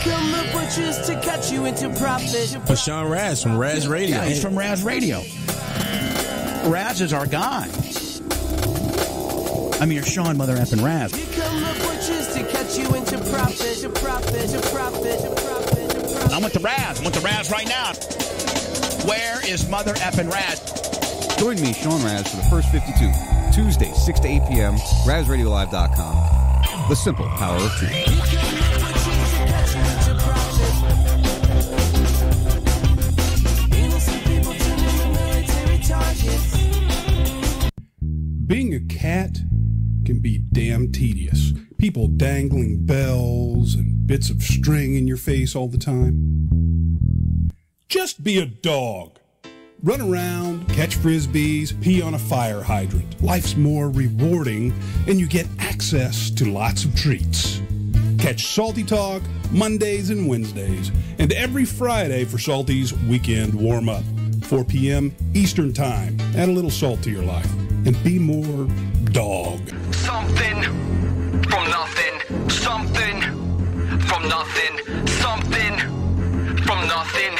come the butchers to cut you into profit. But Sean Raz from Raz Radio. Yeah, he's from Raz Radio. Raz is our guy. I mean, you're Sean Mother effing Raz. Here come the butchers to cut you into profit, to profit, to profit, to profit, to profit. I'm with the Raz. I'm with the Raz right now. Where is Mother effing Raz? Join me, Sean Raz, for the first 52, Tuesday, 6 to 8 p.m., RazRadioLive.com. The simple power of truth. Here come the butchers to cut you into profit. Innocent people turn into military targets. Being a cat can be damn tedious. People dangling bells and bits of string in your face all the time. Just be a dog. Run around, catch frisbees, pee on a fire hydrant. Life's more rewarding, and you get access to lots of treats. Catch Salty Talk Mondays and Wednesdays, and every Friday for Salty's Weekend Warm-Up, 4 p.m. Eastern Time. Add a little salt to your life, and be more dog. Something from nothing. Something from nothing. Something from nothing.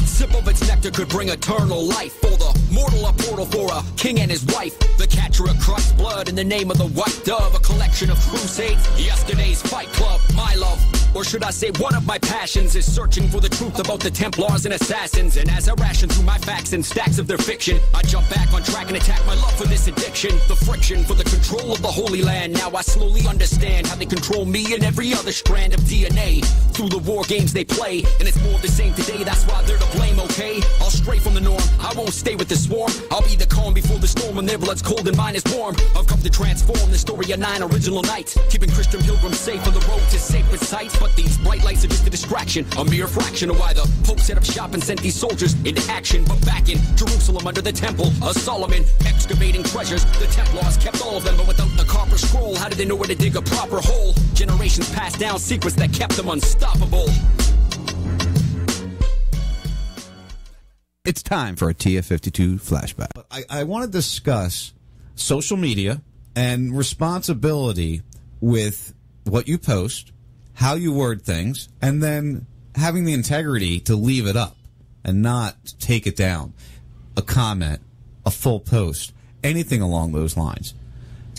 Sip of its nectar could bring eternal life for the mortal, a portal for a king and his wife. The catcher of crushed blood in the name of the white dove. A collection of crusades, yesterday's fight club. My love, or should I say one of my passions, is searching for the truth about the Templars and assassins. And as I ration through my facts and stacks of their fiction, I jump back on track and attack my love for this addiction. The friction for the control of the Holy Land. Now I slowly understand how they control me and every other strand of DNA. Through the war games they play, and it's more of the same today, that's why they're to blame, okay? I'll stray from the norm, I won't stay with the swarm. I'll be the calm before the storm when their blood's cold and mine is warm. I've come to transform the story of 9 original nights, keeping Christian pilgrims safe on the road to sacred sites. But these bright lights are just a distraction, a mere fraction of why the Pope set up shop and sent these soldiers into action. But back in Jerusalem under the temple of Solomon, excavating treasures, the Templars kept all of them, but without the copper scroll, how did they know where to dig a proper hole? Generations passed down secrets that kept them unstoppable. It's time for a TF52 flashback. I want to discuss social media and responsibility with what you post, how you word things, and then having the integrity to leave it up and not take it down. A comment, a full post, anything along those lines.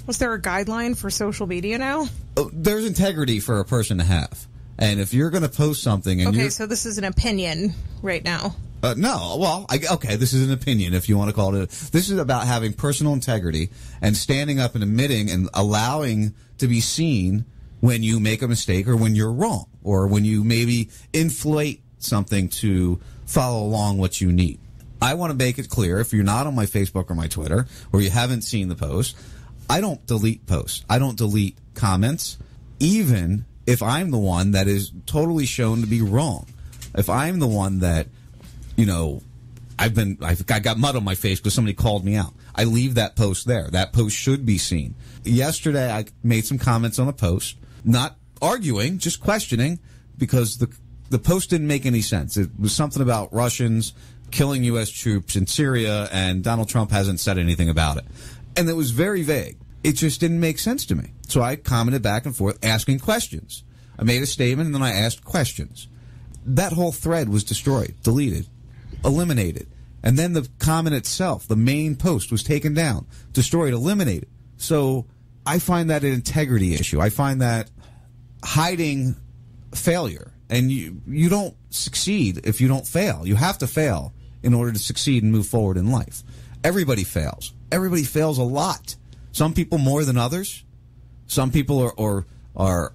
Was there a guideline for social media now? There's integrity for a person to have. And if you're going to post something and Okay, so this is an opinion right now. No, well, okay, this is an opinion if you want to call it. This is about having personal integrity and standing up and admitting and allowing to be seen when you make a mistake or when you're wrong or when you maybe inflate something to follow along what you need. I want to make it clear, if you're not on my Facebook or my Twitter or you haven't seen the post, I don't delete posts. I don't delete comments, even if I'm the one that is totally shown to be wrong. If I'm the one that, you know, I got mud on my face because somebody called me out, I leave that post there. That post should be seen. Yesterday, I made some comments on a post, not arguing, just questioning, because the post didn't make any sense. It was something about Russians killing U.S. troops in Syria, and Donald Trump hasn't said anything about it. And it was very vague. It just didn't make sense to me. So I commented back and forth, asking questions. I made a statement, and then I asked questions. That whole thread was destroyed, deleted, eliminated. And then the comment itself, the main post, was taken down, destroyed, eliminated. So I find that an integrity issue. I find that hiding failure. And you don't succeed if you don't fail. You have to fail in order to succeed and move forward in life. Everybody fails. Everybody fails a lot. Some people more than others. Some people are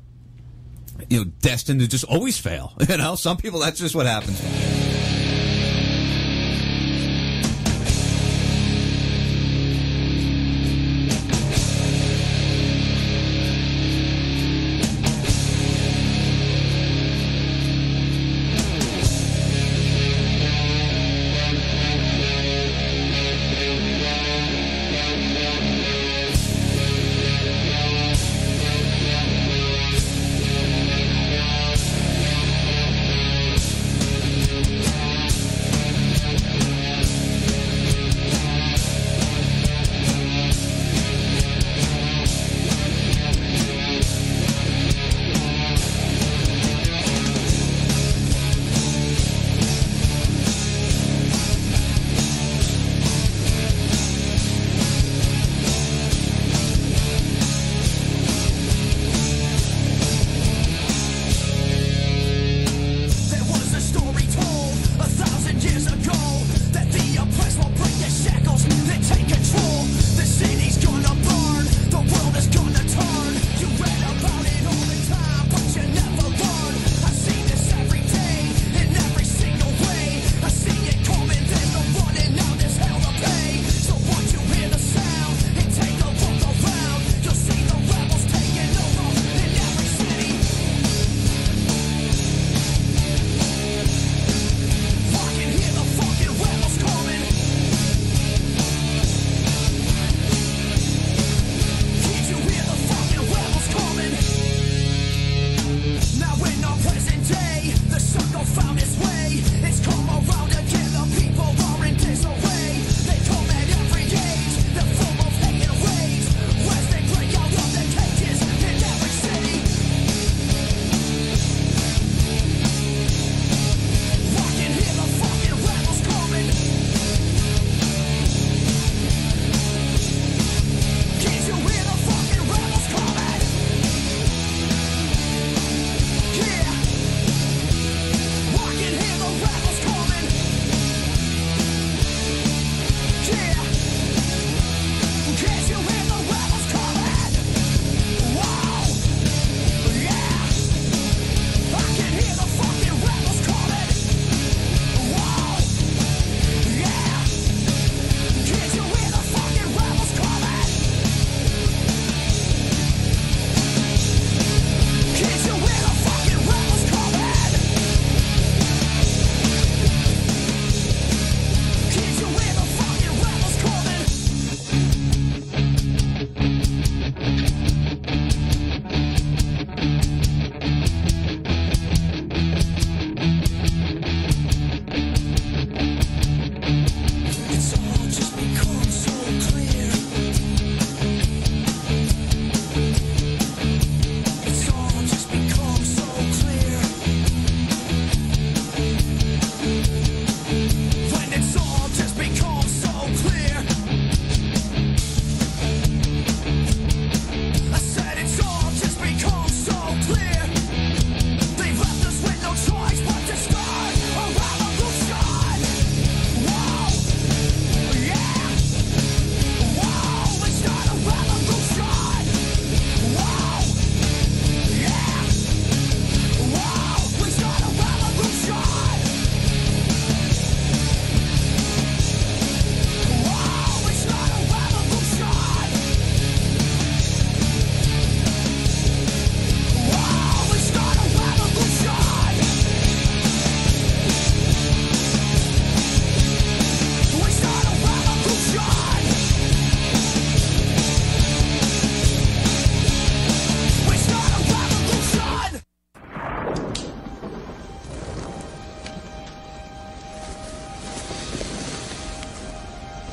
destined to just always fail. Some people, that's just what happens.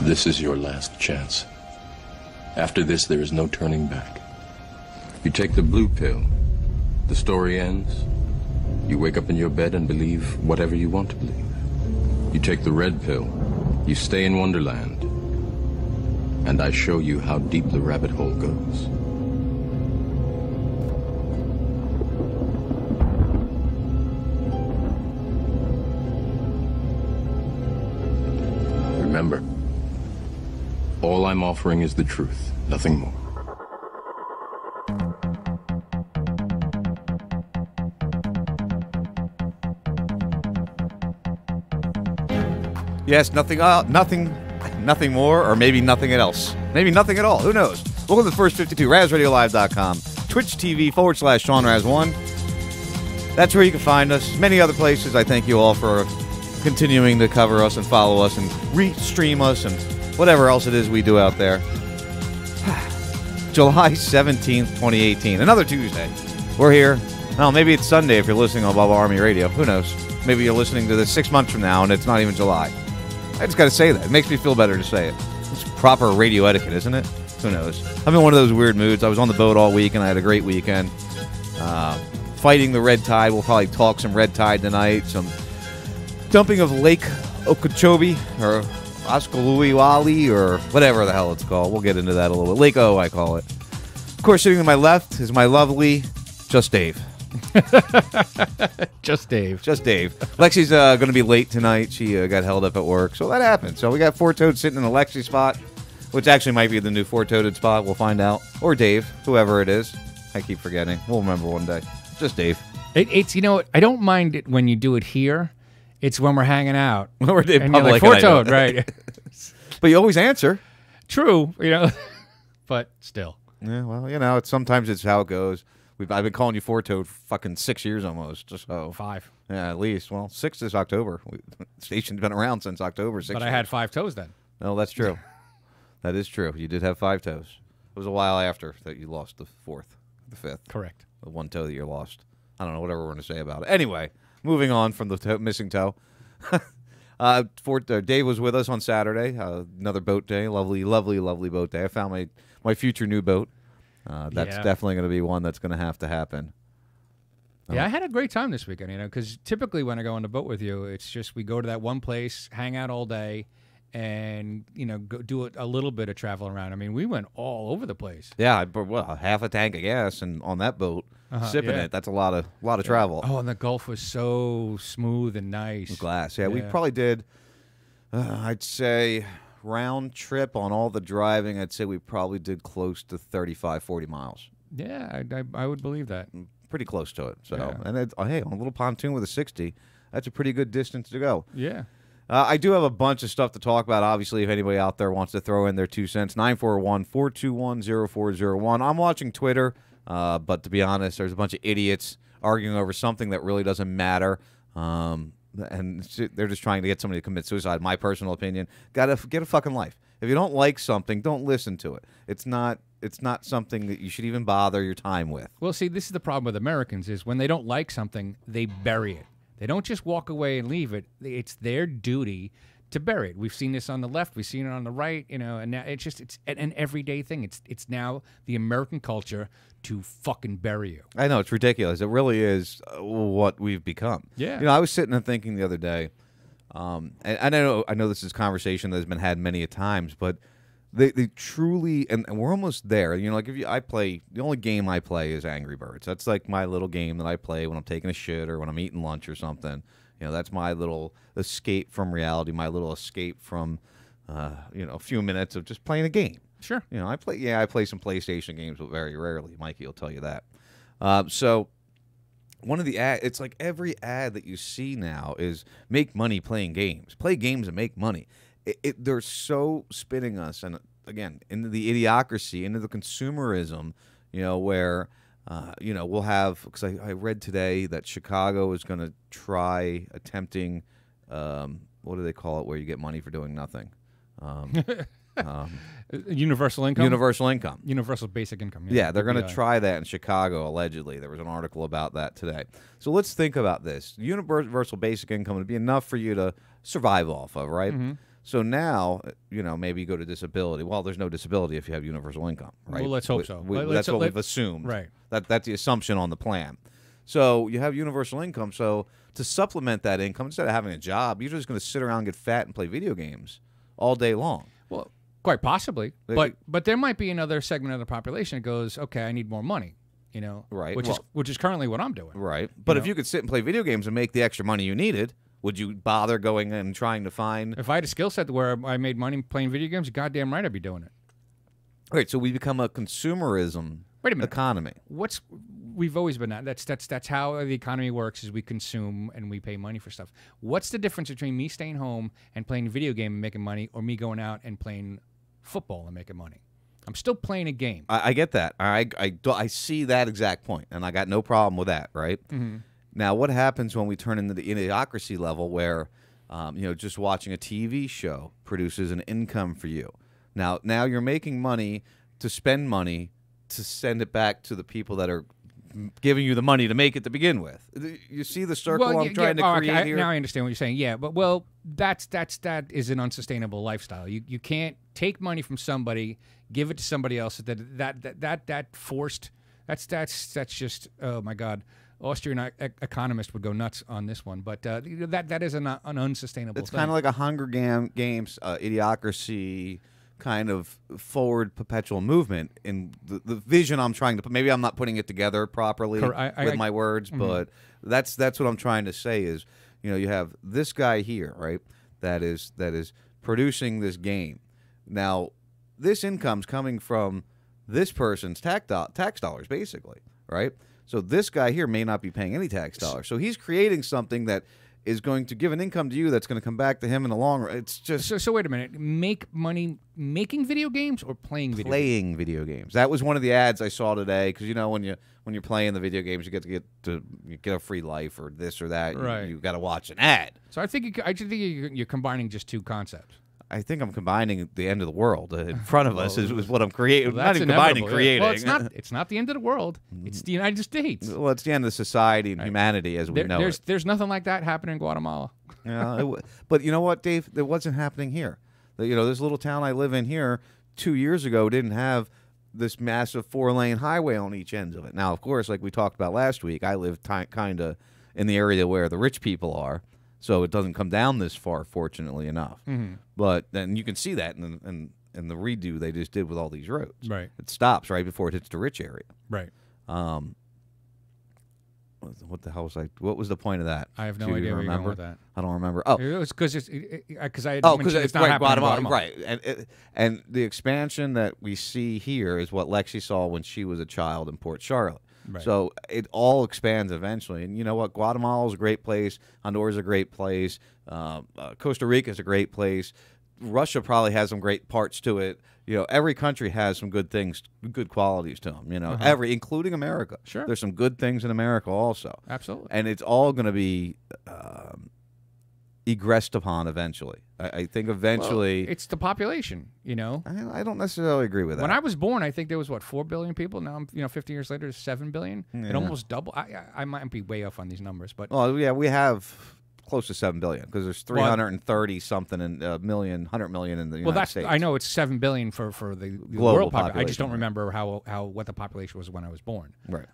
This is your last chance. After this, there is no turning back. You take the blue pill, the story ends. You wake up in your bed and believe whatever you want to believe. You take the red pill, you stay in Wonderland, and I show you how deep the rabbit hole goes. Remember, all I'm offering is the truth, nothing more. Yes, nothing more, or maybe nothing else. Maybe nothing at all. Who knows? Welcome to the First 52, RazRadioLive.com, Twitch TV /Sean Raz1. That's where you can find us. Many other places. I thank you all for continuing to cover us and follow us and re-stream us and whatever else it is we do out there. July 17th, 2018. Another Tuesday. We're here. Well, maybe it's Sunday if you're listening on Bubba Army Radio. Who knows? Maybe you're listening to this 6 months from now and it's not even July. I just got to say that. It makes me feel better to say it. It's proper radio etiquette, isn't it? Who knows? I'm in one of those weird moods. I was on the boat all week and I had a great weekend. Fighting the red tide. We'll probably talk some red tide tonight. Some dumping of Lake Okeechobee or Oskalooey or whatever the hell it's called. We'll get into that a little bit. Lake O, I call it. Of course, sitting to my left is my lovely Just Dave. Just Dave. Lexi's going to be late tonight. She got held up at work, so that happened. So we got Four Toad sitting in the Lexi spot, which actually might be the new Four Toaded spot. We'll find out. Or Dave, whoever it is. I keep forgetting. We'll remember one day. Just Dave. It's, you know what, I don't mind it when you do it here. It's when we're hanging out. We're in and public. You're like, Four Toad, right. But you always answer. True, but still. Yeah, well, sometimes it's how it goes. I've been calling you Four Toad for fucking 6 years almost. So 5. Yeah, at least. Well, 6 is October. The station's been around since October. 6 But years. I had 5 toes then. No, that's true. That is true. You did have 5 toes. It was a while after that you lost the 5th. Correct. The 1 toe that you lost. I don't know, whatever we're going to say about it. Anyway, moving on from the missing toe. Dave was with us on Saturday. Another boat day. Lovely, lovely, lovely boat day. I found my future new boat. That's definitely going to be one that's going to have to happen. Yeah, I had a great time this weekend, because typically when I go on the boat with you, it's just we go to that one place, hang out all day, and, go do a little bit of travel around. I mean, we went all over the place. Yeah, half a tank of gas and on that boat, sipping it. That's a lot of travel. Oh, and the Gulf was so smooth and nice. Glass. Yeah, we probably did, I'd say, round trip on all the driving, I'd say we probably did close to 35, 40 miles. Yeah, I would believe that. Pretty close to it. So, yeah. And hey, on a little pontoon with a 60, that's a pretty good distance to go. Yeah. I do have a bunch of stuff to talk about. Obviously, if anybody out there wants to throw in their 2 cents, 941-421-0401. I'm watching Twitter, but to be honest, there's a bunch of idiots arguing over something that really doesn't matter. And they're just trying to get somebody to commit suicide. My personal opinion, gotta get a fucking life. If you don't like something, don't listen to it. It's not something that you should even bother your time with. Well, see, this is the problem with Americans is when they don't like something, they bury it. They don't just walk away and leave it. It's their duty to bury it. We've seen this on the left. We've seen it on the right. And now it's an everyday thing. It's now the American culture to fucking bury you. I know, it's ridiculous. It really is what we've become. Yeah. I was sitting and thinking the other day, and I know this is a conversation that has been had many a times, but they truly, and we're almost there. Like the only game I play is Angry Birds. That's like my little game that I play when I'm taking a shit or when I'm eating lunch or something. That's my little escape from reality, my little escape from, a few minutes of just playing a game. Sure. I play some PlayStation games, but very rarely. Mikey will tell you that. So one of the it's like every ad that you see now is make money playing games. Play games and make money. They're so spinning us, and again, into the idiocracy, into the consumerism, where, we'll have, because I read today that Chicago is going to try attempting, what do they call it, where you get money for doing nothing? Universal income? Universal income. Universal basic income. Yeah, they're going to try that in Chicago, allegedly. There was an article about that today. So let's think about this. Universal basic income would be enough for you to survive off of, right? Mm-hmm. So now, maybe you go to disability. Well, there's no disability if you have universal income, right? Well, let's hope so. That's what we've assumed. Right. That's the assumption on the plan. So you have universal income. So to supplement that income, instead of having a job, you're just going to sit around, get fat, and play video games all day long. Well, quite possibly. But there might be another segment of the population that goes, okay, I need more money. Right. Which is currently what I'm doing. Right. But if you could sit and play video games and make the extra money you needed, would you bother going and trying to find? If I had a skill set where I made money playing video games, goddamn right I'd be doing it. All right. So we become a consumerism economy. We've always been that. That's how the economy works. Is we consume and we pay money for stuff. What's the difference between me staying home and playing a video game and making money, or me going out and playing football and making money? I'm still playing a game. I get that. I see that exact point, and I got no problem with that, right? Mm-hmm. Now, what happens when we turn into the idiocracy level where, just watching a TV show produces an income for you? Now you're making money to spend money to send it back to the people that are giving you the money to make it to begin with. You see the circle I'm trying to create here? Now I understand what you're saying. Yeah, but that is an unsustainable lifestyle. You can't take money from somebody, give it to somebody else. That forced. That's just, oh my God. Austrian economist would go nuts on this one, but that is an unsustainable. It's kind of like a Hunger Games idiocracy kind of forward perpetual movement in the vision I'm trying to put. Maybe I'm not putting it together properly with my words, but that's what I'm trying to say is, you have this guy here, right, that is producing this game. Now, this income's coming from this person's tax dollars, basically, right? So this guy here may not be paying any tax dollars. So he's creating something that is going to give an income to you that's going to come back to him in the long run. It's just so wait a minute. Make money making video games or playing video games? That was one of the ads I saw today, because when you're playing the video games, you get a free life or this or that. Right. You got to watch an ad. So I think you're combining just two concepts. I think I'm combining the end of the world in front of us is what I'm creating. Well, not even combining, creating. Well, it's not the end of the world. It's the United States. Well, it's the end of society and humanity as we know it. There's nothing like that happening in Guatemala. Yeah, but you know what, Dave? It wasn't happening here. This little town I live in here 2 years ago didn't have this massive 4-lane highway on each end of it. Now, of course, like we talked about last week, I live kind of in the area where the rich people are. So it doesn't come down this far, fortunately enough. Mm-hmm. But then you can see that in the redo they just did with all these roads. Right. It stops right before it hits the rich area. Right. What the hell was what was the point of that? I have no idea where you're going with that. I don't remember. Oh, it was because it's not happening in Guatemala. Right. And the expansion that we see here is what Lexi saw when she was a child in Port Charlotte. Right. So it all expands eventually. And you know what? Guatemala is a great place. Honduras is a great place. Costa Rica is a great place. Russia probably has some great parts to it. Every country has some good things, good qualities to them. Including America. Sure. There's some good things in America also. Absolutely. And it's all going to be egressed upon eventually. I think eventually... Well, it's the population, I don't necessarily agree with that. When I was born, I think there was, 4 billion people? Now, 50 years later, it's 7 billion. Yeah. It almost doubled. I might be way off on these numbers, but... Well, yeah, we have close to 7 billion because there's 330-something and 100 million in the United States. I know it's 7 billion for the global world population. I just don't right. remember what the population was when I was born. Right.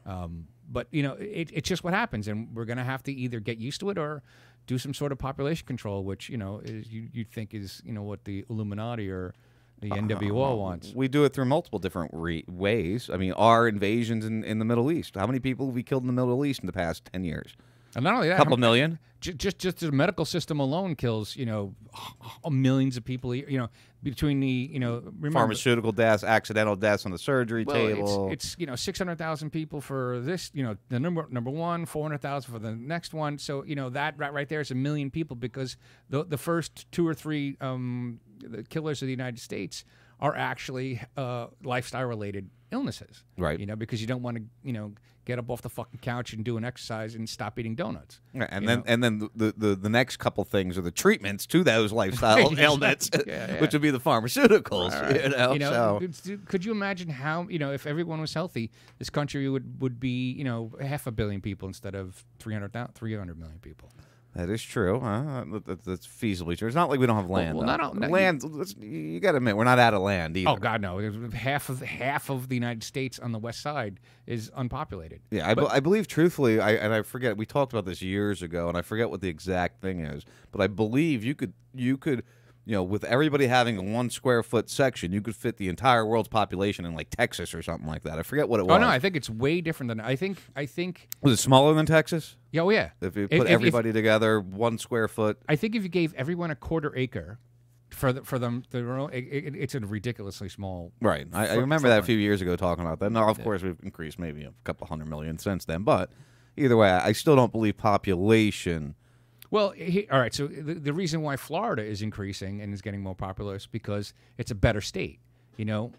But, it's just what happens, and we're going to have to either get used to it or do some sort of population control, which, is you'd think is, what the Illuminati or the NWO wants. We do it through multiple different ways. I mean, our invasions in the Middle East. How many people have we killed in the Middle East in the past 10 years? And not only that, a couple million. Just the medical system alone kills, millions of people. Between the remember, pharmaceutical deaths, accidental deaths on the surgery table. It's 600,000 people for this. The number one, 400,000 for the next one. So that right there is 1 million people because the first 2 or 3 the killers of the United States are actually lifestyle related illnesses. Right. Because you don't want to get up off the fucking couch and do an exercise and stop eating donuts. Right. And then the next couple things are the treatments to those lifestyle ailments, which would be the pharmaceuticals. Right. Could you imagine how if everyone was healthy, this country would be 500 million people instead of 300 million people. That is true. That's feasibly true. It's not like we don't have land. Well, land. You got to admit, we're not out of land either. Oh God, no! Half of the United States on the west side is unpopulated. Yeah, I believe truthfully, I forget. We talked about this years ago, and I forget what the exact thing is. But I believe you could, with everybody having a 1 square foot section, you could fit the entire world's population in like Texas or something like that. I forget what it was. Oh no, I think it's way different than I think. Was it smaller than Texas? Yeah, oh yeah. If you put everybody together, 1 square foot. I think if you gave everyone a quarter acre for them, it's a ridiculously small. Right. I remember that a few years ago talking about that. Now, of course, we've increased maybe a couple 100 million since then, but either way, I still don't believe population. Well, all right. So the reason why Florida is increasing and is getting more populous because it's a better state. New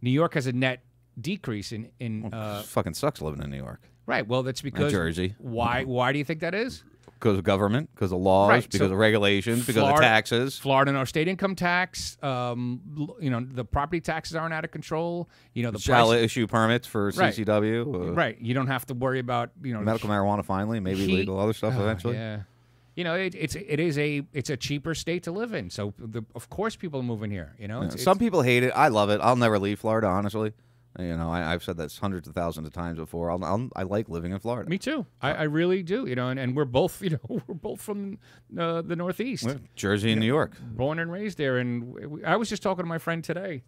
York has a net decrease in. Fucking sucks living in New York. Right. Well, that's because Jersey. Why do you think that is? Because of government, because of laws, Right, because so of regulations, because of taxes. Florida, no state income tax. The property taxes aren't out of control. The shall price, issue permits for Right. CCW. Right. You don't have to worry about medical marijuana. Finally, maybe legal other stuff eventually. Yeah. It's a cheaper state to live in. So of course people are moving here. Some people hate it. I love it. I'll never leave Florida. Honestly. I've said that hundreds of thousands of times before. I like living in Florida. Me too. I really do. And we're both, we're both from the Northeast, Jersey and New York, born and raised there. And I was just talking to my friend today,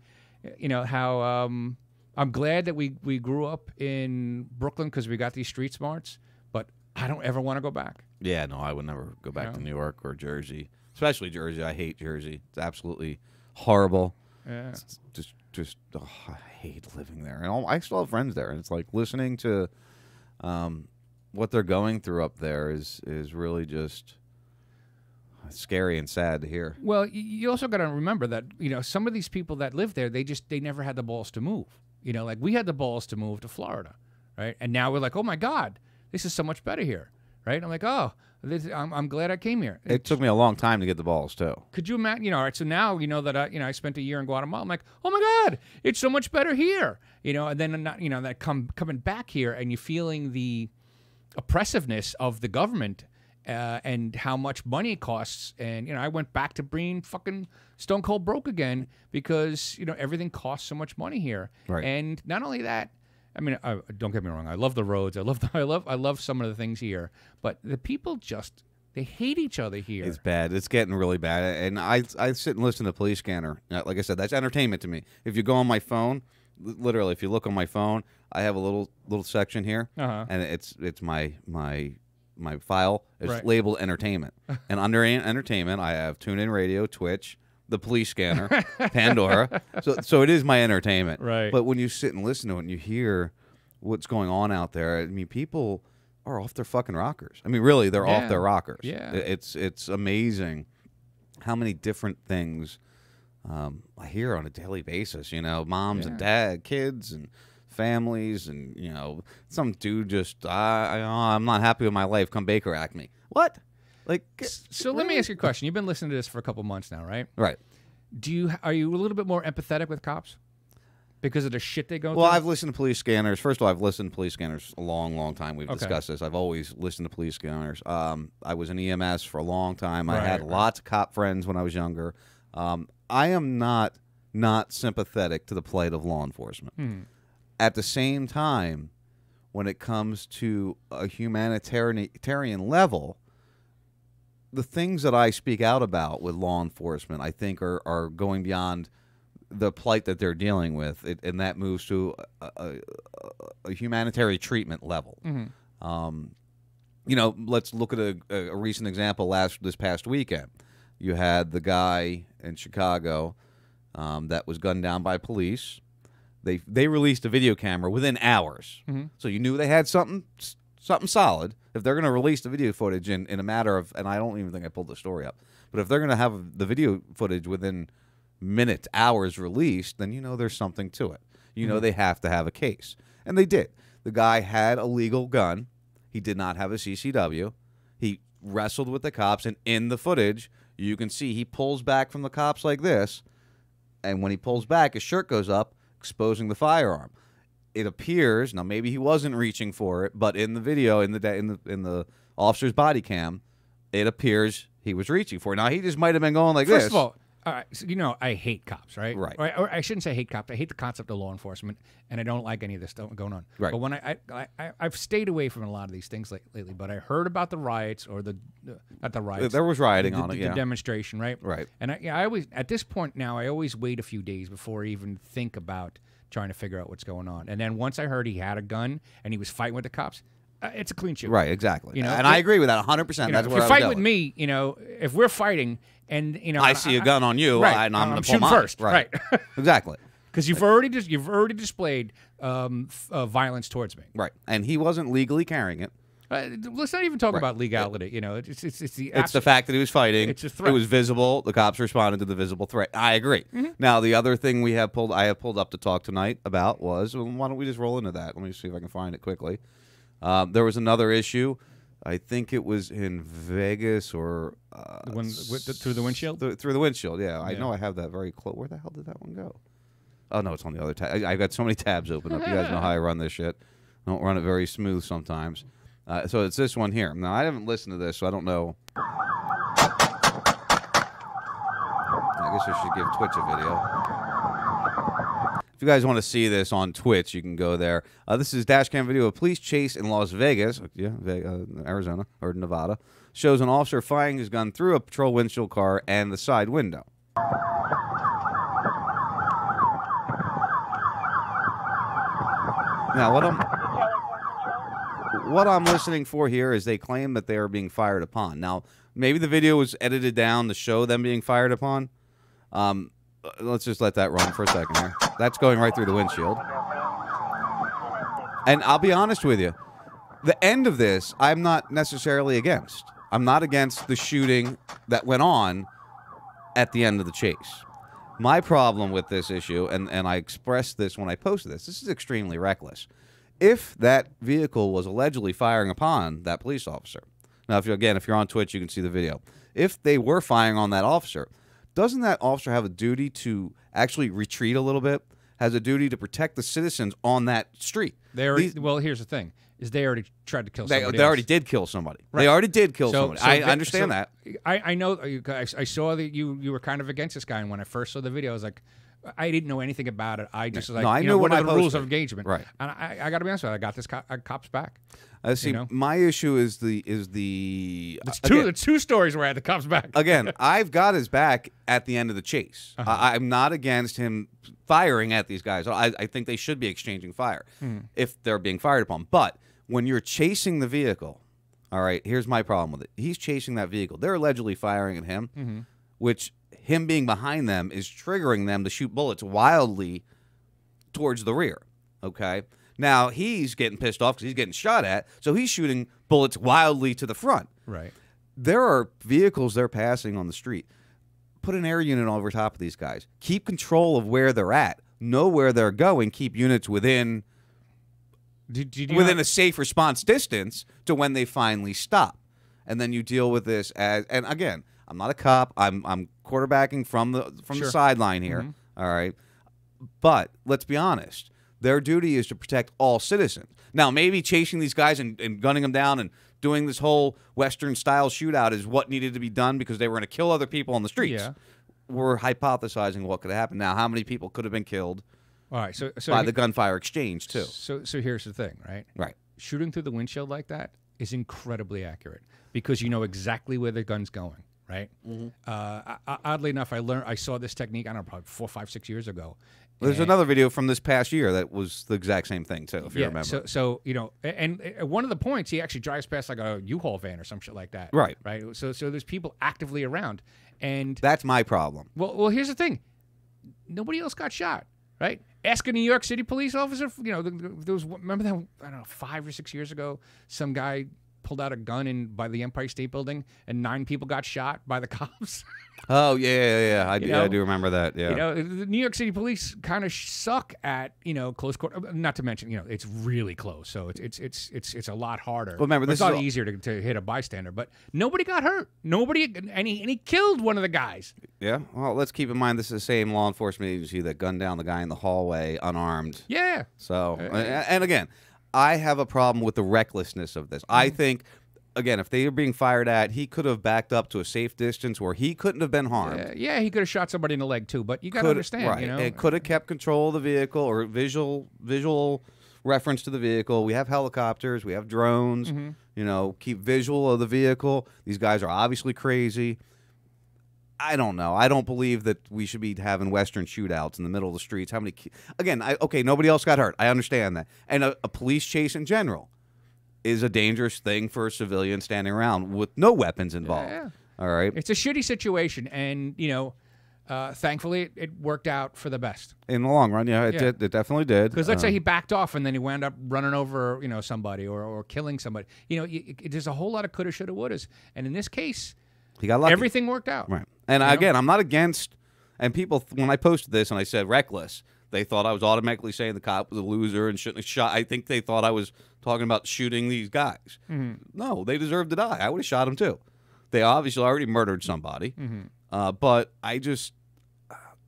how I'm glad that we grew up in Brooklyn because we got these street smarts, but I don't ever want to go back. Yeah, no, I would never go back to New York or Jersey, especially Jersey. I hate Jersey. It's absolutely horrible. Yeah. It's just I hate living there, and I still have friends there, and it's like listening to what they're going through up there is really just scary and sad to hear. Well, you also got to remember that some of these people that live there, they never had the balls to move. Like we had the balls to move to Florida, right? And now we're like, oh my God, this is so much better here, right? I'm like, oh. I'm glad I came here. It took me a long time to get the balls too. Could you imagine? All right. So now that I spent a year in Guatemala. I'm like, oh my God, it's so much better here. And then that coming back here and you feeling the oppressiveness of the government and how much money it costs. And I went back to being fucking stone cold broke again because everything costs so much money here. Right. And not only that. I mean, don't get me wrong. I love the roads. I love some of the things here. But the people they hate each other here. It's bad. It's getting really bad. And I sit and listen to Police Scanner. Like I said, that's entertainment to me. If you go on my phone, literally, if you look on my phone, I have a little section here, and it's my file. It's labeled entertainment, and under entertainment, I have TuneIn Radio, Twitch, the Police Scanner, Pandora. So it is my entertainment. Right. But when you sit and listen to it and you hear what's going on out there, I mean, people are off their fucking rockers. I mean, really, they're off their rockers. Yeah. It's amazing how many different things I hear on a daily basis. Moms and dad, kids and families, and some dude just I'm not happy with my life. Come Baker Act me. What? So let me ask you a question. You've been listening to this for a couple months now, right? Right. Are you a little bit more empathetic with cops because of the shit they go through? Well, I've listened to Police Scanners. First of all, I've listened to Police Scanners a long, long time. We've discussed this. I've always listened to Police Scanners. I was in EMS for a long time. I had lots of cop friends when I was younger. I am not sympathetic to the plight of law enforcement. At the same time, when it comes to a humanitarian level, the things that I speak out about with law enforcement, I think, are going beyond the plight that they're dealing with, and that moves to a humanitarian treatment level. Let's look at a recent example. This past weekend, you had the guy in Chicago that was gunned down by police. They released a video camera within hours, so you knew they had something solid. If they're going to release the video footage in a matter of, and I don't even think I pulled the story up, but if they're going to have the video footage within minutes, hours released, then there's something to it. They have to have a case. And they did. The guy had a legal gun. He did not have a CCW. He wrestled with the cops, and in the footage, you can see he pulls back from the cops like this, and when he pulls back, his shirt goes up, exposing the firearm. It appears, now maybe he wasn't reaching for it, but in the video, in the officer's body cam, it appears he was reaching for. Now, he just might have been going like First this. of all, so, I hate cops, right? Right. Or I shouldn't say hate cops. I hate the concept of law enforcement, and I don't like any of this stuff going on. Right. But when I've stayed away from a lot of these things lately, but I heard about the riots or not the riots. There was rioting on it, the yeah. demonstration, right? Right. And I always, at this point now, I always wait a few days before I even think about trying to figure out what's going on. And then once I heard he had a gun and he was fighting with the cops, it's a clean shoot. Right, exactly. You know, and I agree with that 100%. You know, That's if where you're I was fighting going. with me, if we're fighting and I see a gun on you, right, and I'm going to pull shooting mine. first, Right. Exactly. Because you've already displayed violence towards me. Right, and he wasn't legally carrying it. Let's not even talk about legality. It's the fact that he was fighting. It's a threat. It was visible. The cops responded to the visible threat. I agree. Now, the other thing I have pulled up to talk tonight about was, well, why don't we just roll into that? Let me see if I can find it quickly. There was another issue. I think it was in Vegas or through the windshield. Through the windshield, yeah. I know I have that very close. Where the hell did that one go? Oh no, it's on the other tab. I've got so many tabs open up. You guys know how I run this shit. I don't run it very smooth sometimes. So it's this one here. Now I haven't listened to this, so I don't know. I guess I should give Twitch a video. If you guys want to see this on Twitch, you can go there. This is dashcam video of police chase in Las Vegas, Arizona or Nevada. Shows an officer firing his gun through a patrol windshield car and the side window. Now, what I'm listening for here is they claim that they are being fired upon. Now, maybe the video was edited down to show them being fired upon. Let's just let that run for a second here. That's going right through the windshield. And I'll be honest with you. The end of this, I'm not necessarily against. I'm not against the shooting that went on at the end of the chase. My problem with this issue, and I expressed this when I posted this is extremely reckless. If that vehicle was allegedly firing upon that police officer, now, if you're on Twitch, you can see the video. If they were firing on that officer, doesn't that officer have a duty to actually retreat a little bit? Has a duty to protect the citizens on that street? Well, here's the thing: is they already tried to kill somebody. They already did kill somebody. Right. They already did kill somebody. I understand that. I know. I saw that you were kind of against this guy, and when I first saw the video, I was like, I didn't know anything about it. I just was like, I knew what when are the I rules posted. of engagement? Right. And I got to be honest with you, I got this cop's back. See, my issue is the. It's two stories where I had the cops back. Again, I've got his back at the end of the chase. I'm not against him firing at these guys. I think they should be exchanging fire if they're being fired upon. But when you're chasing the vehicle, all right, here's my problem with it. He's chasing that vehicle. They're allegedly firing at him, which him being behind them is triggering them to shoot bullets wildly towards the rear. Okay? Now, he's getting pissed off because he's getting shot at, so he's shooting bullets wildly to the front. Right. There are vehicles they're passing on the street. Put an air unit over top of these guys. Keep control of where they're at. Know where they're going. Keep units within a safe response distance to when they finally stop. And then you deal with this as, and again, I'm not a cop. I'm quarterbacking from the sideline here. All right. But let's be honest. Their duty is to protect all citizens. Now, maybe chasing these guys and gunning them down and doing this whole Western-style shootout is what needed to be done because they were going to kill other people on the streets. Yeah. We're hypothesizing what could happen. Now, how many people could have been killed All right, so by the gunfire exchange, too? So here's the thing, right? Right. Shooting through the windshield like that is incredibly accurate because you know exactly where the gun's going, right? Oddly enough, I saw this technique, I don't know, probably 4, 5, 6 years ago. There's another video from this past year that was the exact same thing, too, if you remember. So and one of the points, he actually drives past like a U-Haul van or some shit like that. Right. Right? So there's people actively around. And that's my problem. Well, here's the thing. Nobody else got shot, right? Ask a New York City police officer, there was, remember that, I don't know, 5 or 6 years ago, some guy pulled out a gun by the Empire State Building and 9 people got shot by the cops. Oh, yeah. I do remember that, yeah. The New York City police kind of suck at, close quarter. Not to mention, it's really close. So it's a lot harder. Well, remember, it's a lot easier to hit a bystander. But nobody got hurt. And he killed one of the guys. Yeah. Well, let's keep in mind this is the same law enforcement agency that gunned down the guy in the hallway unarmed. Yeah. So, and again, I have a problem with the recklessness of this. I think again, if they were being fired at, he could have backed up to a safe distance where he couldn't have been harmed. Yeah, he could have shot somebody in the leg too, but you got to understand, right. you know, It could have kept control of the vehicle or visual reference to the vehicle. We have helicopters, we have drones. Mm-hmm. You know, keep visual of the vehicle. These guys are obviously crazy. I don't know. I don't believe that we should be having Western shootouts in the middle of the streets. How many? Again, okay, nobody else got hurt. I understand that. And a police chase in general is a dangerous thing for a civilian standing around with no weapons involved. Yeah. All right. It's a shitty situation, and you know, thankfully it worked out for the best. In the long run, yeah, it did. It definitely did. Because let's say he backed off and then he wound up running over, you know, somebody or killing somebody. You know, there's a whole lot of coulda, shoulda, wouldas, and in this case, he got lucky. Everything worked out. Right. And again, I'm not against. And people, when I posted this and I said reckless, they thought I was automatically saying the cop was a loser and shouldn't have shot. I think they thought I was talking about shooting these guys. Mm-hmm. No, they deserve to die. I would have shot them too. They obviously already murdered somebody. Mm-hmm. But I just,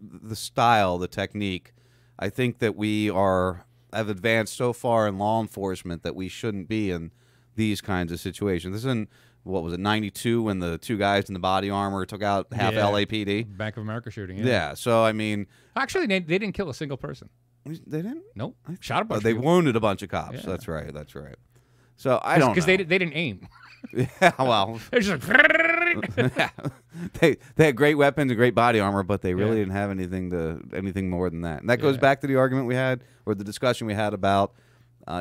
the style, the technique, I think that we have advanced so far in law enforcement that we shouldn't be in these kinds of situations. This is in, what was it, 92 when the two guys in the body armor took out half LAPD? Bank of America shooting, Yeah, so I mean... Actually, they didn't kill a single person. They didn't? Nope. Shot a bunch of They people. wounded a bunch of cops. Yeah. That's right. So I don't know. Because they didn't aim. Yeah, well... They're just like... they had great weapons and great body armor, but they really didn't have anything more than that. And that goes back to the argument we had, or the discussion we had about,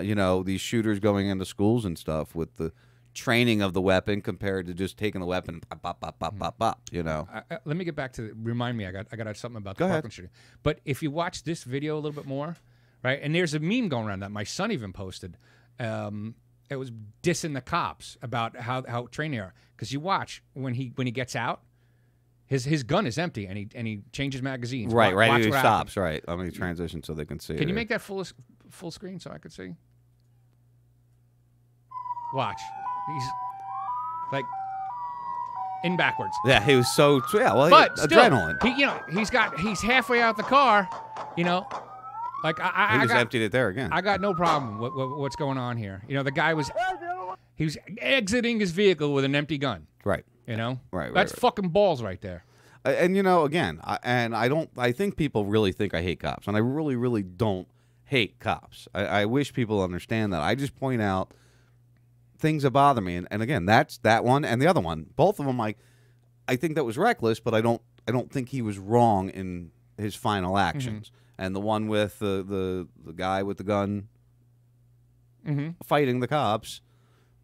you know, these shooters going into schools and stuff with the training of the weapon compared to just taking the weapon and pop, pop, pop, pop, pop, you know. Let me get back to remind me. I got something about the Go ahead. Parkland shooting. But if you watch this video a little bit more, right? And there's a meme going around that my son even posted. It was dissing the cops about how trained they are. Because you watch when he gets out, his gun is empty and he changes magazines. Right. Watch He what stops. happens. Right. I'm going to transition so they can see. Can you it. make that full screen so I could see? Watch. He's like in backwards. Yeah, he was so. Yeah, well, But still, adrenaline. he's halfway out the car. You know, like He just emptied it there again. I got no problem with what's going on here. You know, the guy was exiting his vehicle with an empty gun. Right. You know, Right. That's fucking balls right there. And you know, again, I think people really think I hate cops, and I really, really don't hate cops. I wish people understand that. I just point out things that bother me, and again, that's that one and the other one. Both of them, I think that was reckless, but I don't think he was wrong in his final actions. Mm-hmm. And the one with the guy with the gun Mm-hmm. fighting the cops,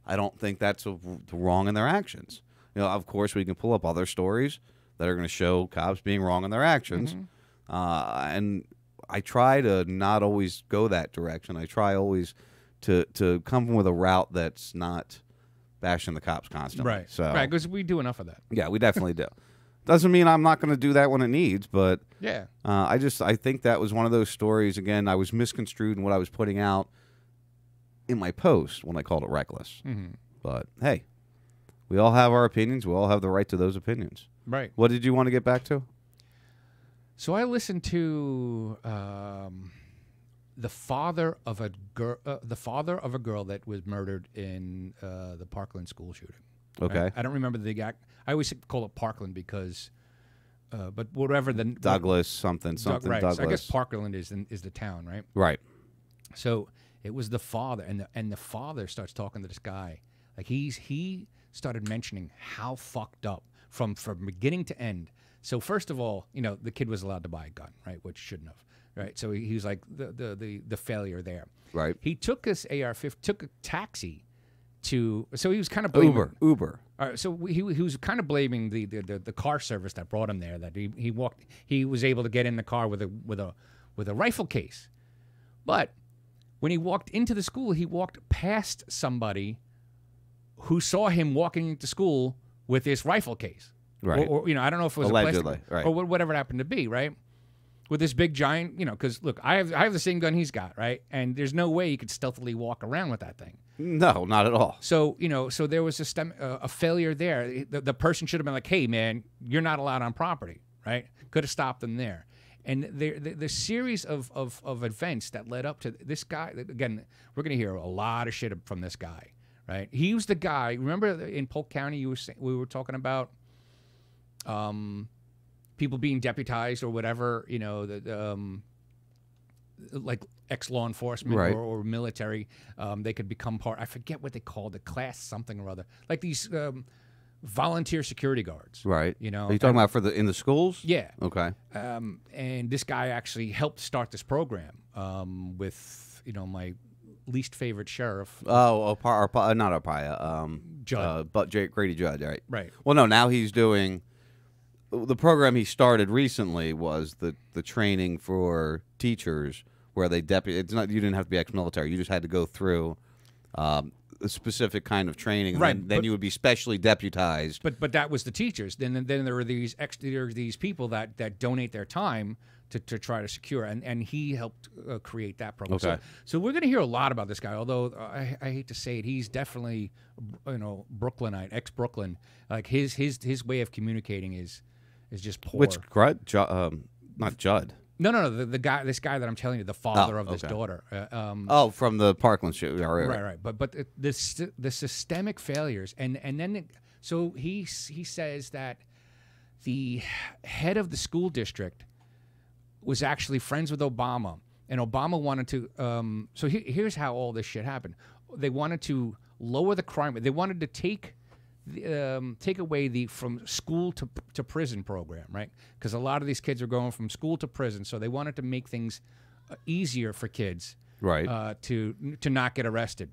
I don't think that's wrong in their actions. You know, of course, we can pull up other stories that are going to show cops being wrong in their actions, and I try to not always go that direction. I try always to come with a route that's not bashing the cops constantly. Right. So, right, because we do enough of that. yeah, we definitely do. Doesn't mean I'm not going to do that when it needs, but Yeah. I think that was one of those stories. Again, I was misconstrued in what I was putting out in my post when I called it reckless. Mm-hmm. But hey, we all have our opinions. We all have the right to those opinions. Right. What did you want to get back to? So I listened to the father of a girl that was murdered in the Parkland school shooting. Okay. Right? I don't remember the exact. I always call it Parkland because, but whatever the Douglas something right. Douglas. So I guess Parkland is the town, right? Right. So it was the father, and the father starts talking to this guy. Like he started mentioning how fucked up from beginning to end. So first of all, you know, the kid was allowed to buy a gun, right, which shouldn't have, right? So he was like the failure there. Right. He took this AR-15, took a taxi to. So he was kind of blaming, Uber. All right, so he was kind of blaming the car service that brought him there. That he was able to get in the car with a rifle case, but when he walked into the school, he walked past somebody who saw him walking into school with this rifle case. Right. Or you know, I don't know if it was Allegedly, a plastic, right. or whatever it happened to be, right? With this big giant, you know, because look, I have the same gun he's got, right? And there's no way he could stealthily walk around with that thing. No, not at all. So you know, so there was a failure there. The person should have been like, "Hey, man, you're not allowed on property," right? Could have stopped them there. And the series of events that led up to this guy, again, we're going to hear a lot of shit from this guy, right? He was the guy. Remember in Polk County, we were talking about people being deputized or whatever, you know, like ex-law enforcement Right. or military. They could become part. I forget what they called it, class something or other. Like these volunteer security guards. Right. You know, Are you talking about in the schools? Yeah. Okay. And this guy actually helped start this program with, you know, my least favorite sheriff. Oh, not Arpaia. Judd. But Grady Judd, right? Right. Well, no, now he's doing the program he started recently was the training for teachers where they it's not you didn't have to be ex-military. You just had to go through a specific kind of training, and Right, then you would be specially deputized. But that was the teachers. Then there were these people that donate their time to try to secure, and he helped create that program. Okay. So we're going to hear a lot about this guy. Although I hate to say it, he's definitely Brooklynite, ex-Brooklyn. Like his way of communicating is just poor. Which not Judd. No. This guy that I'm telling you, the father of this okay. daughter. From the Parkland shoot. Right. But the systemic failures, and then so he says that the head of the school district was actually friends with Obama, and Obama wanted to. So here's how all this shit happened. They wanted to lower the crime rate. They wanted to take away the from school to prison program, right? Because a lot of these kids are going from school to prison, so they wanted to make things easier for kids, right? To not get arrested,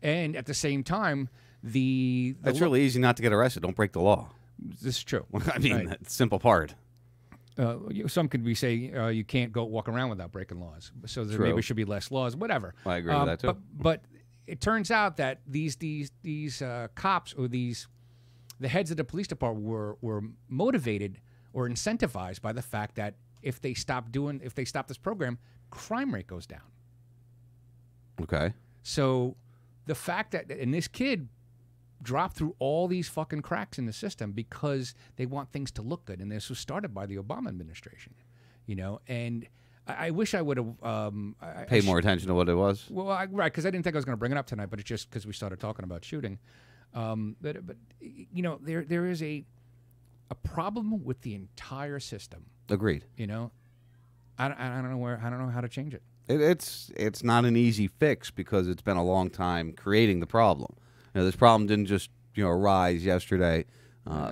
and at the same time, it's really easy not to get arrested. Don't break the law. This is true. I mean, right. that's the simple part. Some could be say you can't go walk around without breaking laws, so there True. maybe should be less laws, whatever. I agree with that too. But it turns out that these cops or the heads of the police department were motivated or incentivized by the fact that if they stop this program, crime rate goes down. Okay. So the fact that this kid dropped through all these fucking cracks in the system because they want things to look good, and this was started by the Obama administration, you know. And I wish I would have paid more attention to what it was. Well, right, because I didn't think I was going to bring it up tonight, but it's just because we started talking about shooting. But you know, there is a problem with the entire system. Agreed. You know, I don't know how to change it. It's not an easy fix because it's been a long time creating the problem. You know, this problem didn't just arise yesterday.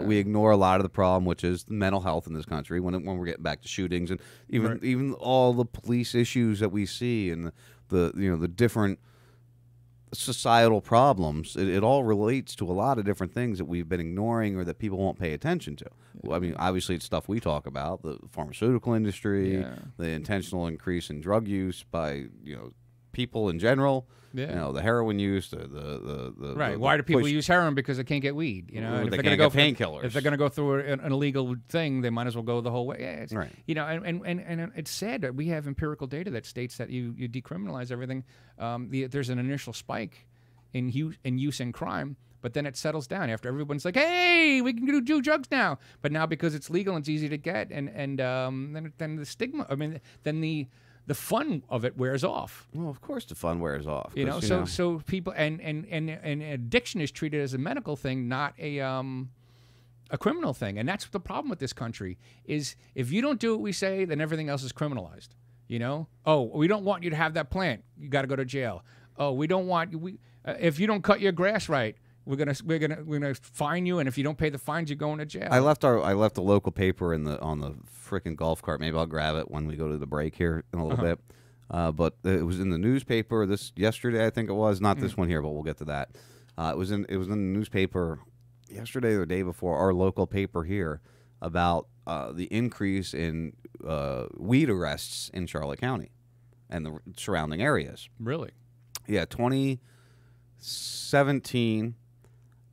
We ignore a lot of the problem, which is mental health in this country. When we're getting back to shootings and even all the police issues that we see and the different societal problems, it all relates to a lot of different things that we've been ignoring or that people won't pay attention to. Well, I mean, obviously, it's stuff we talk about: the pharmaceutical industry, the intentional increase in drug use by people in general. Yeah. The heroin use, the right. Why do people use heroin? Because they can't get weed. You know, and if they they're can't get painkillers. If they're going to go through an illegal thing, they might as well go the whole way. Yeah, it's, right. And it's sad that we have empirical data that states that you decriminalize everything. There's an initial spike in use in crime, but then it settles down after everyone's like, "Hey, we can do drugs now." But now because it's legal and it's easy to get, and then the stigma. I mean, then the fun of it wears off. Well, of course, the fun wears off. So people and addiction is treated as a medical thing, not a criminal thing, and that's the problem with this country. Is if you don't do what we say, then everything else is criminalized. You know, we don't want you to have that plant. You got to go to jail. We don't want you. If you don't cut your grass right, we're gonna fine you, and if you don't pay the fines, you're going to jail. I left the local paper on the frickin' golf cart. Maybe I'll grab it when we go to the break here in a little bit. But it was in the newspaper yesterday, I think it was. Not this one here, but we'll get to that. It was in the newspaper yesterday or the day before, our local paper here, about the increase in weed arrests in Charlotte County and the surrounding areas. Really? Yeah, 2017.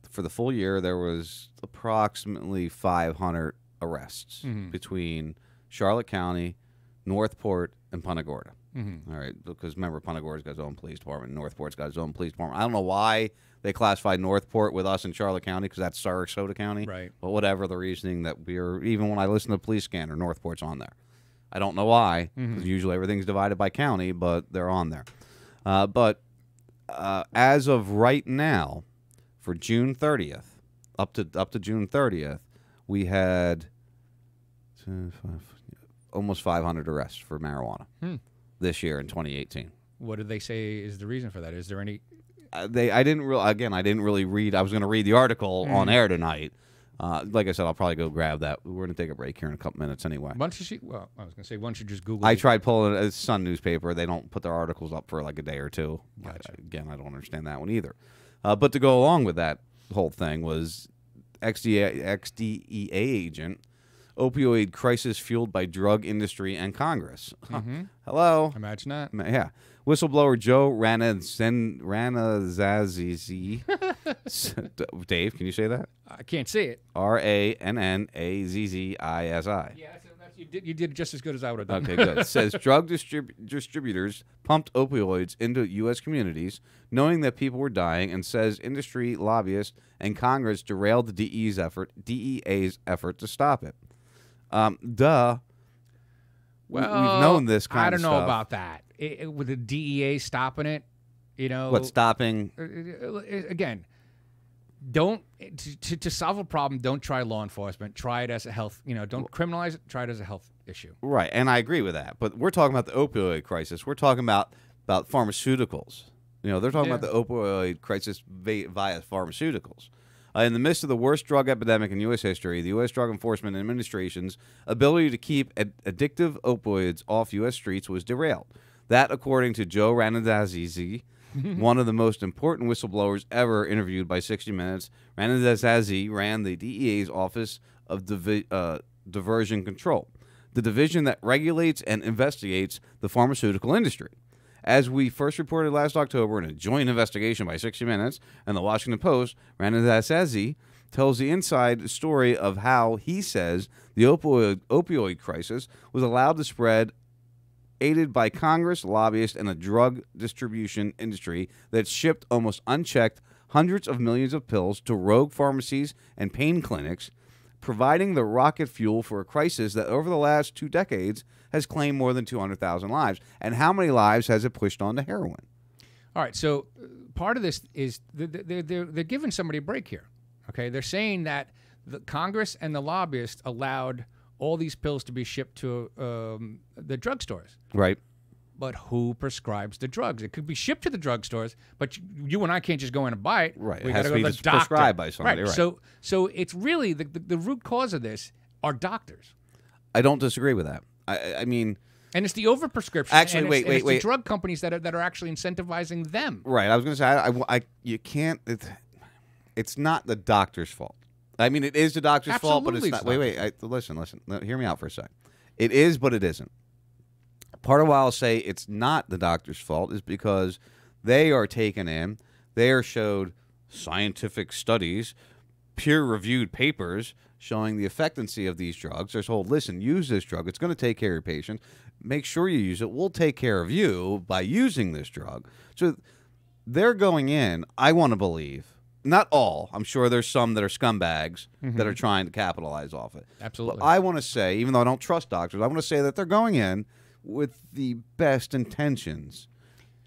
For the full year, there was approximately 500 arrests between Charlotte County, Northport, and Punta Gorda. All right, because remember, Punta Gorda's got its own police department, Northport's got its own police department. I don't know why they classified Northport with us in Charlotte County, because that's Sarasota County. Right. But whatever the reasoning that even when I listen to the police scanner, Northport's on there. I don't know why, because usually everything's divided by county, but they're on there. But as of right now, for June 30th, up to June 30th, we had almost 500 arrests for marijuana this year in 2018. What did they say is the reason for that? Is there any? I didn't really read. I was going to read the article on air tonight. Like I said, I'll probably go grab that. We're going to take a break here in a couple minutes anyway. Why don't you I was going to say, why don't you just Google I it? tried pulling it. It's Sun newspaper. They don't put their articles up for like a day or two. Gotcha. Again, I don't understand that one either. But to go along with that whole thing was ex-DEA agent, opioid crisis fueled by drug industry and Congress. Hello. Imagine that. Yeah. Whistleblower Joe Ranazazi. Dave, can you say that? I can't say it. Ranazzisi. Yeah, you did just as good as I would have done. Okay, good. Says drug distributors pumped opioids into U.S. communities, knowing that people were dying, and says industry lobbyists and Congress derailed the DEA's effort to stop it. Duh. Well, we've known this kind of stuff. I don't know stuff. about that. With the DEA stopping it, you know. What, stopping? Again, don't to solve a problem. Don't try law enforcement. Try it as a health. Don't criminalize it. Try it as a health issue. Right, and I agree with that. But we're talking about the opioid crisis. We're talking about pharmaceuticals. They're talking about the opioid crisis via pharmaceuticals. In the midst of the worst drug epidemic in U.S. history, the U.S. Drug Enforcement Administration's ability to keep addictive opioids off U.S. streets was derailed. That, according to Joe Ranazzisi, one of the most important whistleblowers ever interviewed by 60 Minutes. Ranazzisi ran the DEA's Office of Diversion Control, the division that regulates and investigates the pharmaceutical industry. As we first reported last October in a joint investigation by 60 Minutes and the Washington Post, Ranazzisi tells the inside story of how he says the opioid crisis was allowed to spread, aided by Congress, lobbyists, and a drug distribution industry that shipped almost unchecked hundreds of millions of pills to rogue pharmacies and pain clinics, providing the rocket fuel for a crisis that over the last 2 decades has claimed more than 200,000 lives. And how many lives has it pushed on to heroin? All right, so part of this is they're giving somebody a break here. Okay, they're saying that the Congress and the lobbyists allowed all these pills to be shipped to the drugstores. Right. But who prescribes the drugs? It could be shipped to the drugstores, but you and I can't just go in and buy it. Right. We It has got to to go be to the doctor. prescribed by somebody. Right. So it's really the root cause of this are doctors. I don't disagree with that. I mean, and it's the overprescription. Actually, and wait. the drug companies that are actually incentivizing them. Right. I was going to say, you can't. It's not the doctor's fault. I mean, it is the doctor's fault, but it's not. Wait. Listen. No, hear me out for a second. It is, but it isn't. Part of why I'll say it's not the doctor's fault is because they are taken in. They are showed scientific studies, peer-reviewed papers showing the effectiveness of these drugs. They're told, listen, use this drug. It's going to take care of your patient. Make sure you use it. We'll take care of you by using this drug. So they're going in, I want to believe, not all. I'm sure there's some that are scumbags that are trying to capitalize off it. Absolutely. But I want to say, even though I don't trust doctors, I want to say that they're going in with the best intentions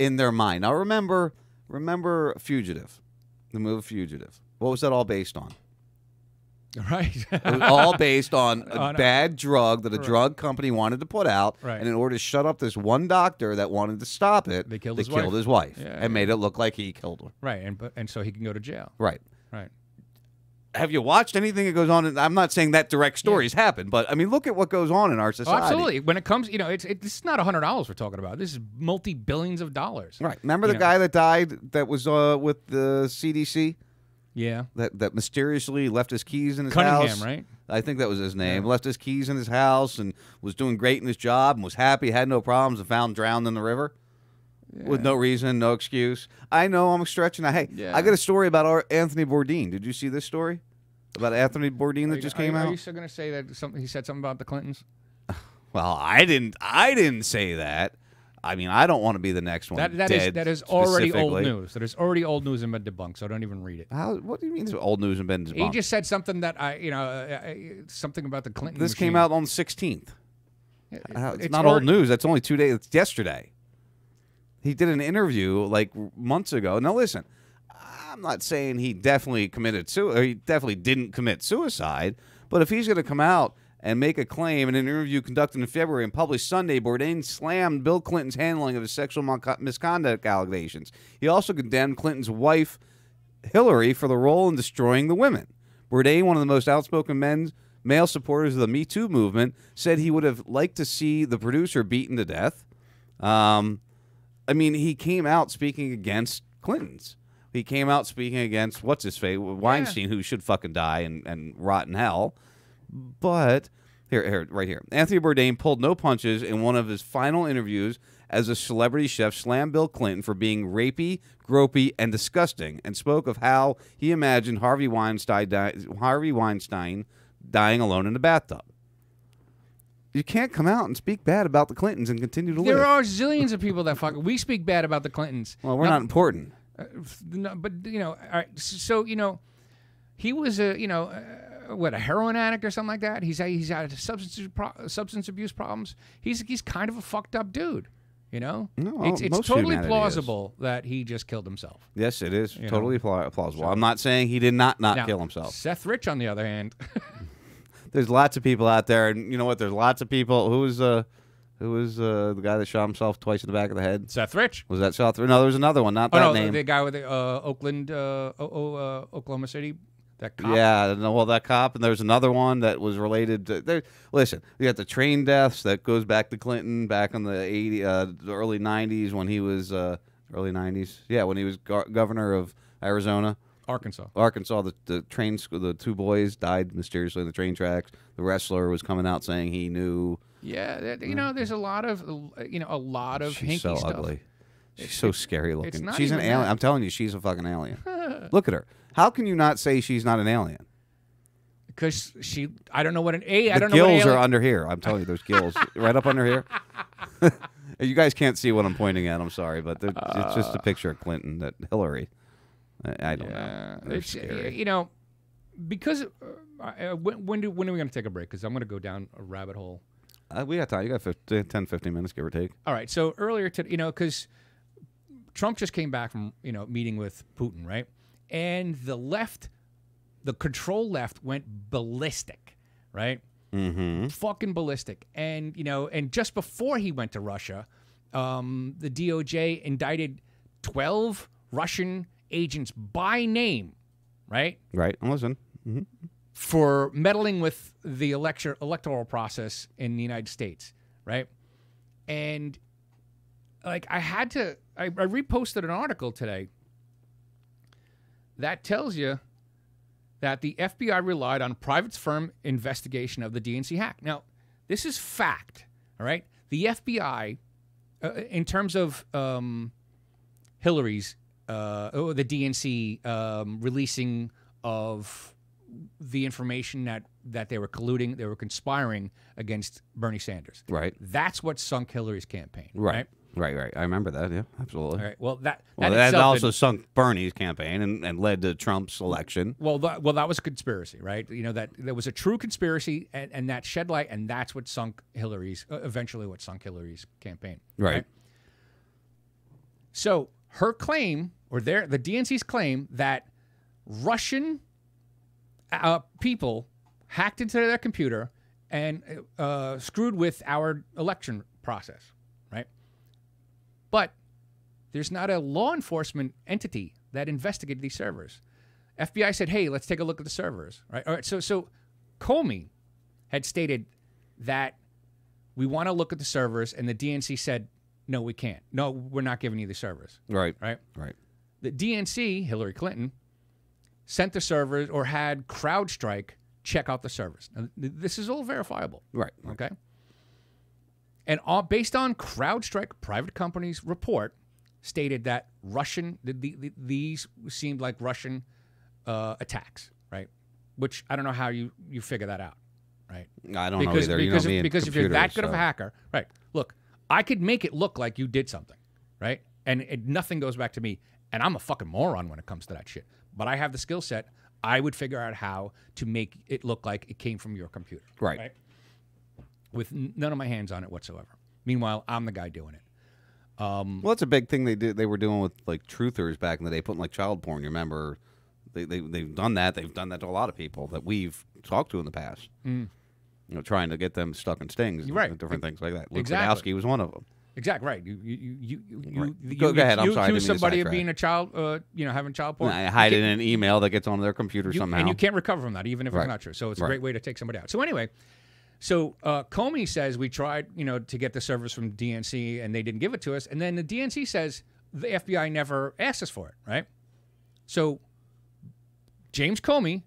in their mind. Now, remember Fugitive, the movie Fugitive. What was that all based on? Right. It was all based on a bad drug that a drug company wanted to put out. Right. And in order to shut up this one doctor that wanted to stop it, They killed his wife and made it look like he killed her. Right, and so he can go to jail. Right. Right. Have you watched anything that goes on? I'm not saying that direct stories happen, but I mean, look at what goes on in our Oh, society. absolutely. When it comes, this is not $100 we're talking about. This is multi-billions of dollars. Right. Remember the guy that died that was with the CDC? Yeah. That mysteriously left his keys in his Cunningham, house. right? I think that was his name. Left his keys in his house and was doing great in his job and was happy, had no problems, and found drowned in the river with no reason, no excuse. I know I'm stretching. Hey, I got a story about our Anthony Bourdain. Did you see this story about Anthony Bourdain that just came out? Are you still going to say that he said something about the Clintons? Well, I didn't say that. I mean, I don't want to be the next one. That is already old news. That is already old news and been debunked. So don't even read it. What do you mean it's old news and been debunked? He just said something that something about the Clinton. This came out on the 16th. It's not already old news. That's only 2 days. It's yesterday. He did an interview like months ago. Now listen, I'm not saying he definitely he definitely didn't commit suicide, but if he's going to come out and make a claim in an interview conducted in February and published Sunday, Bourdain slammed Bill Clinton's handling of his sexual misconduct allegations. He also condemned Clinton's wife, Hillary, for the role in destroying the women. Bourdain, one of the most outspoken male supporters of the Me Too movement, said he would have liked to see the producer beaten to death. I mean, he came out speaking against Clinton's. He came out speaking against, what's-his-face, Weinstein, who should fucking die and rot in hell. But, right here. Anthony Bourdain pulled no punches in one of his final interviews as a celebrity chef slammed Bill Clinton for being rapey, gropey, and disgusting, and spoke of how he imagined Harvey Weinstein dying alone in a bathtub. You can't come out and speak bad about the Clintons and continue to live. There are zillions of people that we speak bad about the Clintons. Well, we're not important. No, but, all right, so, he was a heroin addict or something like that? He's had substance abuse problems. He's kind of a fucked up dude, No, it's totally plausible that he just killed himself. Yes, it is totally plausible. So, I'm not saying he did not kill himself. Seth Rich, on the other hand. There's lots of people out there, and you know what? There's lots of people. Who was the guy that shot himself twice in the back of the head? Seth Rich. Was that Seth Rich? No, there was another one. Not that name. The guy with the Oklahoma City. That cop. Yeah, well, that cop, and there's another one that was related to. Listen, you got the train deaths that goes back to Clinton back in the the early '90s when he was early '90s. Yeah, when he was governor of Arizona. Arkansas, the the two boys died mysteriously in the train tracks. The wrestler was coming out saying he knew. Yeah, there's a lot of hinky so stuff. Ugly. She's so scary looking. Not She's an alien. I'm telling you, she's a fucking alien. Look at her. How can you not say she's not an alien? Because I don't know what the gills are under here. I'm telling you, there's gills right up under here. You guys can't see what I'm pointing at. I'm sorry, but it's just a picture of Clinton, that Hillary. I don't know. It's scary. Because when are we going to take a break? Because I'm going to go down a rabbit hole. We got time. You got 10, 15 minutes, give or take. All right. So earlier today, because Trump just came back from meeting with Putin, right? And the control left went ballistic, right? Mm-hmm. Fucking ballistic. And and just before he went to Russia, the DOJ indicted 12 Russian agents by name, right? Right. Listen. Mm-hmm. For meddling with the electoral process in the United States, right? And I reposted an article today that tells you that the FBI relied on a private firm investigation of the DNC hack. Now, this is fact, all right? The FBI, in terms of Hillary's, the DNC releasing of the information that they were colluding, they were conspiring against Bernie Sanders. Right. That's what sunk Hillary's campaign. Right. I remember that. Yeah, absolutely. All right. Well, that also sunk Bernie's campaign and led to Trump's election. Well, that was a conspiracy, right? That there was a true conspiracy, and that shed light, and that's what sunk Hillary's. Eventually, what sunk Hillary's campaign. Right. So her claim, or the DNC's claim, that Russian people hacked into their computer and screwed with our election process, right? But there's not a law enforcement entity that investigated these servers. FBI said, "Hey, let's take a look at the servers." Right? All right. So Comey had stated that we want to look at the servers, and the DNC said, "No, we can't. No, we're not giving you the servers." Right. Right. Right. The DNC, Hillary Clinton, sent the servers or had CrowdStrike check out the servers. Now, this is all verifiable. Right. Okay. And based on CrowdStrike, private company's report stated that these seemed like Russian attacks, right? Which I don't know how you figure that out, right? I don't know either. Because if you're that good of a hacker, right? Look, I could make it look like you did something, right? And nothing goes back to me. And I'm a fucking moron when it comes to that shit. But I have the skill set. I would figure out how to make it look like it came from your computer. Right. With none of my hands on it whatsoever. Meanwhile, I'm the guy doing it. Well, that's a big thing they were doing with like truthers back in the day, putting like child porn. You remember? They've done that. They've done that to a lot of people that we've talked to in the past. Mm. You know, trying to get them stuck in stings, and Right. different things like that. Luke Exactly. Radowski was one of them. Exactly right. Go ahead. I'm you sorry, I didn't accuse mean to somebody of sidetrack. being a child, having child porn. I hide it in an email that gets on their computer somehow. And you can't recover from that, even if Right. it's not true. So it's a Right. great way to take somebody out. So anyway, Comey says we tried, to get the service from DNC and they didn't give it to us. And then the DNC says the FBI never asked us for it, right? So James Comey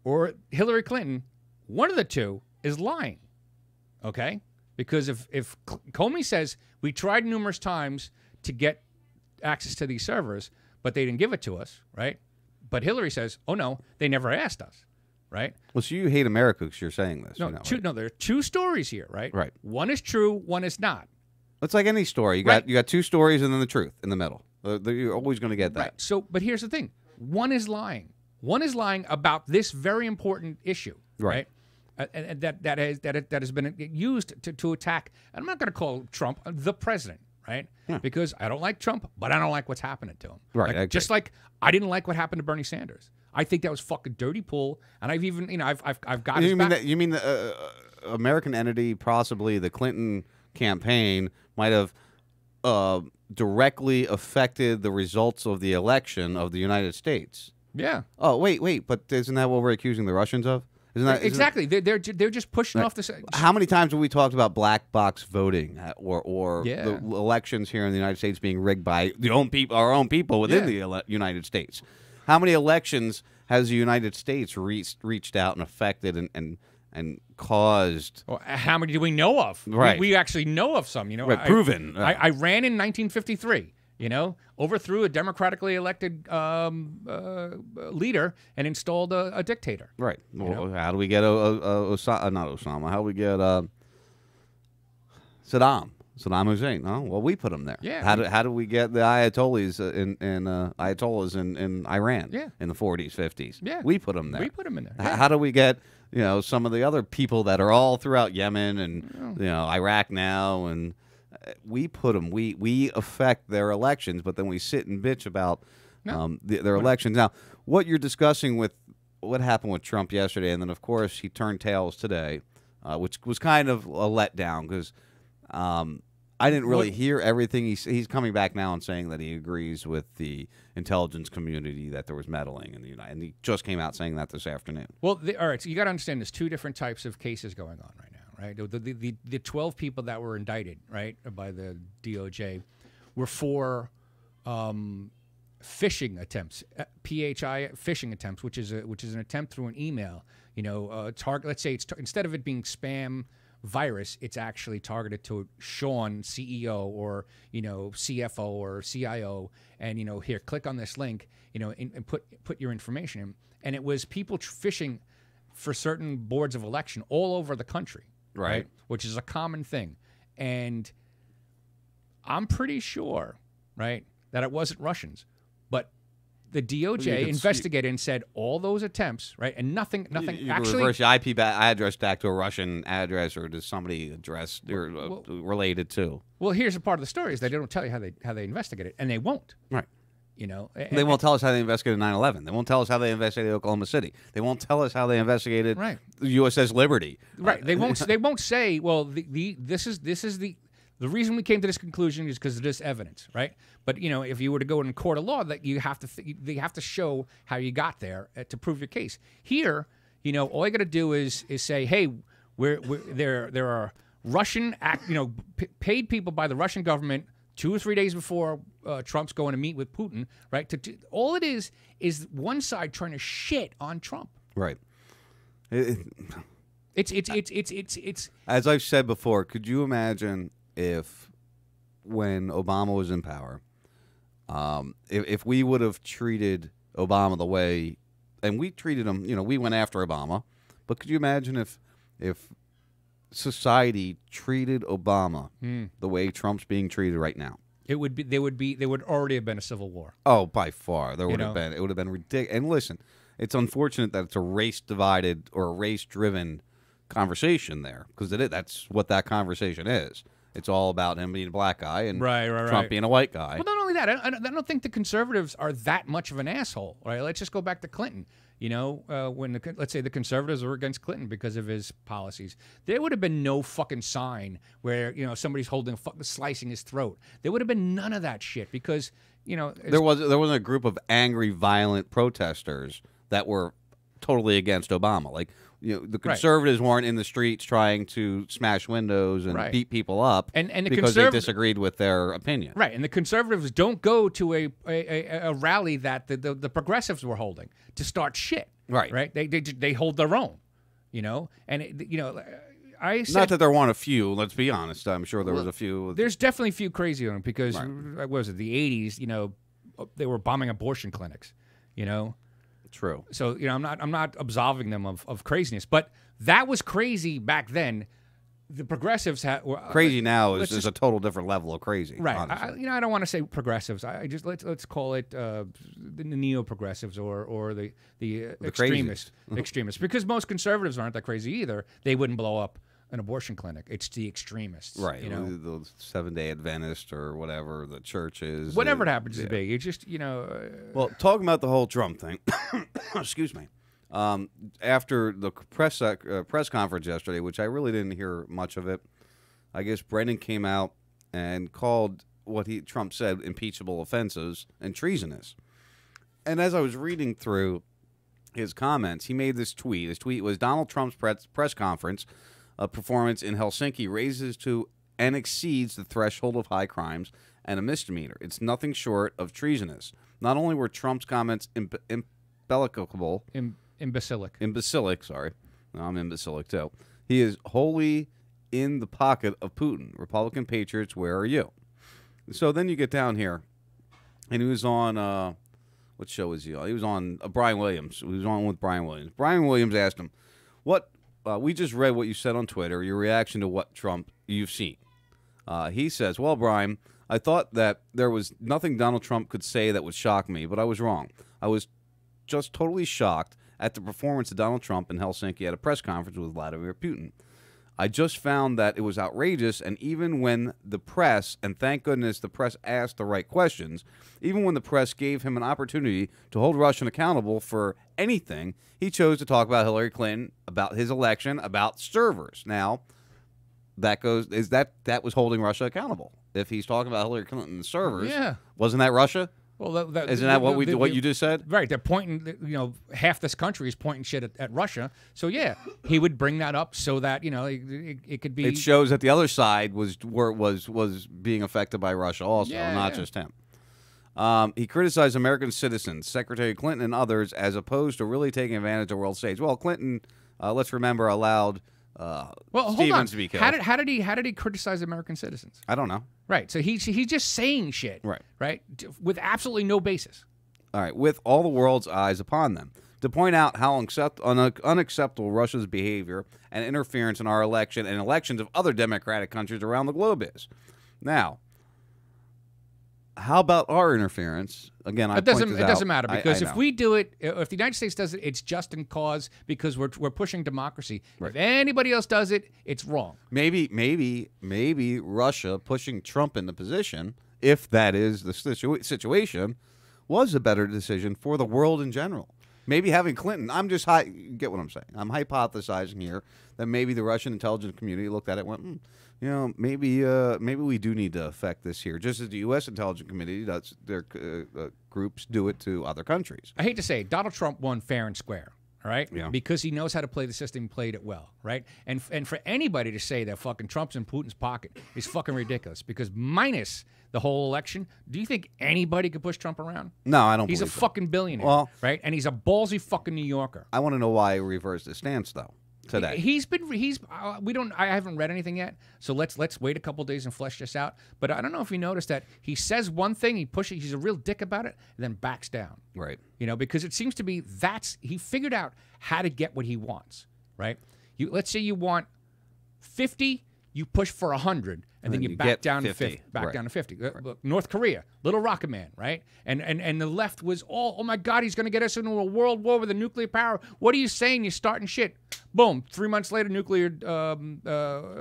or Hillary Clinton, one of the two is lying, okay? Because if Comey says we tried numerous times to get access to these servers, but they didn't give it to us, right? But Hillary says, oh, no, they never asked us, right? Well, so you hate America because you're saying this. No, there are two stories here, right? Right. One is true, one is not. It's like any story. You got two stories and then the truth in the middle. You're always going to get that. Right. So, but here's the thing: one is lying. One is lying about this very important issue, right? And that has been used to attack. And I'm not going to call Trump the president, right? Yeah. Because I don't like Trump, but I don't like what's happening to him. Right. Like, just like I didn't like what happened to Bernie Sanders. I think that was fucking dirty pool, and I've even I've got. You mean you mean the American entity, possibly the Clinton campaign, might have directly affected the results of the election of the United States? Yeah. Oh wait, but isn't that what we're accusing the Russians of? Isn't that exactly? They're just pushing off this. How many times have we talked about black box voting or Yeah. the elections here in the United States being rigged by our own people within the United States? How many elections has the United States reached out and affected and caused? Well, how many do we know of? Right. We actually know of some. Right, proven. I ran in 1953. Overthrew a democratically elected leader and installed a dictator. Right. Well, how do we get not Osama? How do we get Saddam Hussein? No, well, we put him there. Yeah. How do we get the Ayatollahs in Iran? Yeah. In the 40s, 50s. Yeah. We put them there. We put him in there. How do we get some of the other people that are all throughout Yemen and Iraq now and we put them. We affect their elections, but then we sit and bitch about their elections. Now, what you're discussing with what happened with Trump yesterday, and then of course he turned tails today, which was kind of a letdown because I didn't really hear everything. He's coming back now and saying that he agrees with the intelligence community that there was meddling in the United, and he just came out saying that this afternoon. Well, all right. So you got to understand, there's two different types of cases going on right now. Right, the 12 people that were indicted, right, by the DOJ, were for phishing attempts, PHI phishing attempts, which is an attempt through an email. Target. Let's say it's instead of it being spam virus, it's actually targeted to Sean, CEO, or CFO or CIO, and here, click on this link, and put your information in, and it was people phishing for certain boards of election all over the country. Right. Which is a common thing. And I'm pretty sure, right, that it wasn't Russians. But the DOJ investigated and said all those attempts, right, and nothing you actually reverse your IP address back to a Russian address, or does somebody address related to? Well, here's a part of the story is they don't tell you how they investigate it, and they won't. Right. They won't tell us how they investigated 9/11. They won't tell us how they investigated Oklahoma City. They won't tell us how they investigated USS Liberty. Right. They won't. They won't say, well, this is the reason we came to this conclusion is because of this evidence, right? But if you were to go in court of law, that you have to they have to show how you got there to prove your case. Here, all you got to do is say, hey, there are Russian paid people by the Russian government 2 or 3 days before Trump's going to meet with Putin, right? All it is one side trying to shit on Trump. Right. It's. As I've said before, could you imagine if, when Obama was in power, if we would have treated Obama the way, and we treated him, we went after Obama, but could you imagine if society treated Obama the way Trump's being treated right now? There would already have been a civil war. Oh, by far. There would have been. It would have been ridiculous. And listen, it's unfortunate that it's a race-divided or a race-driven conversation there, because that's what that conversation is. It's all about him being a black guy and Right. Trump being a white guy. Well, not only that, I don't think the conservatives are that much of an asshole, right? Let's just go back to Clinton. You know, when let's say the conservatives were against Clinton because of his policies, there would have been no fucking sign where somebody's slicing his throat. There would have been none of that shit because there wasn't a group of angry, violent protesters that were totally against Obama. Like the conservatives weren't in the streets trying to smash windows and beat people up, and the because they disagreed with their opinion. Right, and the conservatives don't go to a rally that the progressives were holding to start shit. Right. They hold their own, and I said, not that there weren't a few. Let's be honest. I'm sure there was a few. There's definitely a few crazy ones because what was it, the 80s? They were bombing abortion clinics. True. So I'm not absolving them of craziness, but that was crazy back then. The progressives were crazy now is a total different level of crazy. Right. I I don't want to say progressives. I just let's call it the neo progressives or the extremists. Extremists, because most conservatives aren't that crazy either. They wouldn't blow up an abortion clinic. It's the extremists. Right. The 7-Day Adventist or whatever the church is. Whatever it happens to be. It's just Well, talking about the whole Trump thing. Excuse me. After the press conference yesterday, which I really didn't hear much of it, I guess Brennan came out and called what Trump said impeachable offenses and treasonous. And as I was reading through his comments, he made this tweet. His tweet was, Donald Trump's press conference performance in Helsinki raises to and exceeds the threshold of high crimes and a misdemeanor. It's nothing short of treasonous. Not only were Trump's comments imbecilic, sorry. No, I'm imbecilic too. He is wholly in the pocket of Putin. Republican patriots, where are you? So then you get down here, and he was on, what show was he on? He was on Brian Williams. He was on with Brian Williams. Brian Williams asked him, we just read what you said on Twitter, your reaction to what Trump you've seen. He says, well, Brian, I thought that there was nothing Donald Trump could say that would shock me, but I was wrong. I was just totally shocked at the performance of Donald Trump in Helsinki at a press conference with Vladimir Putin. I just found that it was outrageous, and even when the press, and thank goodness the press asked the right questions, even when the press gave him an opportunity to hold Russia accountable for anything, he chose to talk about Hillary Clinton, about his election, about servers. Now, that was holding Russia accountable. If he's talking about Hillary Clinton and servers, wasn't that Russia? Well, isn't that what you just said? Right. They're pointing. Half this country is pointing shit at Russia. So he would bring that up so that it could be. It shows that the other side was being affected by Russia also, not just him. He criticized American citizens, Secretary Clinton and others, as opposed to really taking advantage of world stage. Well, Clinton, let's remember, allowed Stevens to be killed. How did he criticize American citizens? I don't know. Right. So he's just saying shit. Right. With absolutely no basis. All right. With all the world's eyes upon them. To point out how unacceptable Russia's behavior and interference in our election and elections of other democratic countries around the globe is. Now, how about our interference? Again, it doesn't matter because if we do it, if the United States does it, it's just in cause because we're pushing democracy. Right. If anybody else does it, it's wrong. Maybe Russia pushing Trump into position, if that is the situation, was a better decision for the world in general. Maybe having Clinton, get what I'm saying. I'm hypothesizing here that maybe the Russian intelligence community looked at it and went, maybe we do need to affect this here, just as the U.S. intelligence community does. Their groups do it to other countries. I hate to say it, Donald Trump won fair and square. All right, yeah. Because he knows how to play the system, he played it well, right? And for anybody to say that fucking Trump's in Putin's pocket is fucking ridiculous. Because minus the whole election, do you think anybody could push Trump around? No, I don't. He's a fucking billionaire, well, right? And he's a ballsy fucking New Yorker. I want to know why he reversed his stance though. Today. I haven't read anything yet, so let's wait a couple days and flesh this out. But I don't know if you noticed that he says one thing, he's a real dick about it, and then backs down. Right. Because it seems to be he figured out how to get what he wants, right? Let's say you want 50, you push for 100, and then you back down 50. to 50. Back right. down to 50. Right. Look, North Korea, Little Rocket Man, right? And the left was all, oh my God, he's going to get us into a world war with a nuclear power. What are you saying? You're starting shit. Boom. 3 months later, nuclear.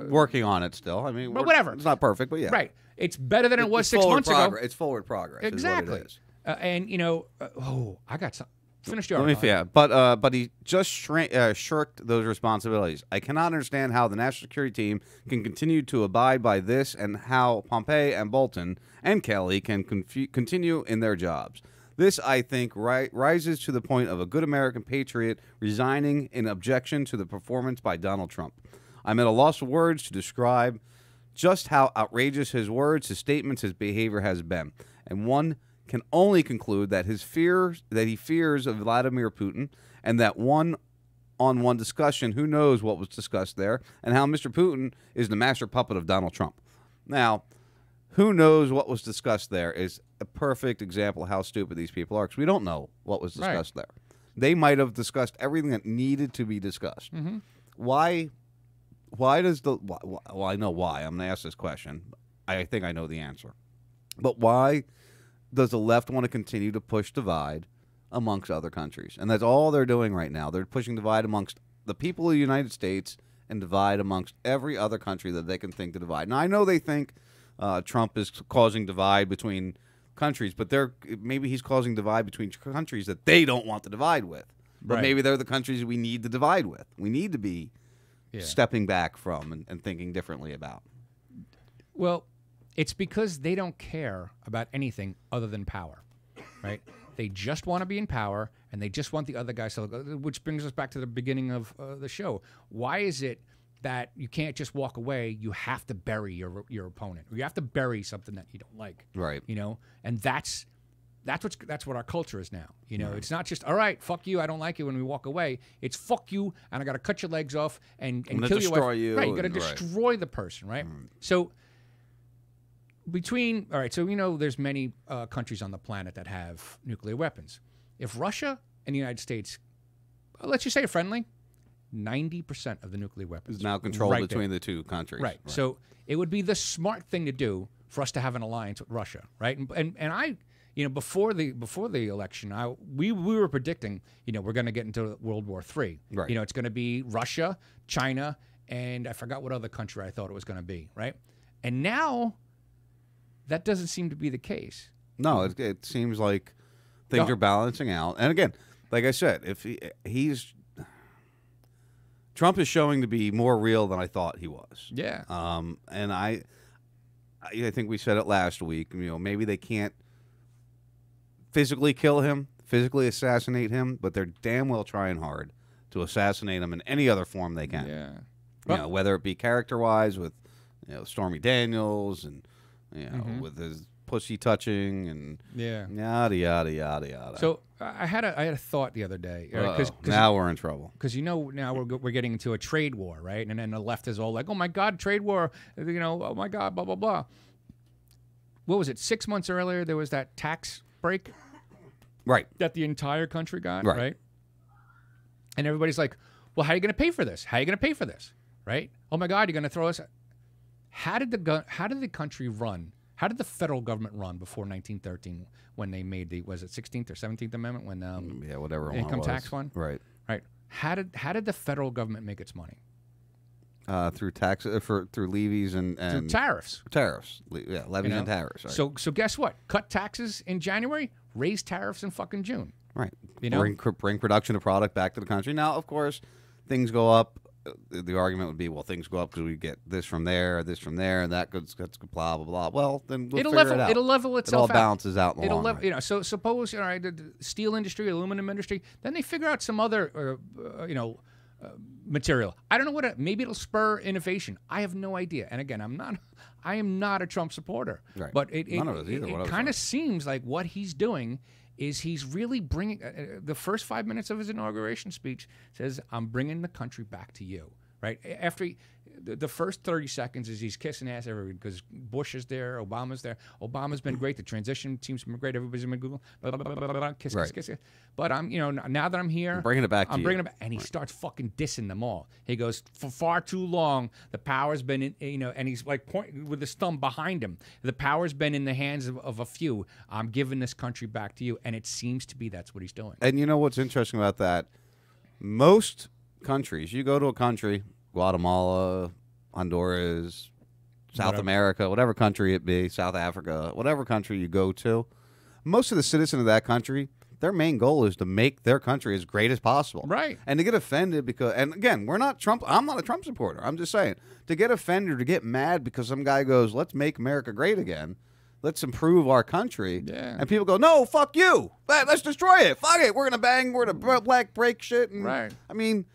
Working on it still. I mean, But whatever. It's not perfect, but yeah. Right. It's better than it was It's 6 forward months ago. It's forward progress. Exactly. Is what it is. And I got some. Finish your Let me, article. yeah, but he just shirked those responsibilities. I cannot understand how the national security team can continue to abide by this, and how Pompeo and Bolton and Kelly can continue in their jobs. This, I think, rises to the point of a good American patriot resigning in objection to the performance by Donald Trump. I'm at a loss of words to describe just how outrageous his words, his statements, his behavior has been, and one can only conclude that he fears of Vladimir Putin, and that one-on-one discussion, who knows what was discussed there, and how Mr. Putin is the master puppet of Donald Trump. Now, who knows what was discussed there is a perfect example of how stupid these people are, because we don't know what was discussed there. They might have discussed everything that needed to be discussed. Mm-hmm. Why does well, I know why. I'm going to ask this question. I think I know the answer. But why does the left want to continue to push divide amongst other countries? And that's all they're doing right now. They're pushing divide amongst the people of the United States and divide amongst every other country that they can think to divide. Now, I know they think Trump is causing divide between countries, but maybe he's causing divide between countries that they don't want to divide with. But maybe they're the countries we need to divide with. We need to be stepping back from and thinking differently about. Well, it's because they don't care about anything other than power, right? They just want to be in power, and they just want the other guys to which brings us back to the beginning of the show. Why is it that you can't just walk away? You have to bury your opponent. Or you have to bury something that you don't like. Right. And that's what our culture is now. It's not just, all right, fuck you, I don't like you when we walk away. It's fuck you, and I got to cut your legs off and kill your wife. Destroy you. Right, you got to destroy the person, right? So there's many countries on the planet that have nuclear weapons. If Russia and the United States, let's just say friendly, 90% of the nuclear weapons is now controlled between the two countries. Right. So it would be the smart thing to do for us to have an alliance with Russia, right? And I, before the election, we were predicting, we're going to get into World War III. Right. It's going to be Russia, China, and I forgot what other country I thought it was going to be, right? And now that doesn't seem to be the case. No, it seems like things are balancing out. And again, like I said, if Trump is showing to be more real than I thought he was. Yeah. And I think we said it last week. Maybe they can't physically kill him, physically assassinate him, but they're damn well trying hard to assassinate him in any other form they can. Yeah. Whether it be character-wise with Stormy Daniels and with his pussy touching and yada yada yada yada. So I had a thought the other day. Cause now we're in trouble. Because now we're getting into a trade war, right? And then the left is all like, "Oh my God, trade war!" Oh my God, blah blah blah. What was it? 6 months earlier, there was that tax break, right? That the entire country got, right? And everybody's like, "Well, how are you going to pay for this? How are you going to pay for this?" Right? Oh my God, you're going to throw us. How did the country run? How did the federal government run before 1913 when they made was it 16th or 17th Amendment when whatever income tax one? Right. How did the federal government make its money? Through through levies and through tariffs. Levies and tariffs. Right. So guess what? Cut taxes in January, raise tariffs in fucking June. Right. Bring production of product back to the country. Now, of course, things go up. The argument would be, well, things go up because we get this from there, and that goes blah blah blah. Well, then we'll figure it out. It'll level itself out. It all balances out in the long run. So suppose the steel industry, aluminum industry, then they figure out some other material. I don't know maybe it'll spur innovation. I have no idea. And again, I am not a Trump supporter. Right. But it kind of seems like what he's doing is he's really bringing the first 5 minutes of his inauguration speech says, "I'm bringing the country back to you." Right after the first 30 seconds is he's kissing ass everybody because Bush is there, Obama's there. Obama's been great. The transition seems great. Everybody's been Google. Blah, blah, blah, blah, blah, kiss. But I'm, now that I'm here, I'm bringing it back. I'm bringing it back, and he starts fucking dissing them all. He goes, "For far too long, the power's been in, and he's like pointing with his thumb behind him. The power's been in the hands of a few. I'm giving this country back to you," and it seems to be that's what he's doing. And you know what's interesting about that? Most countries. You go to a country, Guatemala, Honduras, South Whatever. America, whatever country it be, South Africa, whatever country you go to, most of the citizens of that country, their main goal is to make their country as great as possible. Right. And to get offended because, and again, we're not Trump. I'm not a Trump supporter. I'm just saying, to get offended or to get mad because some guy goes, let's make America great again. Let's improve our country. Yeah. And people go, no, fuck you. Let's destroy it. Fuck it. We're going to bang. We're going to black break shit. And, Right. I mean,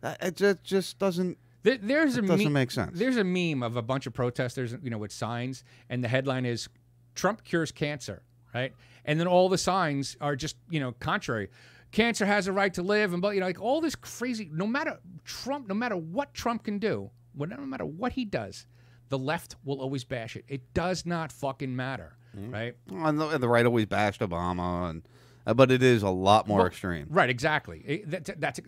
it just doesn't. There's a doesn't make sense. There's a meme of a bunch of protesters, with signs, and the headline is "Trump cures cancer," right? And then all the signs are just, contrary. Cancer has a right to live, and like all this crazy. No matter what Trump can do, no matter what he does, the left will always bash it. It does not fucking matter, right? And the right always bashed Obama, but it is a lot more extreme. Right, exactly.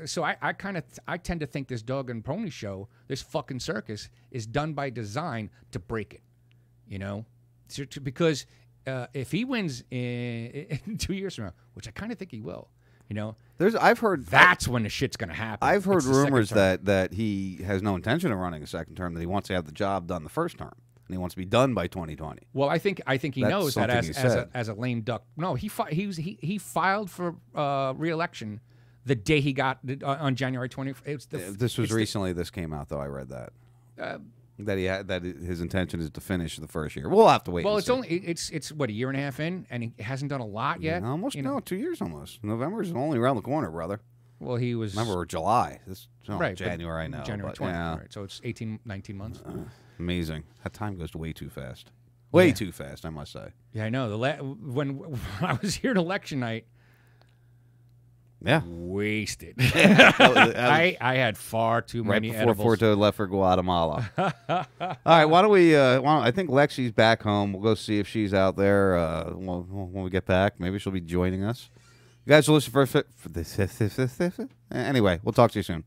So I tend to think this dog and pony show, this fucking circus, is done by design to break it. Because if he wins in 2 years from now, which I kind of think he will, I've heard that's when the shit's gonna happen. I've heard It's the second rumors term. that he has no intention of running a second term. That he wants to have the job done the first term, and he wants to be done by 2020. Well, I think he That's knows that something he said. as a lame duck. No, he filed for re-election the day he got on January 20th. This was recently. This came out though. I read that that his intention is to finish the first year. We'll have to wait. Well, and it's see. it's what, a year and a half in, and he hasn't done a lot yet. Almost 2 years almost. November's only around the corner, brother. Well, he was. Remember, we're July. Right, January. I know. January but, 20th. yeah. Right, so it's 18, 19 months. Amazing. That time goes way too fast. Way too fast, I must say. Yeah, I know. When I was here on election night. Yeah. Wasted. That was- I had far too right many before edibles. Porto left for Guatemala. All right, why don't we? I think Lexi's back home. We'll go see if she's out there when we get back. Maybe she'll be joining us. You guys will listen for this. Anyway, we'll talk to you soon.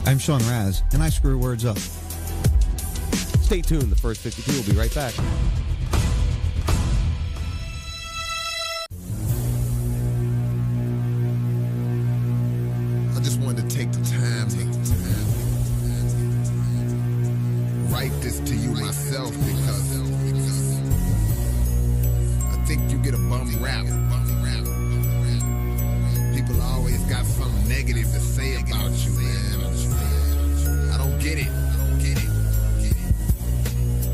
I'm Sean Raz, and I screw words up. Stay tuned. The First 52 will be right back. I just wanted to take the time to write this to you myself because I think you get a bum rap. People always got something negative to say about you, man. I don't get it.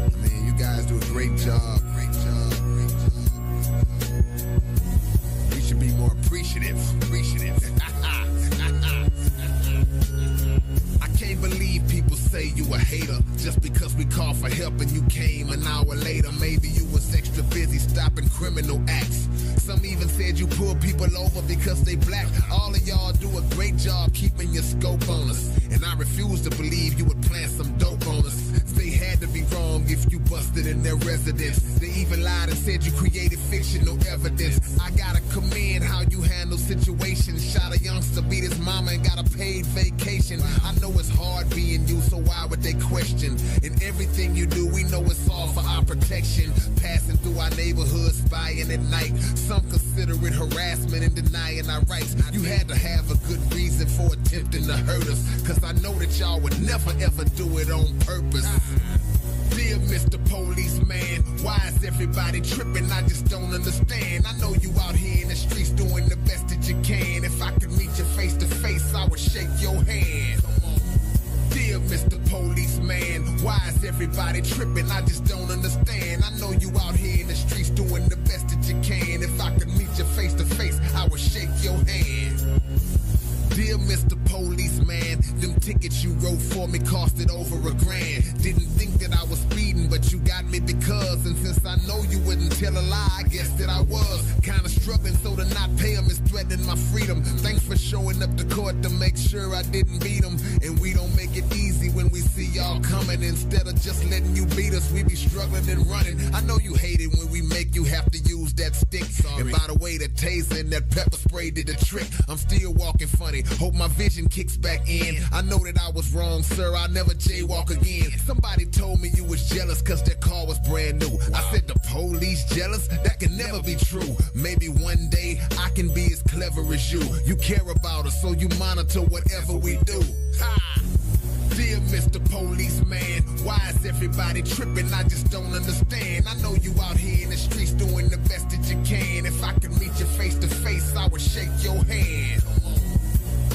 I mean, you guys do a great job. We should be more appreciative. I can't believe people say you a hater just because we called for help and you came an hour later. Maybe you was extra busy stopping criminal acts. Some even said you pull people over because they black. All of y'all do a great job keeping your scope on us, and I refuse to believe you would plant some dope on us. They had to be wrong if you busted in their residence. They even lied and said you created fictional evidence. I gotta commend how you handle situations. Shot a youngster, beat his mama, and got a paid vacation. I know it's hard being you, so why would they question? In everything you do, we know it's all for our protection. Passing through our neighborhood, spying at night. Some consider it harassment and denying our rights. You had to have a good reason for attempting to hurt us, cause I know that y'all would never ever do it on purpose. Dear Mr. Policeman, why is everybody tripping? I just don't understand. I know you out here in the streets doing the best that you can. If I could meet you face to face, I would shake your hand. Dear Mr. Policeman, why is everybody tripping? I just don't understand. I know you out here in the streets doing the best that you can. If I could meet you face to face, I would shake your hand. Dear Mr. Policeman, them tickets you wrote for me costed over $1,000. Didn't think that I was speeding, but you got me because, and since I know you wouldn't tell a lie, I guess that I was kinda struggling, so to not pay them is threatening my freedom. Thanks for showing up to court to make sure I didn't beat them, and we don't make it easy when we see y'all coming. Instead of just letting you beat us, we be struggling and running. I know you hate it when we make you have to use that stick. Sorry. And by the way, the taser and that pepper spray did the trick. I'm still walking funny. Hope my vision kicks back in. I know that I was wrong, sir. I'll never jaywalk again. Somebody told me you was jealous cause their car was brand new. I said, the police jealous? That can never be true. Maybe one day I can be as clever as you. You care about us, so you monitor whatever we do. Ha! Dear Mr. Policeman, why is everybody tripping? I just don't understand. I know you out here in the streets doing the best that you can. If I could meet you face to face, I would shake your hand.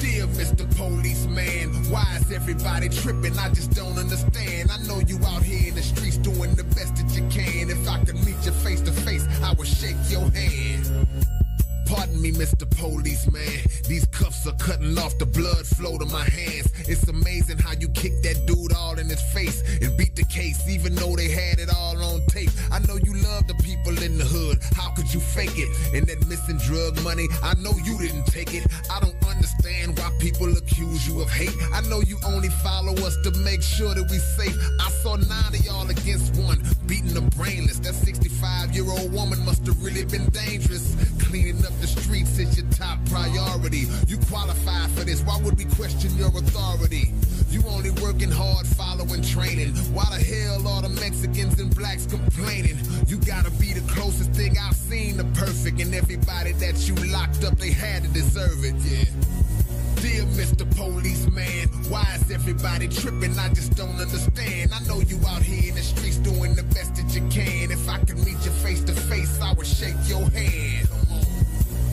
Dear Mr. Policeman, why is everybody tripping? I just don't understand. I know you out here in the streets doing the best that you can. If I could meet you face to face, I would shake your hand. Pardon me, Mr. Policeman. These cuffs are cutting off the blood flow to my hands. It's amazing how you kicked that dude all in his face and beat the case, even though they had it all on tape. I know you love the people in the hood. How could you fake it? And that missing drug money, I know you didn't take it. I don't understand why people accuse you of hate. I know you only follow us to make sure that we safe. I saw 9 of y'all against 1, beating the brainless. That 65-year-old woman must have really been dangerous. Cleaning up the streets is your top priority. You qualify for this. Why would we question your authority? You only working hard, following training. Why the hell are the Mexicans and blacks complaining? You gotta be the closest thing I've seen to perfect. And everybody that you locked up, they had to deserve it, yeah. Dear Mr. Policeman, why is everybody tripping? I just don't understand. I know you out here in the streets doing the best that you can. If I could meet you face to face, I would shake your hand.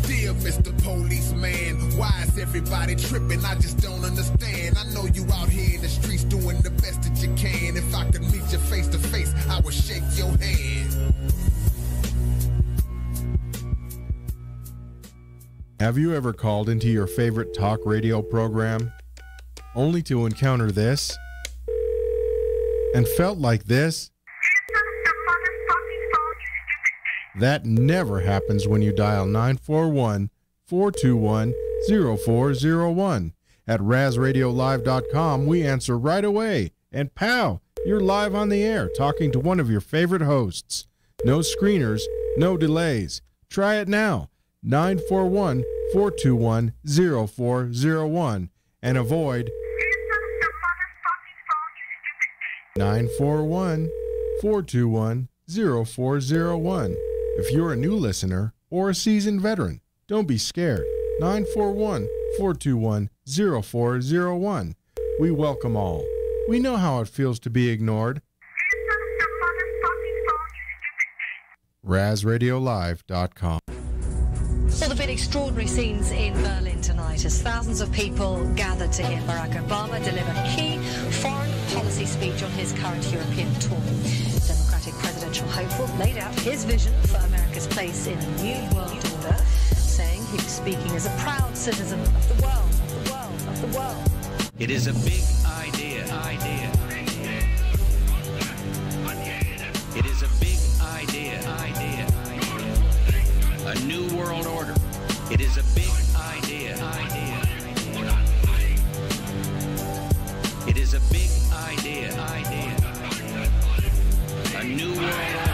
Dear Mr. Policeman, why is everybody tripping? I just don't understand. I know you out here in the streets doing the best that you can. If I could meet you face to face, I would shake your hand. Have you ever called into your favorite talk radio program only to encounter this and felt like this? That never happens when you dial 941-421-0401. At RazRadioLive.com, we answer right away. And pow, you're live on the air talking to one of your favorite hosts. No screeners, no delays. Try it now. 941-421-0401 and avoid 941-421-0401. If you're a new listener or a seasoned veteran, don't be scared. 941-421-0401. We welcome all. We know how it feels to be ignored. RazRadioLive.com. Well, there have been extraordinary scenes in Berlin tonight as thousands of people gathered to hear Barack Obama deliver a key foreign policy speech on his current European tour. Democratic presidential hopeful laid out his vision for America's place in a new world order, saying he was speaking as a proud citizen of the world, of the world, of the world. It is a big idea. It is a big idea. A new world order. It is a big idea. It is a big idea. A new world order.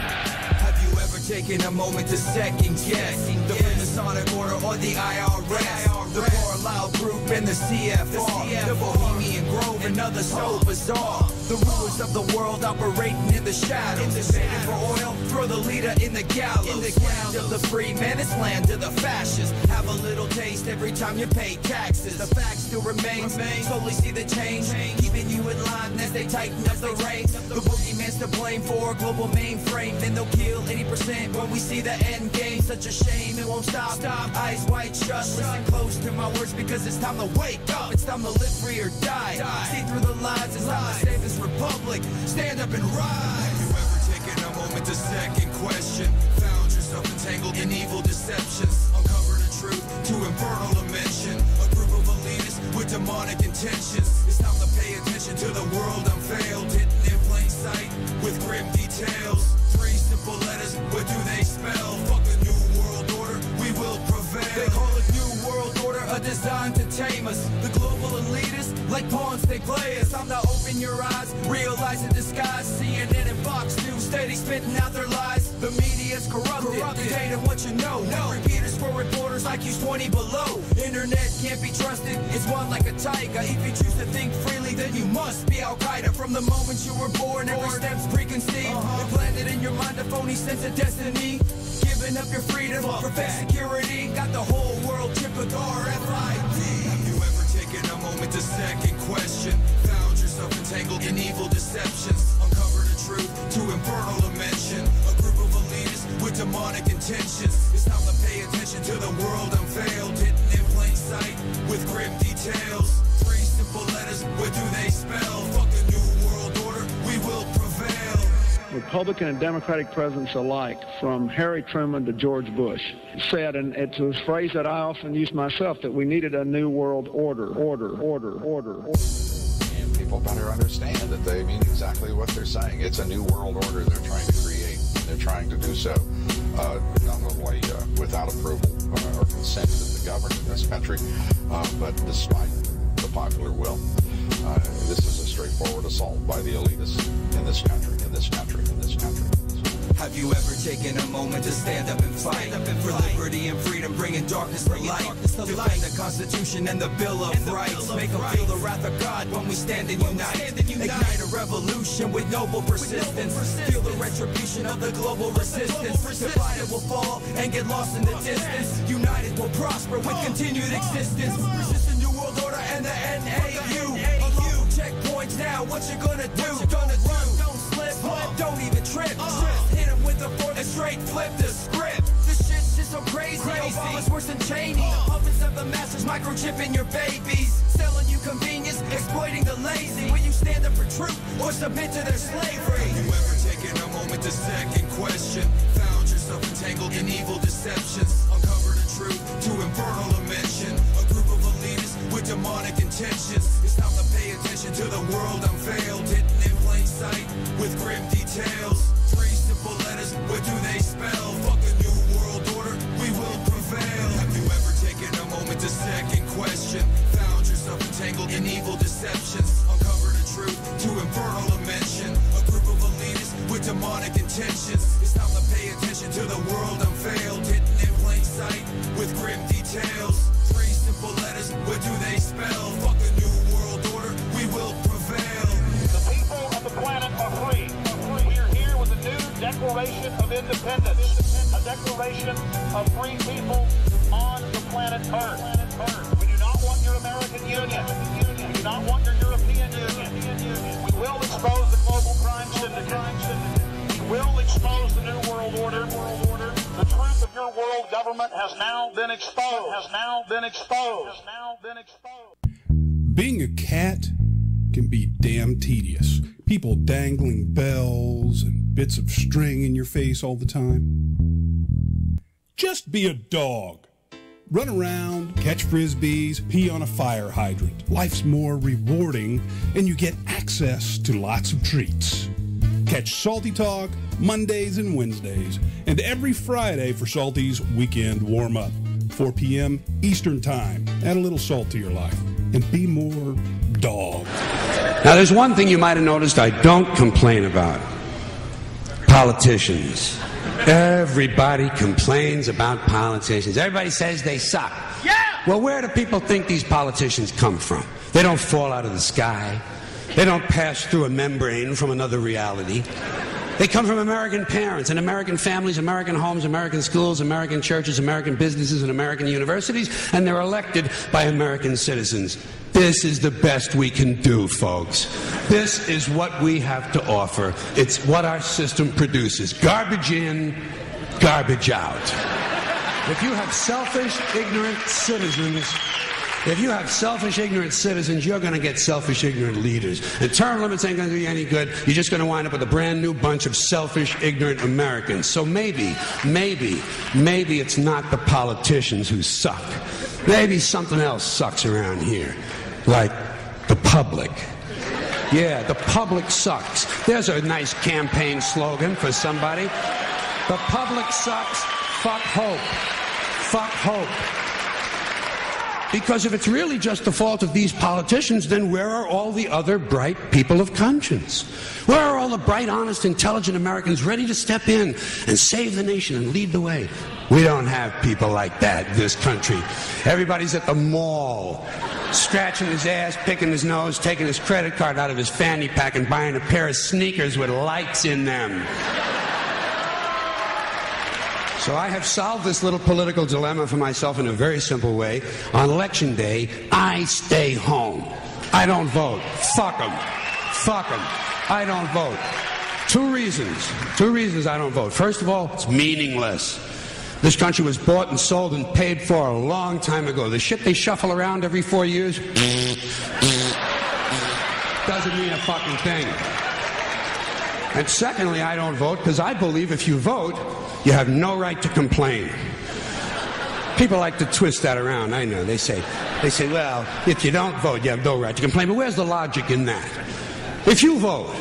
Have you ever taken a moment to second guess the Freemasonic Order or the IRS? The Carlisle Group and the CFR, the Bohemian Grove and others so bizarre. The rulers of the world operating in the shadows. Begging for oil, throw the leader in the gallows. In the land of the free man, it's land of the fascists. Have a little taste every time you pay taxes. The fact still remains, slowly see the change, keeping you in line as they tighten up the reins. The boogeyman's to blame for a global mainframe. Then they'll kill 80% when we see the end game. Such a shame, it won't stop. Eyes wide shut, listen close to my words because it's time to wake up. It's time to live free or die. See through the lies, it's time to save this republic. Stand up and rise. Have you ever taken a moment to second question? Found yourself entangled in evil deceptions. Uncover the truth to infernal dimension. A group of elitists with demonic intentions. It's time to pay attention to the world unveiled, hidden in plain sight with grim details. 3 simple letters, what do they spell? Fuck the new world order, we will prevail. They call it new world order, a design to tame us. The global elitists, like pawns, they play us. Time to open your eyes, realize the disguise. CNN and Fox News steady spitting out their lies. The media's corrupted. The data, what you know. Repeaters for reporters, IQ's 20 below. Internet can't be trusted, it's one like a tiger. If you choose to think freely, then you must be Al-Qaeda. From the moment you were born, every step's preconceived. Implanted in your mind a phony sense of destiny. Giving up your freedom for fake security. Got the whole world tripped with RFID. Have you ever taken a moment to second question? Found yourself yourself entangled in evil deceptions. Uncover the truth to infernal dimension. A group of elitists with demonic intentions. It's time to pay attention to the world unveiled, hidden in plain sight with grim details. 3 simple letters, what do they spell? Fuck a new world order, we will prevail. Republican and Democratic presidents alike, from Harry Truman to George Bush, said, and it's a phrase that I often use myself, that we needed a new world order. And people better understand that they mean exactly what they're saying. It's a new world order they're trying to create. They're trying to do so not only without approval or consent of the government in this country, but despite the popular will. This is a straightforward assault by the elitists in this country. Have you ever taken a moment to stand up and fight for liberty and freedom, bringing darkness to light? Defend the Constitution and the Bill of Rights. Make them feel the wrath of God when we stand and unite. Ignite a revolution with noble persistence. Feel the retribution of the global resistance. Divided will fall and get lost in the distance. United will prosper with continued existence. Resist the New World Order and the NAU. Along checkpoints now, what you gonna do? Don't run, don't slip, don't even trip. Hit him with the fork and straight flip the script. This shit's just so crazy. Obama's worse than Cheney. Puppets of the masters microchipping your babies. Selling you convenience, exploiting the lazy. Will you stand up for truth or submit to their slavery? Have you ever taken a moment to second question? Found yourself entangled in evil deceptions. Uncover the truth to infernal dimension. A group of elitists with demonic intentions. It's time to pay attention to the world unveiled, hidden in plain sight with grim details. 3 simple letters, what do they spell? Fuck a new world order, we will prevail. Have you ever taken a moment to second question? Found yourself entangled in evil deceptions. Uncover the truth to infernal dimension. A group of elitists with demonic intentions. It's time to pay attention to the world unveiled, hidden in plain sight with grim details. 3 simple letters, what do they spell? Fuck a new world order, we will prevail. The people of the planet are free. We are here with a new Declaration of Independence, a declaration of free people on the planet Earth. We do not want your American Union. We do not want your European Union. We will expose the global crime syndicate. We will expose the New World Order. The truth of your world government has now been exposed. Being a cat can be damn tedious. People dangling bells and bits of string in your face all the time. Just be a dog. Run around, catch frisbees, pee on a fire hydrant. Life's more rewarding, and you get access to lots of treats. Catch Salty Talk Mondays and Wednesdays, and every Friday for Salty's Weekend Warm-Up, 4 p.m. Eastern Time. Add a little salt to your life, and be more dog. Now, there's one thing you might have noticed I don't complain about. Politicians. Everybody complains about politicians. Everybody says they suck. Yeah! Well, where do people think these politicians come from? They don't fall out of the sky. They don't pass through a membrane from another reality. They come from American parents and American families, American homes, American schools, American churches, American businesses, and American universities, and they're elected by American citizens. This is the best we can do, folks. This is what we have to offer. It's what our system produces. Garbage in, garbage out. If you have selfish, ignorant citizens, you're going to get selfish, ignorant leaders. And term limits ain't going to do you any good. You're just going to wind up with a brand new bunch of selfish, ignorant Americans. So maybe it's not the politicians who suck. Maybe something else sucks around here. Like the public. Yeah, the public sucks. There's a nice campaign slogan for somebody. The public sucks. Fuck hope. Fuck hope. Because if it's really just the fault of these politicians, then where are all the other bright people of conscience? Where are all the bright, honest, intelligent Americans ready to step in and save the nation and lead the way? We don't have people like that in this country. Everybody's at the mall, scratching his ass, picking his nose, taking his credit card out of his fanny pack and buying a pair of sneakers with lights in them. So I have solved this little political dilemma for myself in a very simple way. On Election Day, I stay home. I don't vote. Fuck them. Fuck them. I don't vote. Two reasons I don't vote. First of all, it's meaningless. This country was bought and sold and paid for a long time ago. The shit they shuffle around every 4 years doesn't mean a fucking thing. And secondly, I don't vote because I believe if you vote, you have no right to complain. People like to twist that around, I know. They say, well, if you don't vote, you have no right to complain. But where's the logic in that? If you vote,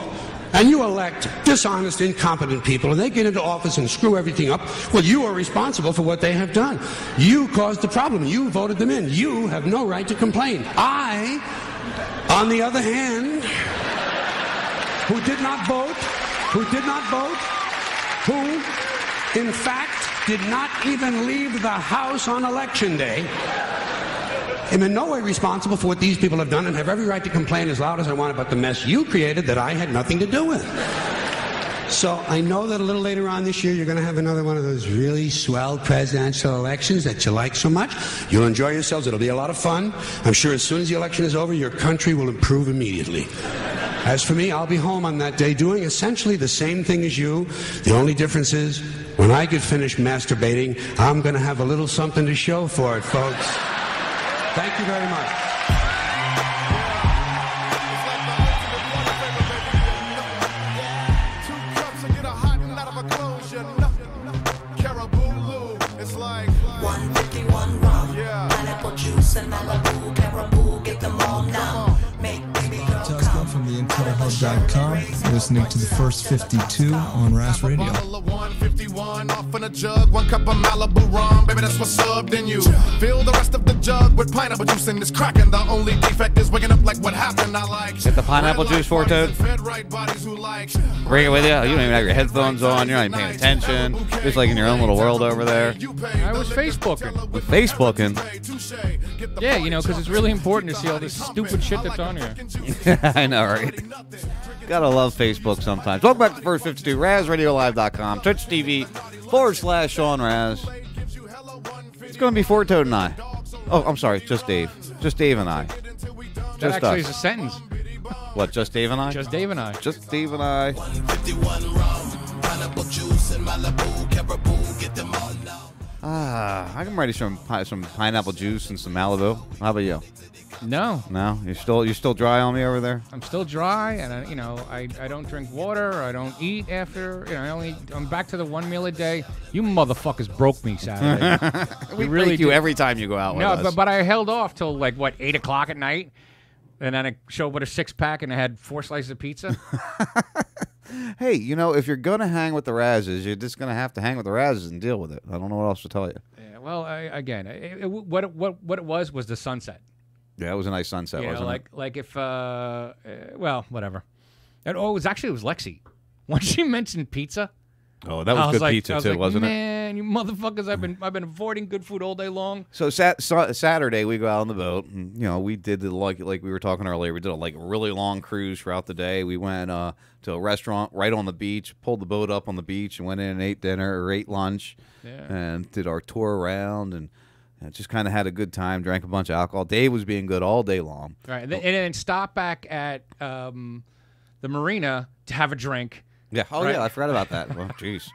and you elect dishonest, incompetent people, and they get into office and screw everything up, well, you are responsible for what they have done. You caused the problem. You voted them in. You have no right to complain. I, on the other hand, who did not vote, who, in fact, did not even leave the house on election day, am in no way responsible for what these people have done and have every right to complain as loud as I want about the mess you created that I had nothing to do with. So I know that a little later on this year you're going to have another one of those really swell presidential elections that you like so much. You'll enjoy yourselves. It'll be a lot of fun. I'm sure as soon as the election is over, your country will improve immediately. As for me, I'll be home on that day doing essentially the same thing as you. The only difference is when I get finished masturbating, I'm going to have a little something to show for it, folks. Thank you very much. From the IntelHub.com, listening to the first 52 on RAS Radio. 151 off in a jug, 1 cup of Malibu rum, baby, that's what's up. Then you fill the rest of the jug with pineapple juice and it's cracking. The only defect is waking up like what happened. I like Get the pineapple juice for Toad. Bring it with you. You don't even have your headphones on. You're not even paying attention. Just like in your own little world over there. I was Facebooking. Facebooking? Yeah, you know, because it's really important to see all this stupid shit that's on here. I know, right? Gotta love Facebook sometimes. Welcome back to First 52, RazRadioLive.com, Twitch TV/Sean Raz. It's going to be for Toad and I. Oh, I'm sorry, just Dave. Just Dave and I. That Just actually us. is a sentence. What, just Dave and I? Just Dave and I. Just Dave and I. I'm ready for some pineapple juice and some Malibu. How about you? No. No? You're still dry on me over there? I'm still dry, and I don't drink water. I don't eat after. I'm back to the 1 meal a day. You motherfuckers broke me Saturday. We break you every time you go out with us. No, but I held off till like 8 o'clock at night, and then I showed up with a 6-pack and I had 4 slices of pizza. Hey, if you're gonna hang with the Razzes, you're just gonna have to hang with the Razzes and deal with it. I don't know what else to tell you. Yeah, well, what it was the sunset. Yeah, it was a nice sunset, wasn't it? Like if whatever. And, it was Lexi. Once she mentioned pizza. Oh, that was good pizza too, wasn't it? Man, you motherfuckers! I've been avoiding good food all day long. So Saturday we go out on the boat, and we did like we were talking earlier. We did a really long cruise throughout the day. We went to a restaurant right on the beach, pulled the boat up on the beach, and went in and ate dinner or ate lunch, and did our tour around and just kind of had a good time. Drank a bunch of alcohol. Dave was being good all day long. Right, and then stop back at the marina to have a drink. Yeah. Oh, right? Yeah. I forgot about that. Well, jeez.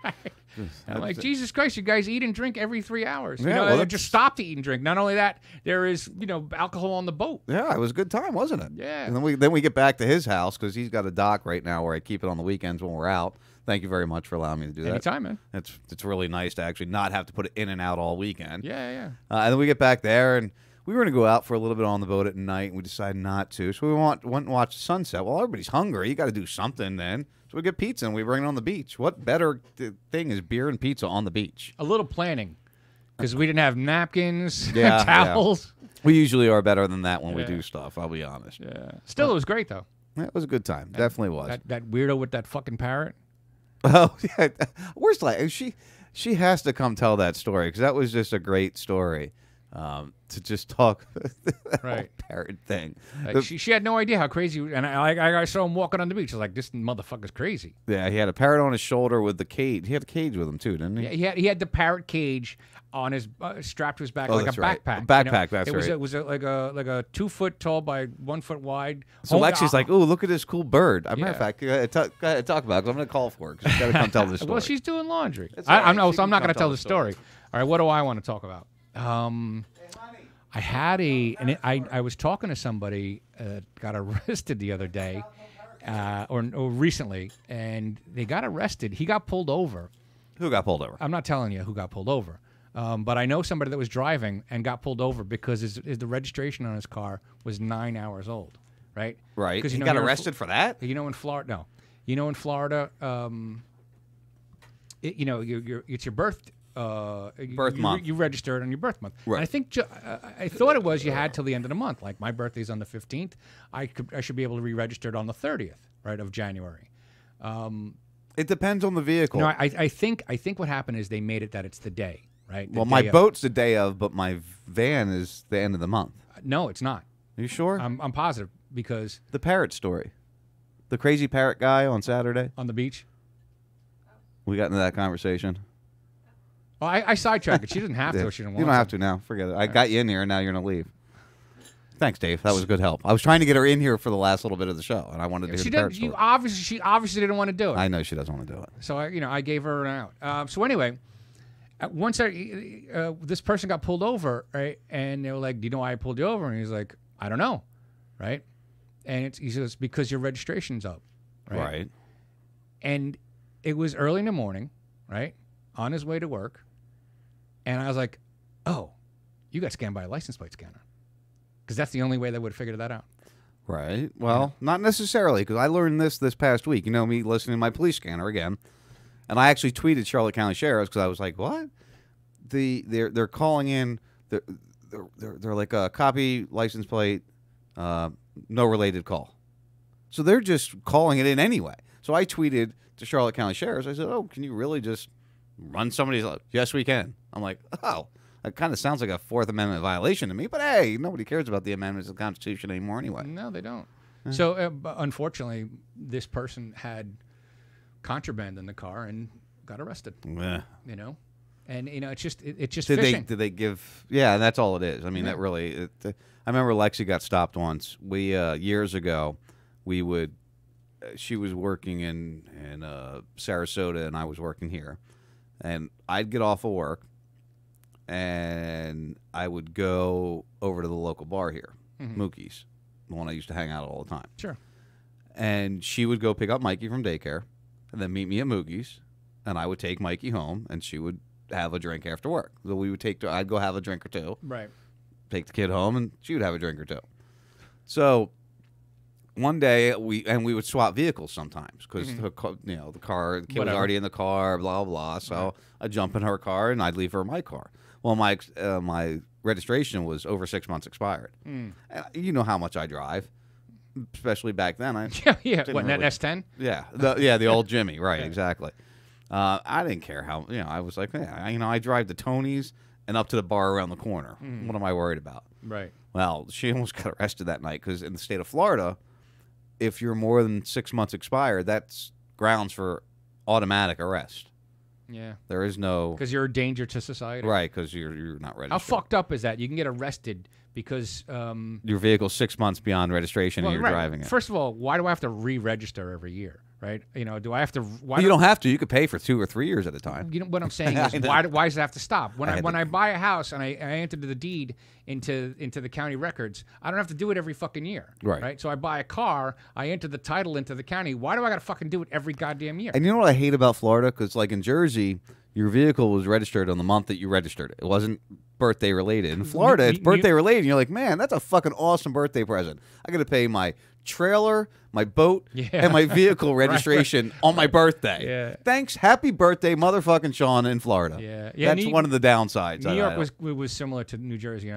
I'm like, Jesus Christ, you guys eat and drink every 3 hours. Yeah, they just stop to eat and drink. Not only that, there is alcohol on the boat. Yeah, it was a good time, wasn't it? Yeah. And then we get back to his house because he's got a dock right now where I keep it on the weekends when we're out. Thank you very much for allowing me to do that. Anytime, man. It's really nice to actually not have to put it in and out all weekend. Yeah. And then we get back there, and we were going to go out for a little bit on the boat at night, and we decided not to. So we went and watched the sunset. Well, everybody's hungry. You got to do something then. So we get pizza, and we bring it on the beach. What better thing is beer and pizza on the beach? A little planning, because we didn't have napkins, towels. Yeah. We usually are better than that when we do stuff, I'll be honest. Yeah. Still, it was great, though. Yeah, it was a good time. Definitely was. That weirdo with that fucking parrot. Oh, yeah. She has to come tell that story, because that was just a great story. to just talk that Right. whole parrot thing. Like, she had no idea how crazy. And I saw him walking on the beach. I was like, this motherfucker's crazy. Yeah, he had a parrot on his shoulder with the cage. He had a cage with him too, didn't he? Yeah, he had the parrot cage on his strapped to his back Oh, like a that's right. backpack. A backpack, that's it was right. It was like a 2 foot tall by 1 foot wide. So Lexi's like, "Oh, look at this cool bird." As a matter of Yeah. fact, go ahead, talk about it, 'cause I'm going to call for it. 'Cause she's got to come tell this story. Well, she's doing laundry. That's all right. I'm She so I'm can not come going to tell the story. story. All right, what do I want to talk about? I had I was talking to somebody got arrested the other day, or recently, and they got arrested. He got pulled over. Who got pulled over? I'm not telling you who got pulled over, but I know somebody that was driving and got pulled over because the registration on his car was 9 hours old. Right. Right. 'Cause, He know, got here in arrested for that? You know, in Florida, no. You know, in Florida, you know, it's your birth month. You registered on your birth month. Right. And I think I thought it was you had till the end of the month. Like my birthday's on the 15th. I should be able to re-register it on the 30th, right, of January. It depends on the vehicle. No, I think what happened is they made it that it's the day, right? The Well, my day of. boat's the day of, but my van is the end of the month. No, it's not. Are you sure? I'm positive because the parrot story, the crazy parrot guy on Saturday on the beach. We got into that conversation. Well, I sidetracked it. She didn't have to. Yeah. If she didn't want You don't have to now. Forget it. I got you in here, and now you're going to leave. Thanks, Dave. That was good help. I was trying to get her in here for the last little bit of the show, and I wanted to hear She the parrot did. story. She obviously didn't want to do it. I know she doesn't want to do it. So I gave her an out. So anyway, once this person got pulled over, right? And they were like, "Do you know why I pulled you over?" And he's like, "I don't know," right? And he says, "Because your registration's up," right? And it was early in the morning, right? On his way to work, and I was like, "Oh, you got scanned by a license plate scanner," because that's the only way they would have figured that out. Right. Well, not necessarily, because I learned this past week. You know, me listening to my police scanner again, and I actually tweeted Charlotte County Sheriff's because I was like, "What? They're calling in. They're like a copy license plate, no related call. So they're just calling it in anyway." So I tweeted to Charlotte County Sheriff's. I said, "Oh, can you really just run somebody's?" Yes, we can. I'm like, "Oh." That kind of sounds like a Fourth Amendment violation to me, but hey, nobody cares about the amendments of the Constitution anymore anyway. No, they don't. So, unfortunately, this person had contraband in the car and got arrested. Yeah. You know, and it's just Did fishing. they give? Yeah, that's all it is. I mean, Yeah. that really. I remember Lexi got stopped once. We years ago, we would. She was working in Sarasota, and I was working here, and I'd get off of work. And I would go over to the local bar here, Mookie's, the one I used to hang out at all the time. Sure. And she would go pick up Mikey from daycare and then meet me at Mookie's. And I would take Mikey home, and she would have a drink after work. So I'd go have a drink or two. Right. Take the kid home, and she would have a drink or two. So one day, we would swap vehicles sometimes because the kid was Whatever. already in the car, blah, blah. So I'd jump in her car, and I'd leave her my car. Well, my registration was over 6 months expired. Mm. And you know how much I drive, especially back then. Yeah. didn't What, really- that S10? Yeah, the old Jimmy, right? Exactly. I didn't care how I was like, I drive to Tony's and up to the bar around the corner. Mm. What am I worried about? Right. Well, she almost got arrested that night because in the state of Florida, if you're more than 6 months expired, that's grounds for automatic arrest. Yeah. There is no Because you're a danger to society. right because you're not registered. How fucked up is that? You can get arrested because Your vehicle's 6 months beyond registration and you're right. driving it. First of all, why do I have to re-register every year? Right? Do I have to? Why Well, you don't have to. You could pay for 2 or 3 years at a time. You know what I'm saying I is know. why does it have to stop? When I I buy a house and I enter the deed into the county records, I don't have to do it every fucking year. Right. So I buy a car, I enter the title into the county. Why do I got to fucking do it every goddamn year? And you know what I hate about Florida? Because like in Jersey, your vehicle was registered on the month that you registered it. It wasn't birthday related. In Florida, it's birthday related. And you're like, man, that's a fucking awesome birthday present. I got to pay my trailer, my boat, and my vehicle registration on my birthday. Yeah. Thanks. Happy birthday, motherfucking Sean in Florida. Yeah. That's one of the downsides. New York was similar to New Jersey.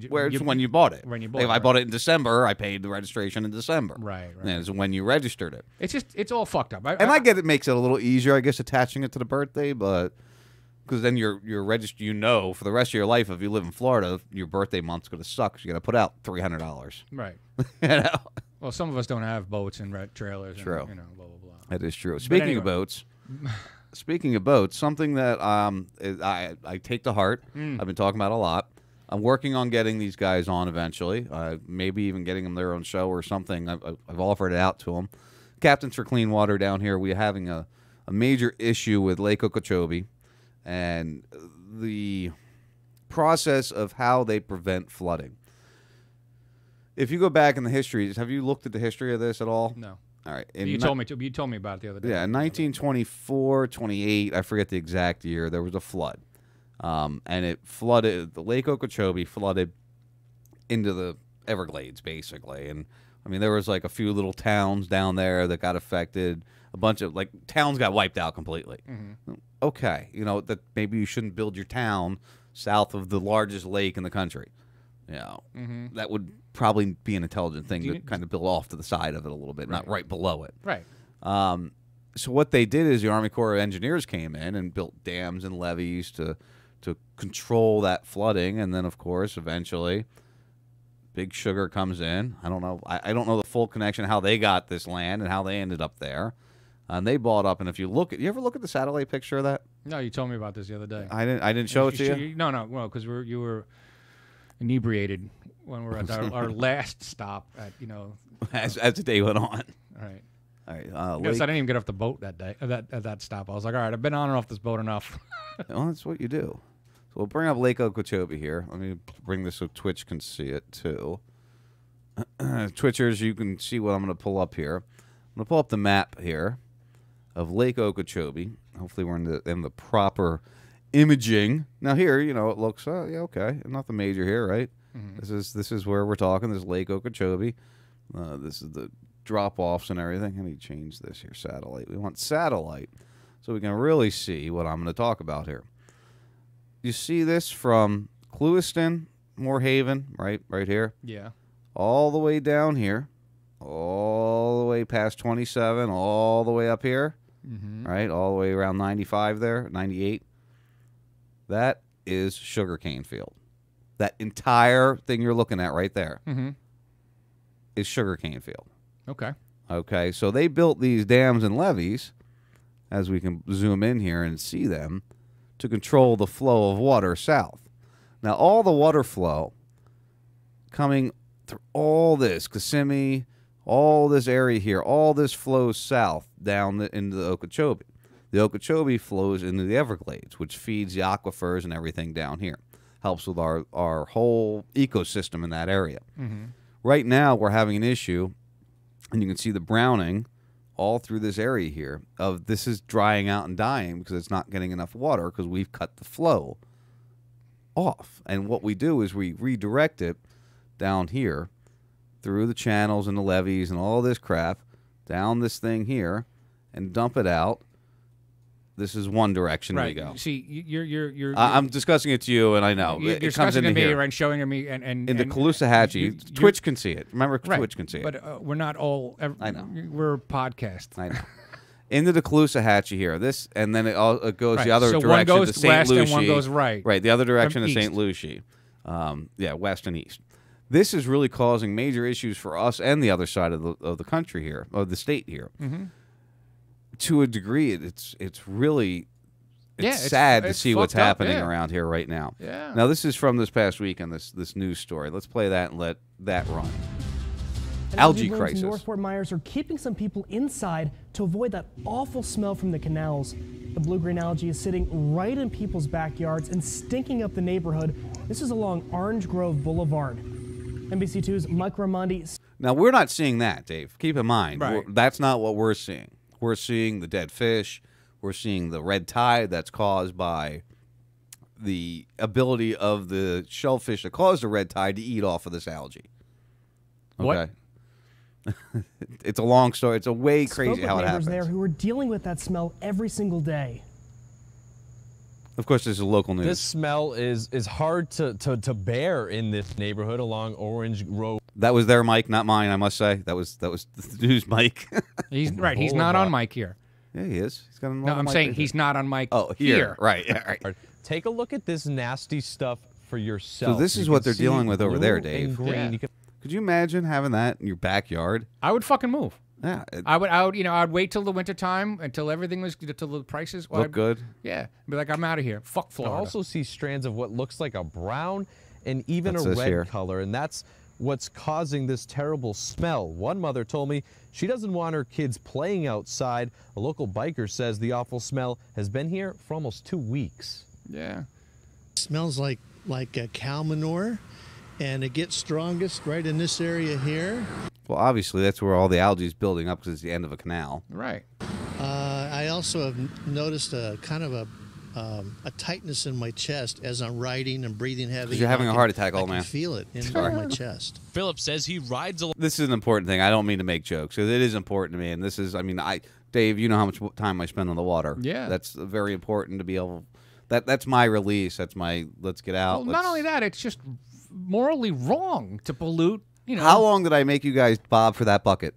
Where it's when you bought it. When you bought if it. I bought it in December, I paid the registration in December. Right. And it's when you registered it. It's all fucked up. And I get it makes it a little easier, I guess, attaching it to the birthday, but because then you're registered. You know, for the rest of your life, if you live in Florida, your birthday month's going to suck. So you got to put out $300. Right. You know? Well, some of us don't have boats and trailers. True. And, blah blah blah. That is true. But Speaking anyway. of boats. Speaking of boats, something that I take to heart, I've been talking about a lot. I'm working on getting these guys on eventually, maybe even getting them their own show or something. I've offered it out to them. Captains for Clean Water down here, we're having a major issue with Lake Okeechobee and the process of how they prevent flooding. If you go back in the history, have you looked at the history of this at all? No. All right. You told me about it the other day. Yeah, in 1924, 28, I forget the exact year, there was a flood. And it flooded, the Lake Okeechobee flooded into the Everglades, basically. And, I mean, there was like a few little towns down there that got affected. A bunch of, like, towns got wiped out completely. Mm-hmm. Okay, that maybe you shouldn't build your town south of the largest lake in the country. Mhm. That would probably be an intelligent thing to kind of build off to the side of it a little bit, not right below it. Right. So what they did is the Army Corps of Engineers came in and built dams and levees to control that flooding, and then of course eventually Big Sugar comes in. I don't know. I don't know the full connection how they got this land and how they ended up there. And they bought up. And if you ever look at the satellite picture of that? No, you told me about this the other day. I didn't show it to you. No, well, because you were inebriated when we were at our last stop at as the day went on. All right. All right. I guess I didn't even get off the boat that day. At that stop, I was like, all right, I've been on and off this boat enough. Well, that's what you do. So we'll bring up Lake Okeechobee here. Let me bring this so Twitch can see it too. Twitchers, you can see what I'm going to pull up here. I'm going to pull up the map here of Lake Okeechobee. Hopefully we're in the proper imaging. Now here, it looks okay. Nothing major here, right? Mm-hmm. This is where we're talking. This is Lake Okeechobee. This is the drop-offs and everything. I need to change this here, satellite. We want satellite so we can really see what I'm going to talk about here. You see this from Clewiston, Moorhaven, right here? Yeah. All the way down here, all the way past 27, all the way up here, right? All the way around 95 there, 98. That is sugarcane field. That entire thing you're looking at right there is sugarcane field. Okay. Okay, so they built these dams and levees, as we can zoom in here and see them, to control the flow of water south. Now, all the water flow coming through all this, Kissimmee, all this area here, all this flows south down into the Okeechobee. The Okeechobee flows into the Everglades, which feeds the aquifers and everything down here. Helps with our whole ecosystem in that area. Mm-hmm. Right now, we're having an issue, and you can see the browning all through this area here of this is drying out and dying because it's not getting enough water because we've cut the flow off. And what we do is we redirect it down here through the channels and the levees and all this crap down this thing here and dump it out. This is one direction we go. See, you're I'm discussing it to you, and I know you're it comes discussing into to me here. and showing me and in the Caloosahatchee, Twitch can see it. Remember, right, Twitch can see it. But we're not all. I know We're podcast. I know. Into the Caloosahatchee here. This and then it goes Right. the other So direction one goes to St. west Lucie. and one goes right. Right, the other direction From to St. east. Lucie. West and east. This is really causing major issues for us and the other side of the country here, of the state here. Mm-hmm. To a degree, it's really. It's Yeah, sad to it's see what's fucked up, happening yeah. around here right now. Yeah. Now, this is from this past weekend, this news story. Let's play that and let that run. Algae crisis. North Fort Myers are keeping some people inside to avoid that awful smell from the canals. The blue-green algae is sitting right in people's backyards and stinking up the neighborhood. This is along Orange Grove Boulevard. NBC2's Mike Raimondi. Now, we're not seeing that, Dave. Keep in mind, Right. that's not what we're seeing. We're seeing the dead fish. We're seeing the red tide that's caused by the ability of the shellfish that caused the red tide to eat off of this algae. Okay. What? It's a long story. It's a way crazy Spoke with how it neighbors happens. there who are dealing with that smell every single day. Of course, this is local news. This smell is hard to bear in this neighborhood along Orange Grove. That was their mic, not mine, I must say. That was the news mic. He's right. He's not on mic here. Yeah, he is. He's got a No, I'm saying he's not on mic. Oh, here. Right. Yeah, right. Take a look at this nasty stuff for yourself. So this is You what can they're see dealing with over blue there, and Dave. green. Yeah. You can- Could you imagine having that in your backyard? I would fucking move. Yeah. I would, you know, I'd wait till the winter time until everything was, till the prices Look good. Yeah, be like, I'm out of here. Fuck I Florida. also see strands of what looks like a brown and even That's a this red here. color, and that's what's causing this terrible smell. One mother told me she doesn't want her kids playing outside. A local biker says the awful smell has been here for almost 2 weeks. Yeah. Smells like cow manure, and it gets strongest right in this area here. Well, obviously that's where all the algae is building up because it's the end of a canal. Right. I also have noticed a kind of a tightness in my chest as I'm riding and breathing heavy. 'Cause you're having a heart attack, old man. I can feel it in Sorry. my chest. Philip says he rides a This is an important thing. I don't mean to make jokes. It is important to me, and this is. I mean, Dave, you know how much time I spend on the water. Yeah. That's very important to be able. That's my release. That's my let's get out. Well, not only that, it's just morally wrong to pollute. You know, How long did I make you guys bob for that bucket?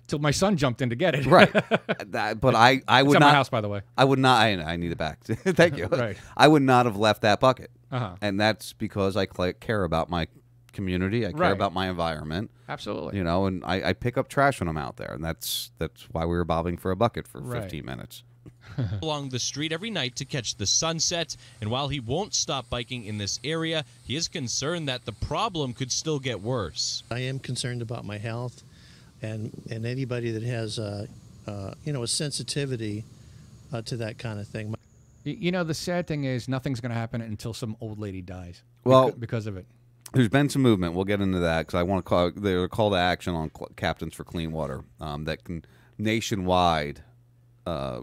till my son jumped in to get it. Right. But I would It's at not. my house, by the way. I would not. I need it back. Thank you. Right. I would not have left that bucket. Uh-huh. And that's because I care about my community. I care Right. about my environment. Absolutely. You know, and I pick up trash when I'm out there, and that's why we were bobbing for a bucket for Right. 15 minutes. along the street every night to catch the sunset, and while he won't stop biking in this area, he is concerned that the problem could still get worse. I am concerned about my health, and anybody that has a sensitivity to that kind of thing. You know, the sad thing is nothing's going to happen until some old lady dies. Well, because of it. There's been some movement. We'll get into that because I want to call. There's a call to action on Captains for Clean Water that can nationwide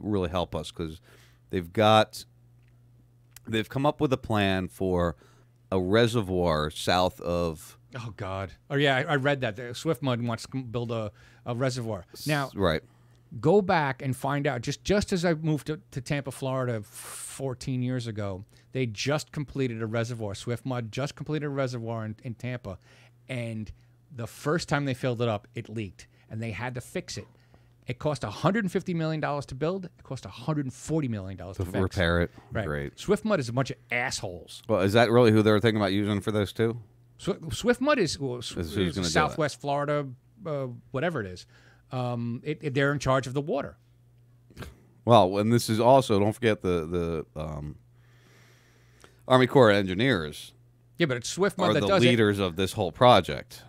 really help us because they've come up with a plan for a reservoir south of. Oh God! Oh yeah, I read that. Swift Mud wants to build a reservoir. Now, right. Go back and find out. Just as I moved to Tampa, Florida, 14 years ago, they just completed a reservoir. Swift Mud just completed a reservoir in Tampa, and the first time they filled it up, it leaked, and they had to fix it. It cost $150 million to build. It cost $140 million to fix. Repair it. Right. Great. Swift Mud is a bunch of assholes. Well, is that really who they were thinking about using for those two? Swift Mud is who's gonna do Southwest Florida, whatever it is. They're in charge of the water. Well, and this is also, don't forget the Army Corps of Engineers. Yeah, but it's Swift Mud are that the does it. leaders of this whole project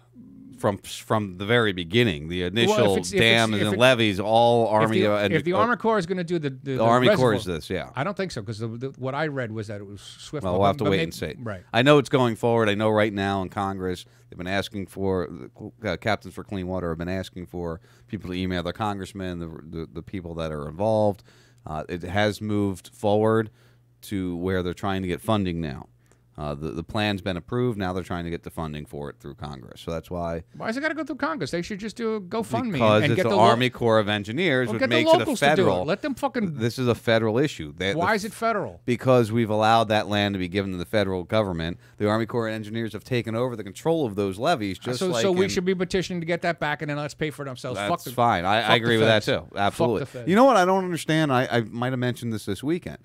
from the very beginning. The initial dams and levees, all Army. If the Army Corps is going to do the Army Corps reservoir, is this, yeah. I don't think so because what I read was that it was Swift. Well, Mud, we'll have to but wait maybe- and see. Right. I know it's going forward. I know right now in Congress they've been asking for Captains for Clean Water have been asking for people to email their congressmen, the people that are involved. It has moved forward to where they're trying to get funding now. The plan's been approved. Now they're trying to get the funding for it through Congress. So that's why. Why has it got to go through Congress? They should just do a GoFundMe Because and it's get the the Army Corps of Engineers, Well, which get the makes it a locals to do it. federal. Let them fucking. This is a federal issue. Why is it federal? Because we've allowed that land to be given to the federal government. The Army Corps of Engineers have taken over the control of those levees. Just so like so we in- should be petitioning to get that back, and then let's pay for it ourselves. That's Fuck the, fine. I fuck agree the with that feds. too. Absolutely. Fuck the feds. You know what I don't understand? I might have mentioned this weekend.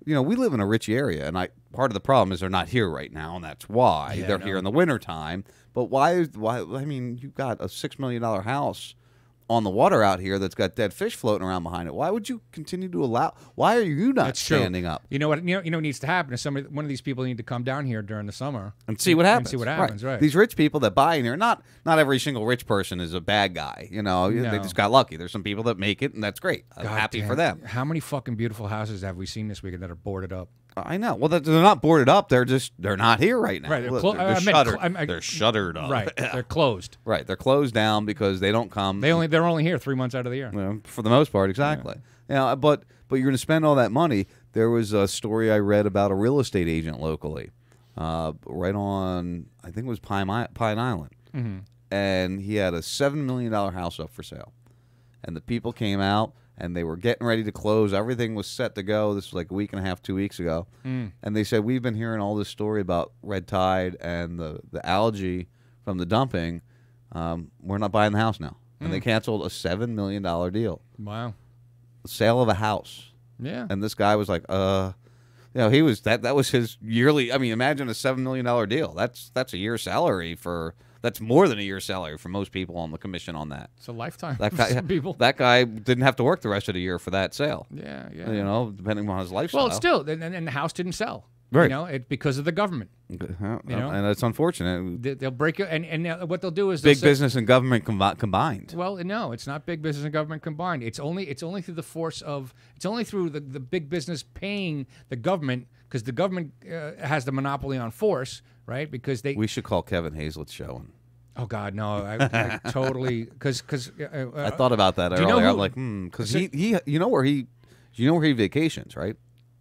You know, we live in a rich area, and part of the problem is they're not here right now, and that's why Yeah, they're I know. here in the wintertime. But why? I mean, you've got a $6 million house on the water out here that's got dead fish floating around behind it. Why would you continue to allow? Why are you not That's true. standing up You know what? You know what needs to happen is one of these people need to come down here during the summer and see what happens? And see what happens, right? These rich people that buy in here, not every single rich person is a bad guy. You know, they No. just got lucky. There's some people that make it, and that's great. I'm God happy damn. for them. How many fucking beautiful houses have we seen this weekend that are boarded up? I know. Well, they're not boarded up. They're not here right now. Right, they're Look, clo- they're I meant shuttered. cl- They're shuttered up. Right, they're closed. Right, they're closed down because they don't come. They're only here 3 months out of the year. You know, for the most part, exactly. Yeah, but you're going to spend all that money. There was a story I read about a real estate agent locally, right on I think it was Pine Island, Mhm. and he had a $7 million house up for sale, and the people came out. And they were getting ready to close. Everything was set to go. This was like a week and a half, 2 weeks ago. Mm. And they said, we've been hearing all this story about red tide and the algae from the dumping. We're not buying the house now. and they canceled a $7 million deal. Wow. The sale of a house. Yeah. And this guy was like, he was that was his yearly. I mean, imagine a $7 million deal. That's a year's salary for. That's more than a year's salary for most people on the commission on that. It's a lifetime. That for guy, some people. That guy didn't have to work the rest of the year for that sale. Yeah, yeah. You know, depending on his lifestyle. Well, still, and the house didn't sell. Right. You know, because of the government. You know? And it's unfortunate. They'll break it, and what they'll do is Big business and government combined. Well, no, it's not big business and government combined. It's only through the force of. It's only through the big business paying the government, because the government has the monopoly on force, right? Because they. We should call Kevin Hazlett's show. Oh God, no! I totally because I thought about that earlier. I'm like, because he you know where he vacations, right?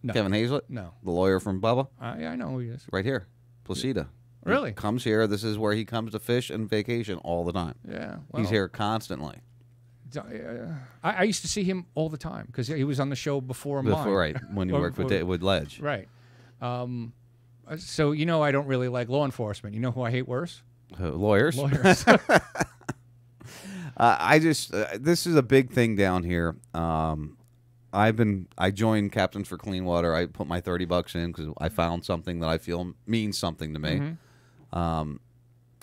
No. Kevin Hazlett, no, the lawyer from Bubba. Yeah, I know who he is. Right here, Placida. Really? He comes here. This is where he comes to fish and vacation all the time. Yeah, he's here constantly. I used to see him all the time because he was on the show before mine. Right, when you worked with Ledge. Right. So I don't really like law enforcement. You know who I hate worse? Lawyers. Lawyers. This is a big thing down here. I joined Captains for Clean Water. I put my $30 in because I found something that I feel means something to me. Mm-hmm.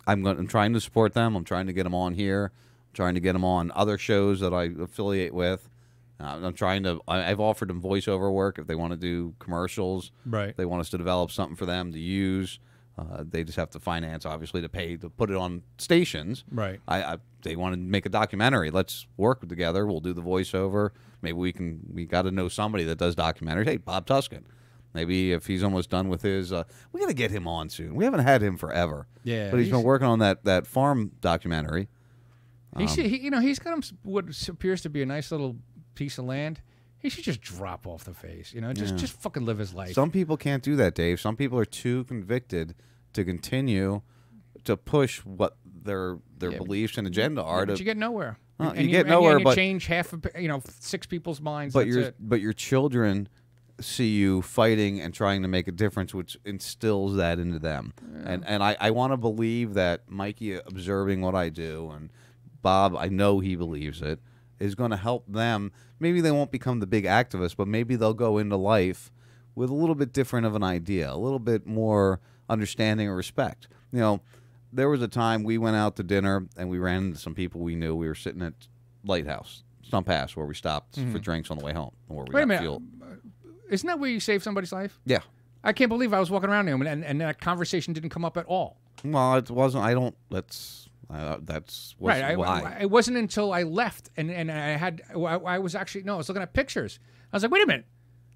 I'm trying to support them. I'm trying to get them on here. I'm trying to get them on other shows that I affiliate with. I've offered them voiceover work if they want to do commercials. Right. They want us to develop something for them to use. They just have to finance, obviously, to pay to put it on stations. Right. They want to make a documentary. Let's work together. We'll do the voiceover. Maybe we got to know somebody that does documentaries. Hey, Bob Tuscan. Maybe if he's almost done with his, we got to get him on soon. We haven't had him forever. Yeah. But he's been working on that farm documentary. He's got what appears to be a nice little piece of land. He should just drop off the face. Just fucking live his life. Some people can't do that, Dave. Some people are too convicted to continue to push what their beliefs and agenda are. But you get nowhere. You get nowhere, and you change half of 6 people's minds. But your children see you fighting and trying to make a difference, which instills that into them. Yeah. And I want to believe that Mikey observing what I do, and Bob, I know he believes it, is going to help them. Maybe they won't become the big activists, but maybe they'll go into life with a little bit different of an idea, a little bit more understanding or respect. There was a time we went out to dinner and we ran into some people we knew. We were sitting at Lighthouse, Stump Pass, where we stopped for drinks on the way home. Where we Wait a minute. Fuel. Isn't that where you saved somebody's life? Yeah. I can't believe I was walking around him and that conversation didn't come up at all. Well, it wasn't. I don't. That's right. why. It wasn't until I left and I was looking at pictures. I was like, wait a minute.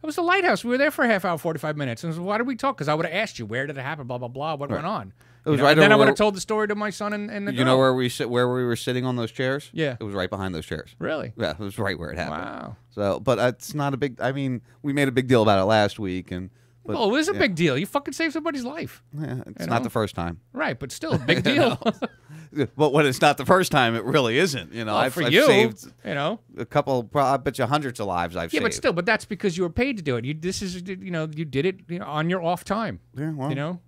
It was the Lighthouse. We were there for a half hour, 45 minutes. And I was like, why did we talk? Because I would have asked you, where did it happen, blah, blah, blah, what went on. It was right and then I over would have told the story to my son and the girl. You know where we were sitting on those chairs? Yeah. It was right behind those chairs. Really? Yeah, it was right where it happened. Wow. So, but it's not a big, we made a big deal about it last week. But, it is a big deal. You fucking saved somebody's life. Yeah, it's not the first time. Right, but still a big deal. But when it's not the first time, it really isn't. I've saved a couple, I bet you hundreds of lives I've saved. Yeah, but still, but that's because you were paid to do it. You did it on your off time. Yeah, well.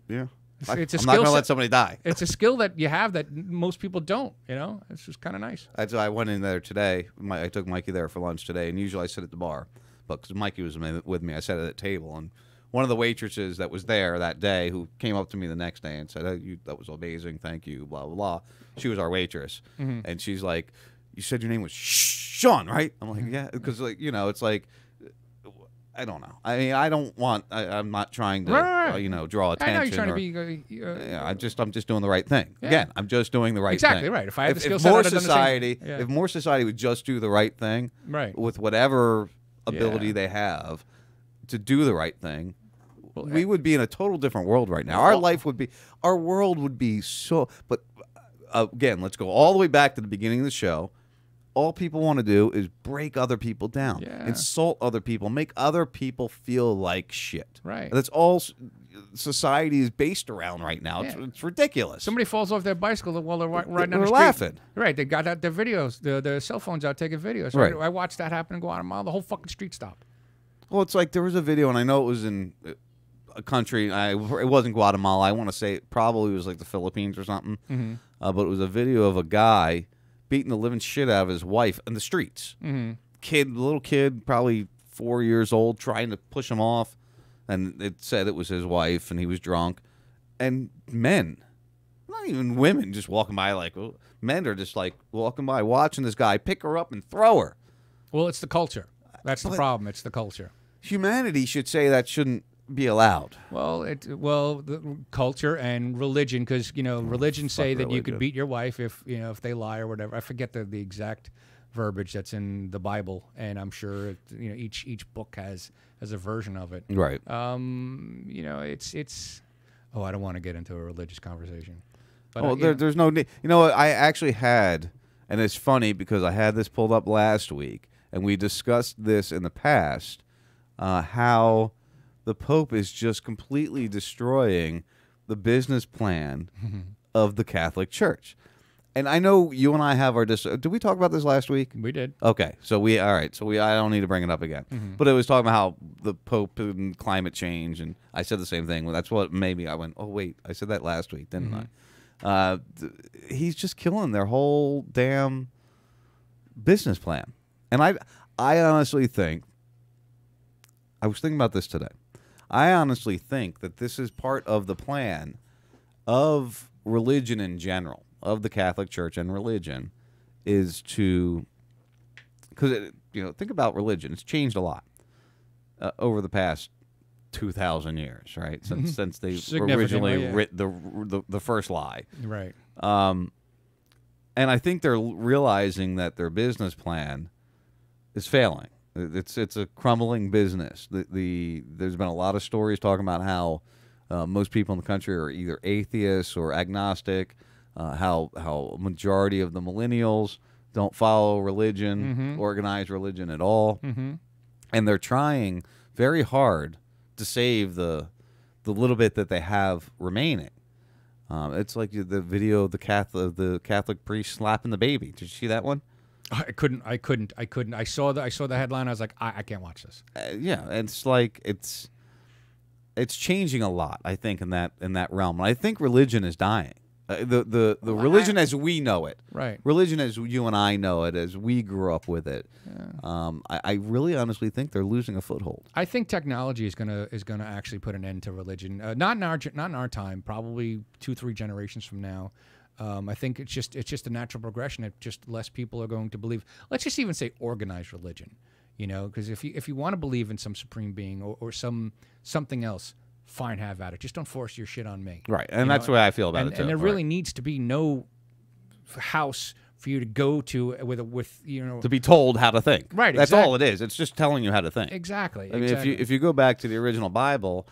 Yeah. It's a I'm skill not going to set. let somebody die. It's a skill that you have that most people don't. It's just kind of nice. I went in there today. I took Mikey there for lunch today, and usually I sit at the bar. But because Mikey was with me, I sat at that table, and one of the waitresses that was there that day, who came up to me the next day and said, that was amazing, thank you, blah, blah, blah. She was our waitress. Mm-hmm. And she's like, you said your name was Sean, right? I'm like, yeah, because, it's like, I don't know. I mean, I'm not trying to, draw attention. I know you're trying to be... I'm just doing the right thing. Yeah. Again, I'm just doing the right thing. Exactly right. If I had the skill set, I'd have done the same. Yeah. If more society would just do the right thing, right, with whatever ability they have to do the right thing, we would be in a total different world right now. Our world would be so. But again, let's go all the way back to the beginning of the show. All people want to do is break other people down, insult other people, make other people feel like shit. Right. That's all society is based around right now. Yeah. It's ridiculous. Somebody falls off their bicycle while they're riding down the street. Laughing. Right. They got out their videos, their cell phones out taking videos. Right. I watched that happen in Guatemala. The whole fucking street stopped. Well, it's like there was a video, and I know it was in a country. It wasn't Guatemala. I want to say it probably was like the Philippines or something. Mm-hmm. But it was a video of a guy beating the living shit out of his wife in the streets. Mhm. Little kid, probably 4 years old, trying to push him off, and it said it was his wife, and he was drunk. And men, not even women, just walking by like, oh, men are just like walking by, watching this guy pick her up and throw her. Well, it's the culture. That's the But- problem. It's the culture. Humanity should say that shouldn't be allowed. Well, the culture and religion, because religion say that you could religion. beat your wife if they lie or whatever. I forget the exact verbiage that's in the Bible, and I'm sure each book has a version of it. Right. It's. Oh, I don't want to get into a religious conversation. But Oh, there's no need. You know what? I actually had, and it's funny because I had this pulled up last week, and we discussed this in the past, how the Pope is just completely destroying the business plan of the Catholic Church. And I know you and I have our did we talk about this last week? We did. Okay, so I don't need to bring it up again. But it was talking about how the Pope and climate change, and I said the same thing. Well, that's what made me. I went, oh wait, I said that last week, didn't I? He's just killing their whole damn business plan. And I honestly think, I was thinking about this today. I honestly think that this is part of the plan of religion in general, of the Catholic Church and religion, is to, because think about religion. It's changed a lot over the past 2,000 years, right? Since they originally writ the first lie, right? And I think they're realizing that their business plan is failing. It's a crumbling business. There's been a lot of stories talking about how most people in the country are either atheists or agnostic. How a majority of the millennials don't follow religion, organized religion at all, and they're trying very hard to save the little bit that they have remaining. It's like the video of the Catholic priest slapping the baby. Did you see that one? I couldn't. I saw the headline. I was like, I can't watch this. Yeah, it's like it's changing a lot. I think in that realm, and I think religion is dying. The religion as we know it, right? Religion as you and I know it, as we grew up with it. Yeah. I really honestly think they're losing a foothold. I think technology is gonna actually put an end to religion. Not in our time. Probably 2-3 generations from now. I think it's just a natural progression. That just less people are going to believe. Let's just even say organized religion. Because if you want to believe in some supreme being or something else, fine, have at it. Just don't force your shit on me. Right, and that's the way I feel about it too. And there really needs to be no house for you to go to with to be told how to think. Right, that's all it is. It's just telling you how to think. Exactly. I mean, exactly. if you go back to the original Bible,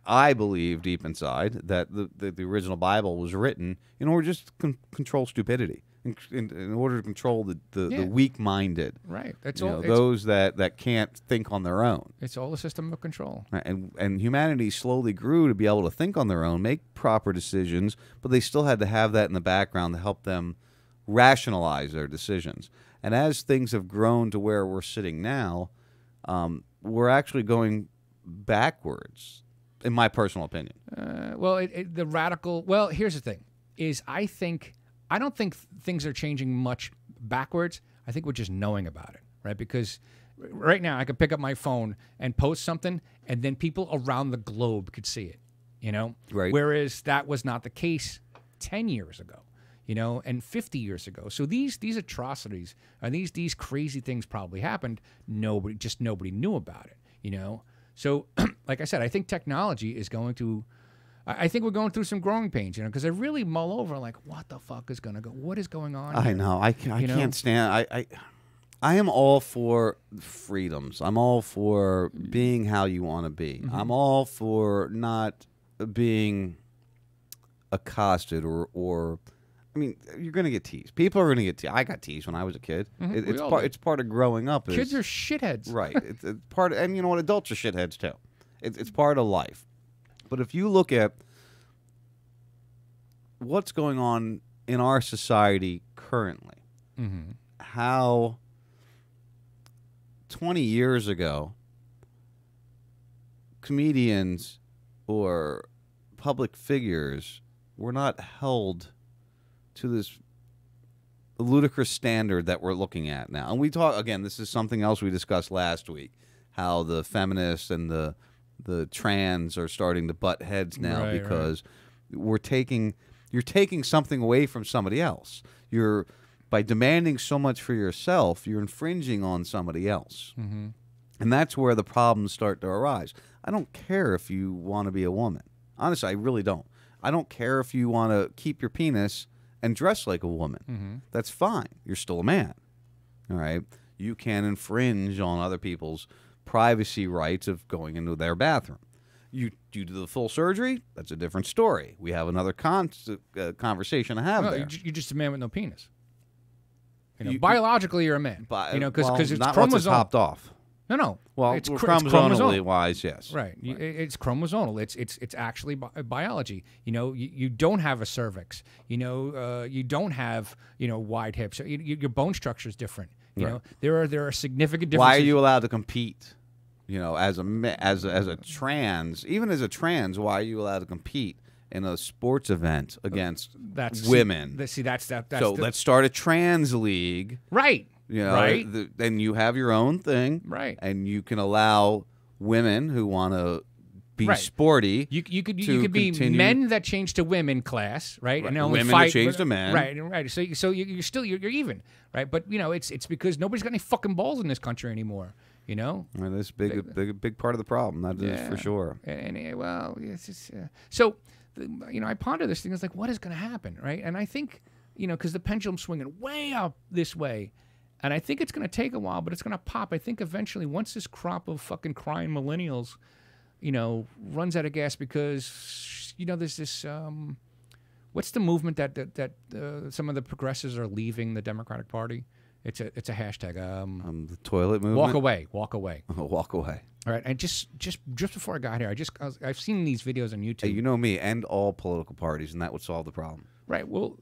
I believe deep inside that the original Bible was written in order just to control stupidity, in order to control the weak-minded. Right. That's all. Those that can't think on their own. It's all a system of control. And humanity slowly grew to be able to think on their own, make proper decisions, but they still had to have that in the background to help them rationalize their decisions. And as things have grown to where we're sitting now, we're actually going backwards, in my personal opinion. Well, here's the thing: is I don't think things are changing much backwards. I think we're just knowing about it, right? Because right now I could pick up my phone and post something, and then people around the globe could see it, Right. Whereas that was not the case 10 years ago, and 50 years ago. So these atrocities and these crazy things probably happened. Nobody knew about it, So, like I said, I think technology is going to. I think we're going through some growing pains, because I really mull over like, what the fuck is going to go? What is going on? I know. I can't stand. I am all for freedoms. I'm all for being how you want to be. I'm all for not being accosted or. I mean, you're going to get teased. People are going to get teased. I got teased when I was a kid. It's part of growing up. Kids are shitheads. Right. It's part of, and you know what? Adults are shitheads too. It's part of life. But if you look at what's going on in our society currently, how 20 years ago, comedians or public figures were not held to this ludicrous standard that we're looking at now. And we talk again. This is something else we discussed last week. How the feminists and the trans are starting to butt heads now because you're taking something away from somebody else. By demanding so much for yourself, you're infringing on somebody else. Mm-hmm. And that's where the problems start to arise. I don't care if you want to be a woman. Honestly, I really don't. I don't care if you want to keep your penis and dress like a woman. Mm-hmm. That's fine. You're still a man. All right? You can infringe on other people's privacy rights of going into their bathroom. You do the full surgery, that's a different story. We have another conversation to have No, there. you're just a man with no penis. Biologically, you're a man. Because it's not chromosomal. once it's hopped off. No. Well, it's chromosomally wise, yes. Right. It's chromosomal. It's actually biology. You don't have a cervix. You don't have wide hips. Your bone structure is different. You know there are significant differences. Why are you allowed to compete? As a trans, even as a trans, why are you allowed to compete in a sports event against women? Let's start a trans league. Right. Right. Then you have your own thing. Right. And you can allow women who want to be sporty. You could be men that change to women class, right? And only women fight, that change to men. Right. So you're even, right? But it's because nobody's got any fucking balls in this country anymore. Well, that's big part of the problem. That is for sure. So I ponder this thing. It's like, what is going to happen, right? And I think, because the pendulum's swinging way up this way, and I think it's going to take a while, but it's going to pop. I think eventually, once this crop of fucking crying millennials, runs out of gas, because there's this. What's the movement that some of the progressives are leaving the Democratic Party? It's a hashtag. The toilet movement. Walk away. Walk away. Walk away. All right, and just before I got here, I've seen these videos on YouTube. Hey, you know me, and all political parties, and that would solve the problem. Right. Well,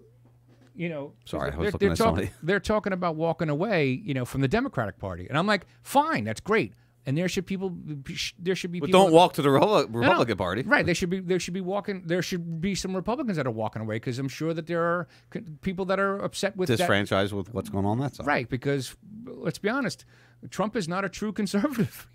sorry, I was looking at somebody. They're talking about walking away, from the Democratic Party, and I'm like, fine, that's great. And there should be people. But don't walk to the Republican Party. Right. There should be walking. There should be some Republicans that are walking away, because I'm sure that there are people that are upset with disfranchised with what's going on that side. Right. Because let's be honest, Trump is not a true conservative.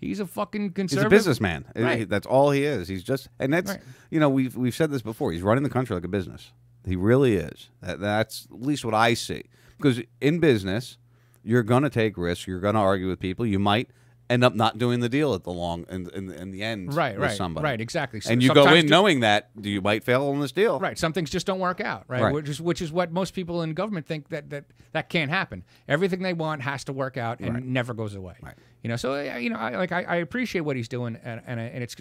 He's a fucking conservative. He's a businessman. Right. That's all he is. He's just, and that's we've said this before. He's running the country like a business. He really is. That's at least what I see. Because in business, you're going to take risks. You're going to argue with people. You might end up not doing the deal at the in the end with somebody. Right, exactly. And you go in knowing that you might fail on this deal. Right, some things just don't work out, right? Which is what most people in government think that can't happen. Everything they want has to work out and never goes away. Right. So I appreciate what he's doing, and it's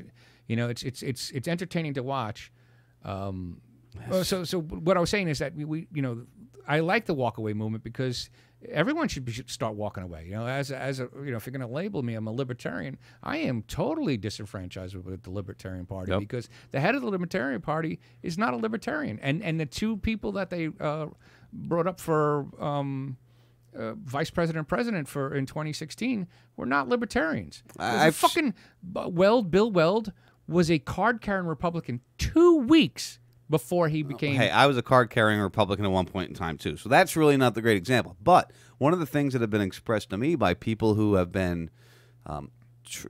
it's entertaining to watch. So what I was saying is that we I like the walk away movement, because everyone should start walking away. As a if you're going to label me, I'm a libertarian. I am totally disenfranchised with the Libertarian Party, because the head of the Libertarian Party is not a libertarian, and the two people that they brought up for vice president and president in 2016 were not libertarians. Bill Weld was a card-carrying Republican 2 weeks before he became... Hey, I was a card-carrying Republican at one point in time, too. So that's really not the great example. But one of the things that have been expressed to me by people who have been,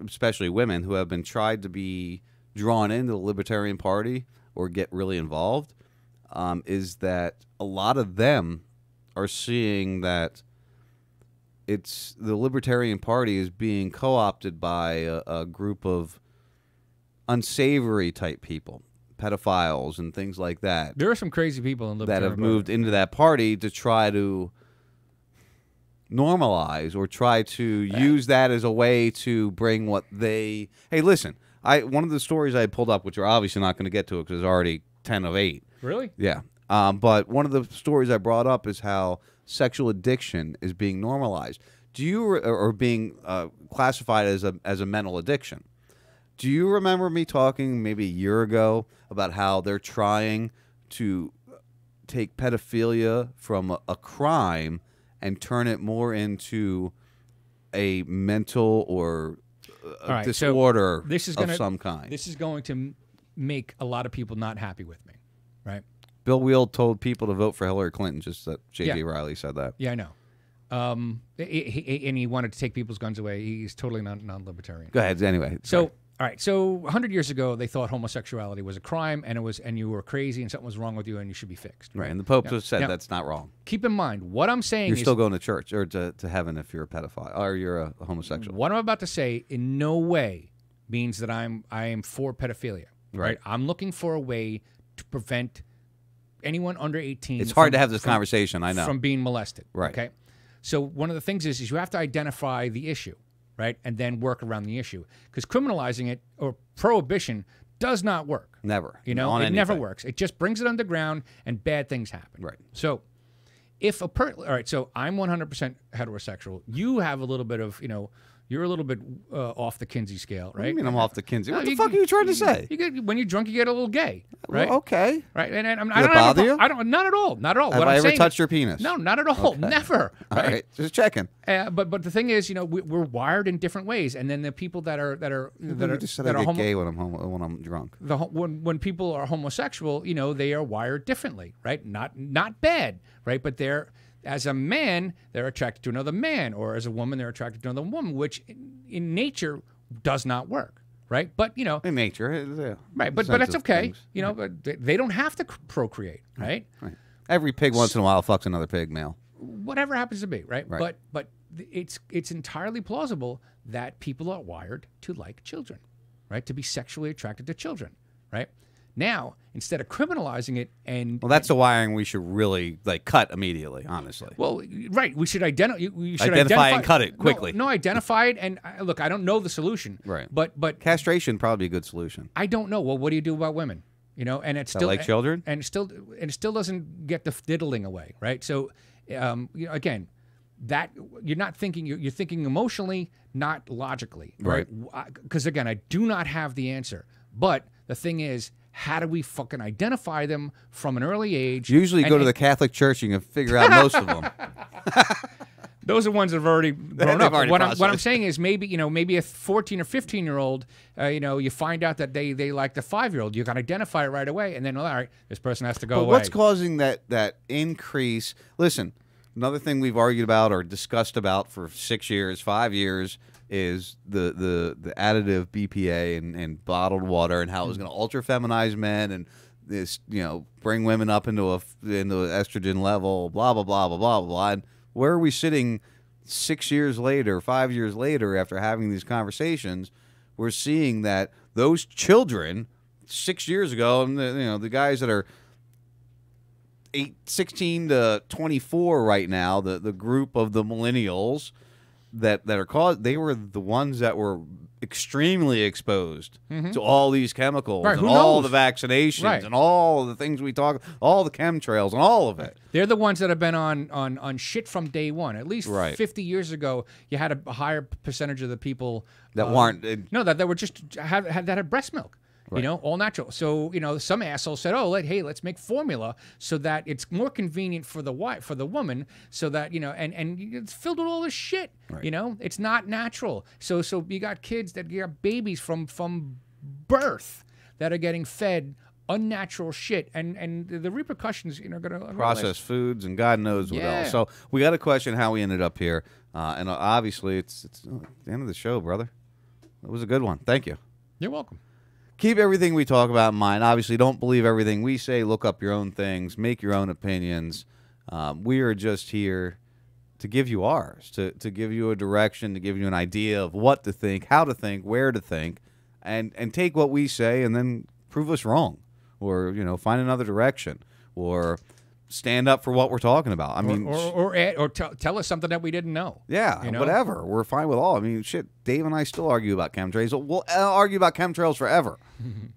especially women, who have been tried to be drawn into the Libertarian Party or get really involved, is that a lot of them are seeing that the Libertarian Party is being co-opted by a group of unsavory type people. Pedophiles and things like that. There are some crazy people in Libertarian that have moved into that party to try to normalize or try to use that as a way to bring what they... Hey, listen, one of the stories I had pulled up, which we're obviously not going to get to because it's already 10 of 8. Really? Yeah. But one of the stories I brought up is how sexual addiction is being normalized. Or being classified as a mental addiction. Do you remember me talking maybe a year ago about how they're trying to take pedophilia from a crime and turn it more into a mental or disorder of some kind? This is going to make a lot of people not happy with me, right? Bill Wheel told people to vote for Hillary Clinton. Just that J.D. Yeah. Riley said that. Yeah, I know. And he wanted to take people's guns away. He's totally non-libertarian. Go ahead. Anyway. So, all right. So 100 years ago, they thought homosexuality was a crime, and you were crazy, and something was wrong with you, and you should be fixed. Right. And the Pope Now- just said now, that's not wrong. Keep in mind, what I'm saying You're is still going to church or to heaven if you're a pedophile or you're a homosexual. what I'm about to say in no way means that I am for pedophilia. Right. I'm looking for a way to prevent anyone under 18. It's hard to have this conversation, I know. From being molested. Right. Okay. So one of the things is you have to identify the issue, right, and then work around the issue, because criminalizing it or prohibition does not work. Never. You know, On it never anything. works. It just brings it underground, and bad things happen. Right. So if all right, so I'm 100% heterosexual. You have a little bit of, you're a little bit off the Kinsey scale, right? What do you mean I'm off the Kinsey? What No, the fuck are you trying to say? When you're drunk, you get a little gay, right? Well, okay. Right, and I Does don't it have bother a, you? I don't, not at all, not at all. Have what I I'm ever saying touched is- your penis? No, not at all, Okay. never. All right, just checking. But the thing is, we're wired in different ways, and then the people that are You just said that I are get gay when I'm drunk. when people are homosexual, they are wired differently, right? Not bad, right? But they're, as a man, they're attracted to another man, or as a woman, they're attracted to another woman, which in nature does not work, right? But in nature, yeah. right? But Sense that's of okay, things. But they don't have to procreate, right? Right. Every pig once in a while fucks another pig male. Whatever happens to be, right? Right. But it's entirely plausible that people are wired to like children, right? To be sexually attracted to children, right? Now, instead of criminalizing it and Well, that's the wiring we should really cut immediately. Honestly. well, right, we should Identify and cut it quickly. No, identify it and look. I don't know the solution, Right. But Castration probably a good solution. I don't know. Well, what do you do about women? And it's That still like children? and it still doesn't get the diddling away, right? So, again, that you're not thinking. You're thinking emotionally, not logically, right? Because again, I do not have the answer. But the thing is, how do we fucking identify them from an early age? Usually, And go to the Catholic Church and you can figure out most of them. Those are ones that have already grown They've up. already What I'm processed. saying is maybe a 14 or 15-year-old, you find out that they like the 5-year-old. You can identify it right away, and then all right, this person has to go But away. what's causing that increase? Listen, another thing we've argued about or discussed about for 6 years, 5 years is the additive BPA and bottled water and how it was going to ultra feminize men and this bring women up into estrogen level, blah blah blah blah blah blah. And where are we sitting 6 years later, 5 years later, after having these conversations? We're seeing that those children 6 years ago, and the guys that are 16 to 24 right now, the group of the millennials that are caused, they were the ones that were extremely exposed to all these chemicals Right, and who all knows? the vaccinations Right. and all the things we talk, all the chemtrails and all of it. They're the ones that have been on shit from day one. At least Right. 50 years ago, you had a higher percentage of the people That weren't- that were just had breast milk. Right. All natural. So, some asshole said, "Oh, let's make formula so that it's more convenient for the woman, so that and it's filled with all this shit. Right. It's not natural. So you got kids that got babies from birth that are getting fed unnatural shit, and the repercussions, going to Processed foods and God knows what Yeah. else. So we got to question how we ended up here, and obviously it's the end of the show, brother. It was a good one. Thank you. You're welcome. Keep everything we talk about in mind. Obviously, don't believe everything we say. Look up your own things. Make your own opinions. We are just here to give you ours, to give you a direction, to give you an idea of what to think, how to think, where to think, and take what we say and then prove us wrong, or find another direction, or stand up for what we're talking about. I mean, or tell us something that we didn't know. yeah, whatever. We're fine with all. I mean, shit, Dave and I still argue about chemtrails. We'll argue about chemtrails forever,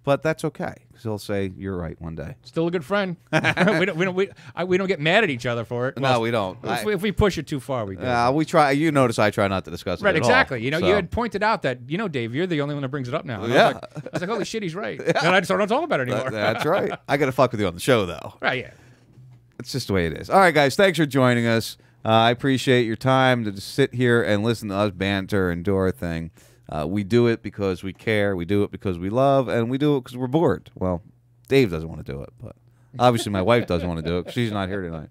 but that's okay because he'll say you're right one day. Still a good friend. we don't get mad at each other for it. No, we don't. If we push it too far, we do. We try. You notice I try not to discuss it Right, at exactly. all. You had pointed out that Dave, you're the only one that brings it up now. And Yeah. I was like, holy shit, he's right. And I just don't talk about it anymore. That's right. I got to fuck with you on the show though. Right. Yeah. It's just the way it is. All right, guys. Thanks for joining us. I appreciate your time to just sit here and listen to us banter and do our thing. We do it because we care. We do it because we love, and we do it because we're bored. Well, Dave doesn't want to do it, but Obviously, my wife doesn't want to do it 'cause she's not here tonight.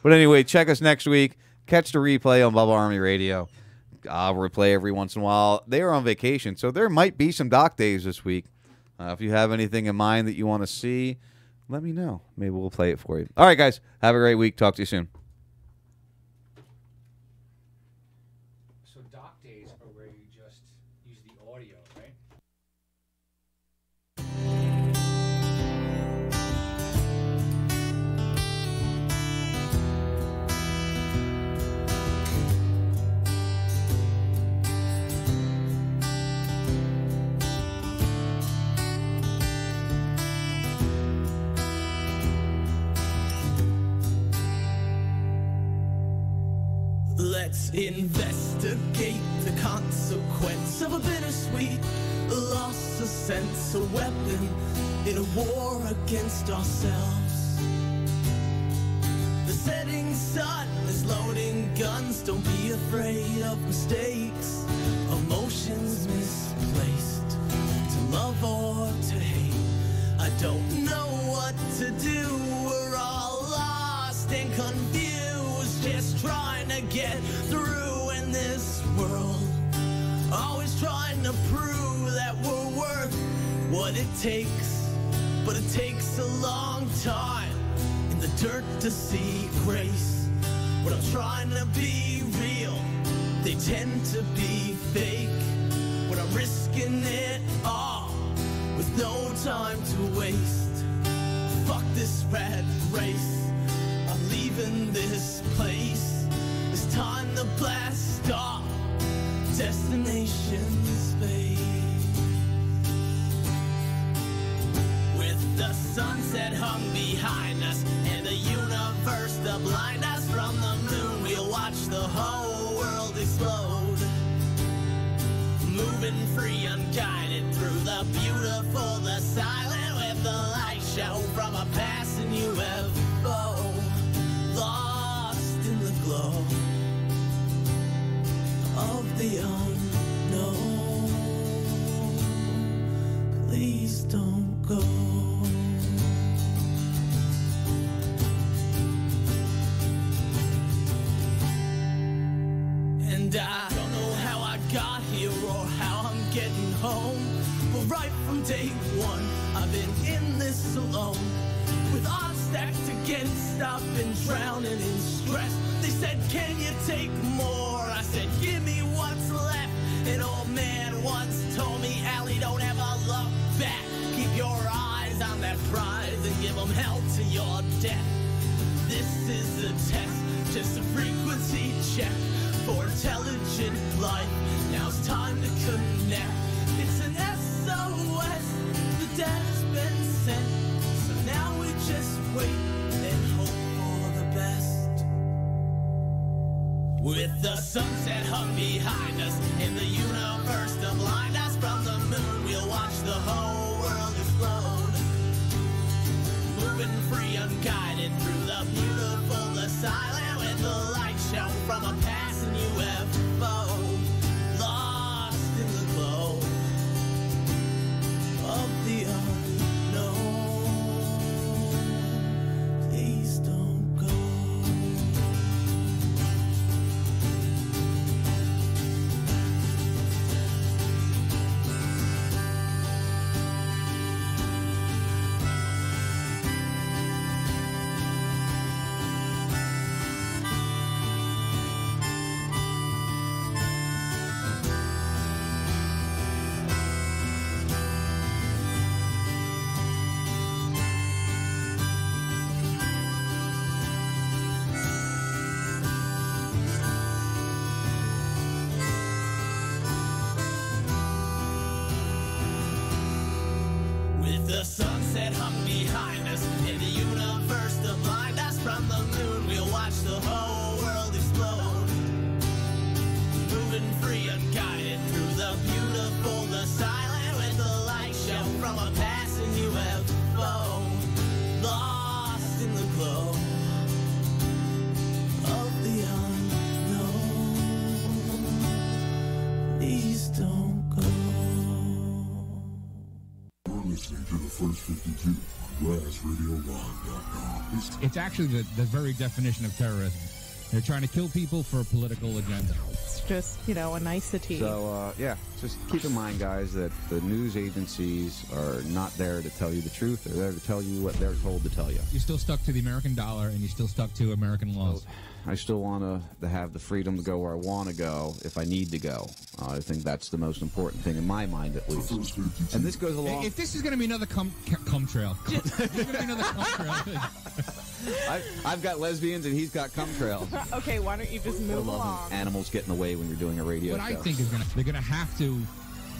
But anyway, check us next week. Catch the replay on Bubba Army Radio. I'll replay every once in a while. They are on vacation, so there might be some doc days this week. If you have anything in mind that you want to see, let me know. Maybe we'll play it for you. All right, guys. Have a great week. Talk to you soon. So doc days are where you just use the audio, right? Let's investigate the consequence of a bittersweet loss of sense, a weapon in a war against ourselves. The setting sun is loading guns, don't be afraid of mistakes, emotions misplaced, to love or to hate. I don't know what to do, we're all lost and confused, just trying to get through in this world. Always trying to prove that we're worth what it takes, but it takes a long time in the dirt to see grace. When I'm trying to be real, they tend to be fake. When I'm risking it all with no time to waste. Fuck this rat race, I'm leaving this place. It's time to blast off, destination space. With the sunset hung behind us and the universe to blind us from the moon, we'll watch the whole world explode. Moving free, unguided through the beautiful, the silent, with the light show from a passing UFO. Lost in the glow of the unknown. Please don't go. And I don't know how I got here or how I'm getting home, but right from day one I've been in this alone, with odds stacked against. I've been drowning in stress. They said, can you take more? I said, give me what's left. An old man once told me, Allie, don't ever look back. Keep your eyes on that prize and give them hell to your death. This is a test, just a frequency check for intelligent life. Now it's time to connect. It's an SOS, the data's been sent. So now we just wait and hope for the best. With the sunset hung behind us and the universe to blind us from the moon, we'll watch the whole world explode. Moving free, unguided through the beautiful, the silent, with the light show from a passing UFO. Lost in the glow of the unknown. Please don't go. With the sunset hung behind us and the universe to blind us from the moon, we'll watch the whole world explode. Moving free, unguided through the beautiful, the silent, with the light show from a passing UFO. Lost in the glow of the unknown. Please don't go. listening to the First 52 on RazRadioLive.com. It's actually the very definition of terrorism. They're trying to kill people for a political agenda. It's just, a nicety. So, just keep in mind, guys, that the news agencies are not there to tell you the truth. They're there to tell you what they're told to tell you. You're still stuck to the American dollar, and you're still stuck to American laws. I still want to have the freedom to go where I want to go if I need to go. I think that's the most important thing in my mind, at least. And this goes along. If this is going to be another cum trail, this is going to be another cum trail. I've got lesbians and he's got cum trails. Okay, why don't you just move along? Animals get in the way when you're doing a radio show. What I think is they're going to have to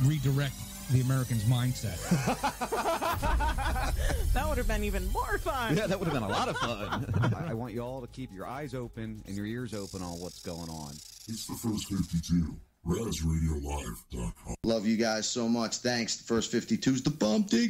redirect the American's mindset. That would have been even more fun. Yeah, that would have been a lot of fun. I want you all to keep your eyes open and your ears open on what's going on. It's the First 52, RazRadioLive.com. Love you guys so much. Thanks. The First 52's the bump dig.